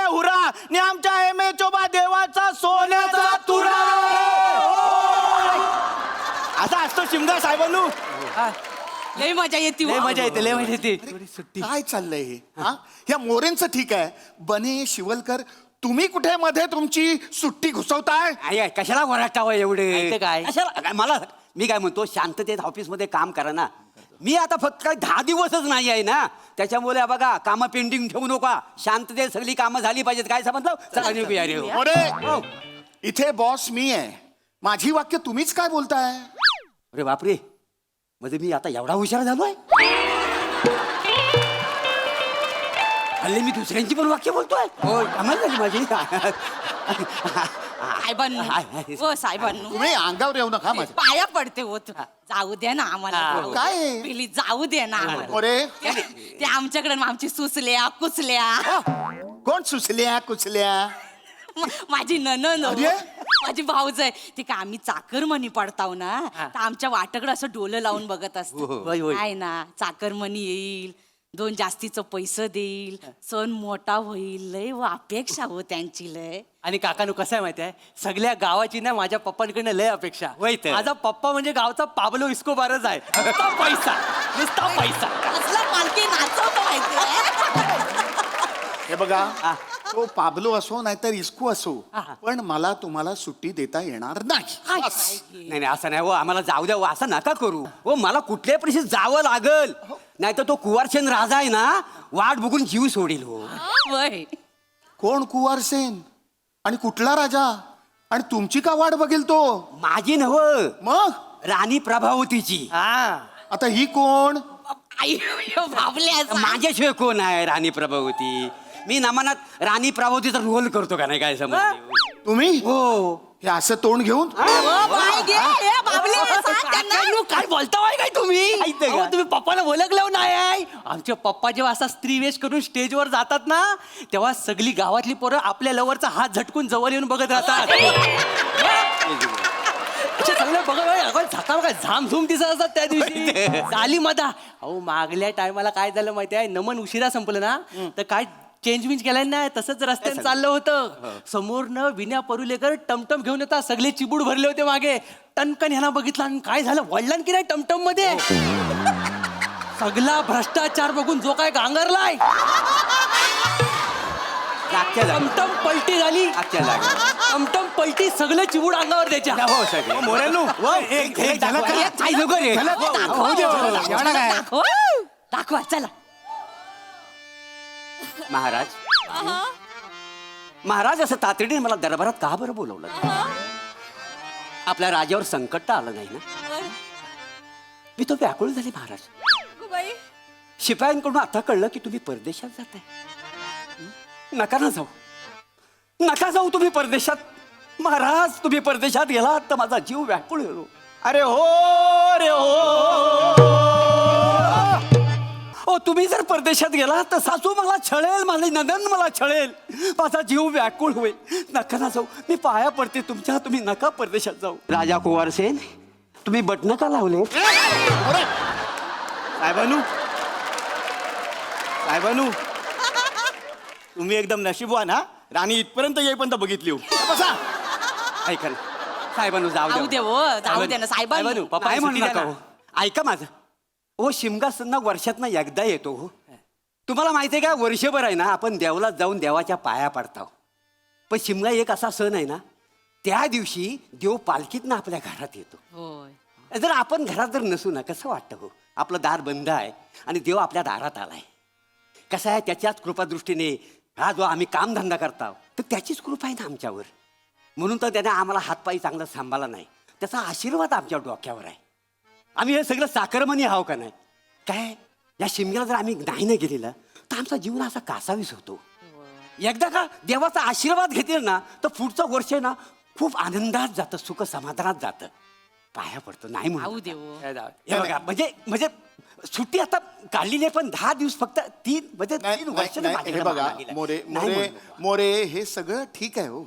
हुरा ने आमच्या एम चोबा देवाचा सोन्याचा तुरा असा असतो शिमगा साहेबांनो लय मजा येते लय मजा येते लय मजा येते काय चाललंय हे हा ह्या मोरेंचं ठीक आहे बने शिवलकर तुम्ही कुठे मध्ये तुमची सुट्टी घुसवताय आहे कशाला वराटावं एवढे काय कशाला मला मी काय म्हणतो शांततेत ऑफिसमध्ये काम करा ना मी आता फक्त काय 10 दिवसच नाही आहे ना त्याच्यामुळे बघा कामं पेंडिंग ठेवू नका शांततेत सगळी कामं झाली पाहिजेत काय समजलं चला निघूया रे मोरे इथे बॉस मी आहे माझी वाक्य तुम्हीच काय बोलताय अरे बापरे म्हणजे मी आता एवढा हुशार झालोय हल्ली मी दुसऱ्यांची पण वाक्य बोलतोय कमाल झाली माझी साहेबांनो व साहेबांनो तुम्ही अंगावर येऊ नका माझ्या पाया पडते होत जाऊ द्या ना आम्हाला काय आहे? प्लीज जाऊ द्या ना आम्हाला. मोरे ते आमच्याकडे आमची सुचल्या कुचल्या कोण सुचल्या कुचल्या माझी ननन अरे? माझी भाऊज आहे ते का आम्ही चाकरमणी पडताव ना तर आमच्या वाटाकडे असं डोलं लावून बघत असतो आहे ना चाकरमणी येईल 2 जास्तीचं पैसे देईल सण मोठा होईल लय व अपेक्षा हो त्यांची लय आणि काकानू कसं आहे माहिती आहे सगळ्या गावाची ना माझ्या पप्पांकडनं लय अपेक्षा माझा पप्पा म्हणजे गावचा पाबलो इस्कोबारच आहे नुसता पैसा कसला पालखी नाचवतो माहिती हे बघा तो पाबलो असो नाहीतर इस्कू असो पण मला तुम्हाला सुट्टी देता येणार नाही बस. नाही असं नाही हो आम्हाला जाऊ द्या हो असं नका करू हो मला कुठल्याही परिस्थितीत जावं लागल नाही तर तो कुवारसेन राजा आहे ना वाट बघून जीव सोडील हो वय कोण कुवारसेन आणि कुठला राजा आणि तुमची का वाट बघेल तो माझी नव मग राणी प्रभावतीची आता ही कोण आई बाबल्या माझ्याशिवाय कोण आहे राणी प्रभावती मी नमनात राणी प्रभावतीचा रोल करतो का नाही काय समज तुम्ही हो हे असं तोंड घेऊन काय बोलताय काय तुम्ही तुम्ही पप्पाला ओळखलं नाही आमचे पप्पा जेव्हा असा स्त्रीवेश करून स्टेजवर जातात ना तेव्हा सगळी गावातली पोरं आपल्या लवरचा हात झटकून जवळ येऊन बघत राहतात सगळं बघा झाका बघा झामझूम दिसत असतात त्या दिवशी झाली मधा अहो मागल्या टायमाला काय झालं माहिती आहे नमन उशिरा संपलं ना तर काय चेंज केलाय नाही तसंच रस्त्याने चाललं होतं समोरनं विन्या परुलेकर टमटम घेऊन येतात सगळे चिबूड भरले होते मागे टनकन ह्याला बघितलं आणि काय झालं वळलं की नाही टमटम मध्ये सगळा भ्रष्टाचार बघून जो काय गांगरलाय टमटम पलटी झाली टमटम पलटी सगळं चिबूड अंगावर द्यायच्या हो सगळे मोरेनो दाखवा चला महाराज असं तातडीने मला दरबारात का बरं बोलवलं आपल्या राजावर संकट तर आलं नाही ना मी तो व्याकुळ झाले महाराज शिपायांकडून आता कळलं की तुम्ही परदेशात जाताय नका जाऊ तुम्ही परदेशात महाराज तुम्ही परदेशात गेलात तर माझा जीव व्याकुळ होतो अरे हो रे हो ओ तुम्ही जर परदेशात गेला तर सासू मला छळेल माझे नंदन मला छळेल माझा जीव व्याकुळ होईल नका ना जाऊ मी पाया पडते तुमच्या तुम्ही नका परदेशात जाऊ राजा कुवारसेन तुम्ही बटणं का लावले? साहेबानू तुम्ही एकदम नशीबवान हा. राणी इथपर्यंत येईपर्यंत बघितली हो. बसा. ऐका ना साहेबांनो जाऊ जाऊ दे हो, जाऊ दे ना, साहेबांनो. पप्पा काय म्हणू नका हो. ऐका माझं हो, शिमगा सण वर्षातनं एकदा येतो हो. तुम्हाला माहिती आहे का, वर्षभर आहे ना आपण देवला जाऊन देवाच्या पाया पडतो. पण शिमगा एक असा सण आहे ना, त्या दिवशी देव पालखीतनं आपल्या घरात येतो. जर आपण घरात जर नसू ना कसं वाटतं हो. आपलं दार बंद आहे आणि देव आपल्या दारात आलाय. कसं आहे, त्याच्याच कृपादृष्टीने हा जो आम्ही कामधंदा करतो तर त्याचीच कृपा आहे ना आमच्यावर. म्हणून तर त्याने आम्हाला हातपायी चांगला सांभाळला नाही. त्याचा आशीर्वाद आमच्या डोक्यावर आहे. आम्ही हे सगळं साखरमणी हाव का नाही. काय या शिमग्याला जर आम्ही नाही ना गेलेलं तर आमचा जीवन असा कासावीस होतो. एकदा का देवाचा आशीर्वाद घेतील ना तर पुढचं वर्ष ना खूप आनंदात जातं, सुख समाधानात जातं. पाया पडतो नाही म्हणून हे बघा, म्हणजे म्हणजे सुट्टी आता काढलेली आहे पण 10 दिवस फक्त 3 म्हणजे 3 वर्ष हे बघा मोरे हे सगळं ठीक आहे हो,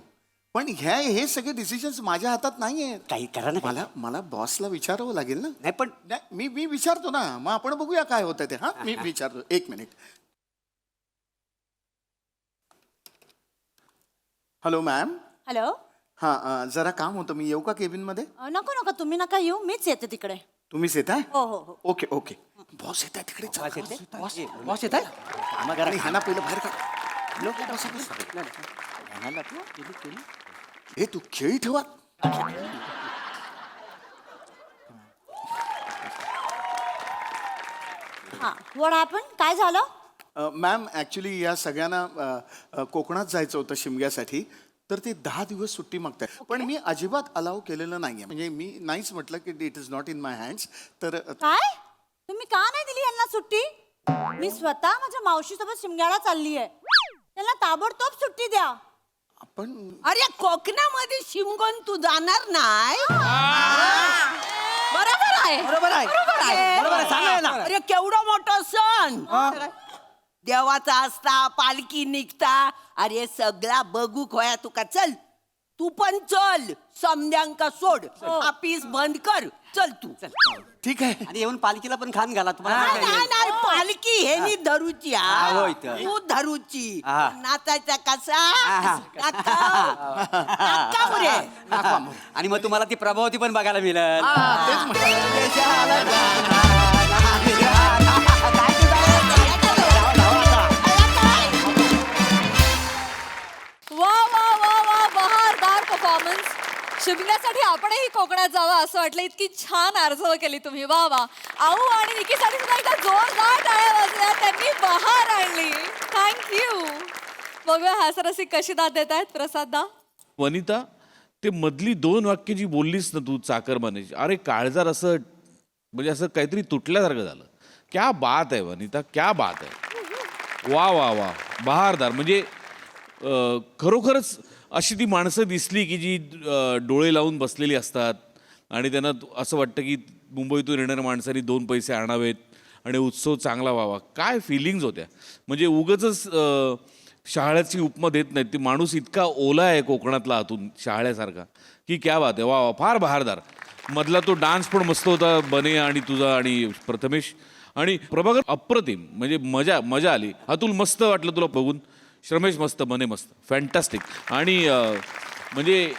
पण हे सगळे डिसिजन्स माझ्या हातात नाही आहेत. काही करा ना. मला बॉसला विचारावं लागेल ना. नाही पण मी विचारतो ना, मग आपण बघूया काय होतं ते. हा मी विचारतो. 1 मिनिट. Hello ma'am. हॅलो. हा जरा काम होतं, मी येऊ का केबिन मध्ये? नको नको, तुम्ही नका येऊ, मीच येते तिकडे. तुम्हीच येत आहे? हो हो हो. Okay okay. बॉस येत आहे तिकडे. बॉस येत आहे. ह्याना पहिलं बाहेर काढ. हे तू खेळी ठेवा. हा, व्हॉट हॅपन? काय झालं? मॅम ॲक्च्युली या सगळ्यांना कोकणात जायचं होतं शिमग्यासाठी, तर ते 10 दिवस सुट्टी मागताय. पण मी अजिबात अलाव केलेलं नाहीये. म्हणजे मी नाहीच म्हटलं की it is not in my hands. तर काय तुम्ही का नाही दिली यांना सुट्टी? मी स्वतः माझ्या मावशीसोबत शिमग्याला चालली आहे. त्यांना ताबडतोब सुट्टी द्या. आपण अरे कोकणामध्ये शिमगोन तू जाणार नाही? बरोबर आहे. बरोबर आहे. बरोबर आहे, सांगा ना. अरे केवढा मोठा सण, देवाचा असता, पालखी निघता. अरे सगळा बघू खोया तुका. चल तू पण चल, समद्यांका सोड, ऑफिस बंद कर, चल तू. ठीक आहे. आणि येऊन पालखीला पण खान घाला तुम्हाला. नाही पालखी हे नी धरूची. होय तर. तू धरूची. हा. नाचायचा कसा? नाकाव रे. आणि मग तुम्हाला ती प्रभावती पण बघायला मिळेल. वा वा वा वा, बहारदार परफॉर्मन्स. शिमग्यासाठी आपणही कोकणात जावं असं वाटलं. इतकी छान आर्जव केली तुम्ही. वा वा. आऊ आणि निकीसाठी सुद्धा एकदा जोरदार टाळ्या वाजल्या. त्यांनी बहार आणली. थँक्यू. बघूया हास्यरसी कशी दाद देत आहेत प्रसाददा. वनिता, ते मधली 2 वाक्य जी बोललीस ना तू चाकरमानीची, अरे काळजार असं म्हणजे असं काहीतरी तुटल्यासारखं झालं. क्या बात आहे वनिता, क्या बात आहे. वा वा वा, बहारदार. म्हणजे खरोखरच अशी ती माणसं दिसली की जी डोळे लावून बसलेली असतात आणि त्यांना असं वाटतं की मुंबईतून येणाऱ्या माणसांनी 2 पैसे आणावेत आणि उत्सव चांगला व्हावा. काय फिलिंग्ज होत्या. म्हणजे उगाचच शहाळ्याची उपमा देत नाहीत. ती माणूस इतका ओला आहे कोकणातला आतून शहाळ्यासारखा की क्या बात आहे. वा वा, फार बहारदार. मधला तो डान्स पण मस्त होता, बने आणि तुझा आणि प्रथमेश आणि प्रभाकर. अप्रतिम. म्हणजे मजा आली. अतुल मस्त वाटलं तुला बघून. श्रमेश मस्त, बने मस्त, फॅन्टॅस्टिक. आणि म्हणजे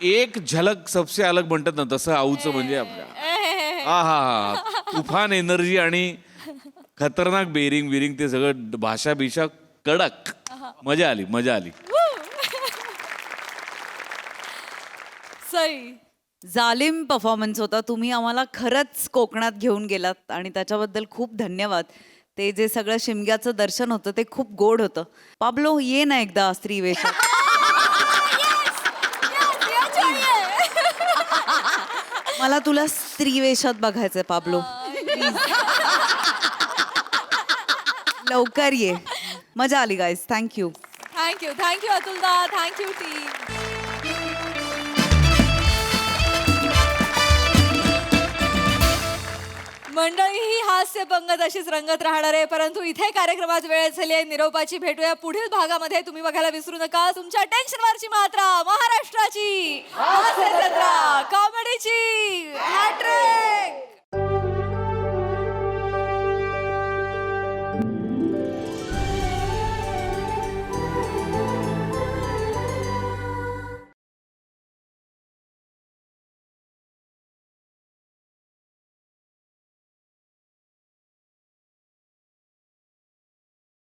एक झलक सबसे अलग म्हणतात ना तसं आऊचं म्हणजे आपल्या हा तुफान एनर्जी आणि खतरनाक बेरिंग ते सगळं भाषा बिषा कडक. मजा आली. सई. जालिम परफॉर्मन्स होता. तुम्ही आम्हाला खरंच कोकणात घेऊन गेलात आणि त्याच्याबद्दल खूप धन्यवाद. ते जे सगळं शिमग्याचं दर्शन होतं ते खूप गोड होतं. पाब्लो, ये ना एकदा स्त्री वेशात. मला तुला स्त्री वेशात बघायचंय पाब्लो. लवकर ये. मजा आली गाईज. थँक्यू. थँक्यू अतुलदा. Thank you team. मंडळी, ही हास्य पंगत अशीच रंगत राहणार आहे. परंतु इथे कार्यक्रमात वेळ झाली आहे निरोपाची. भेटूया पुढील भागामध्ये. तुम्ही बघायला विसरू नका तुमच्या टेन्शनवरची मात्रा, महाराष्ट्राची हास्य जत्रा, कॉमेडीची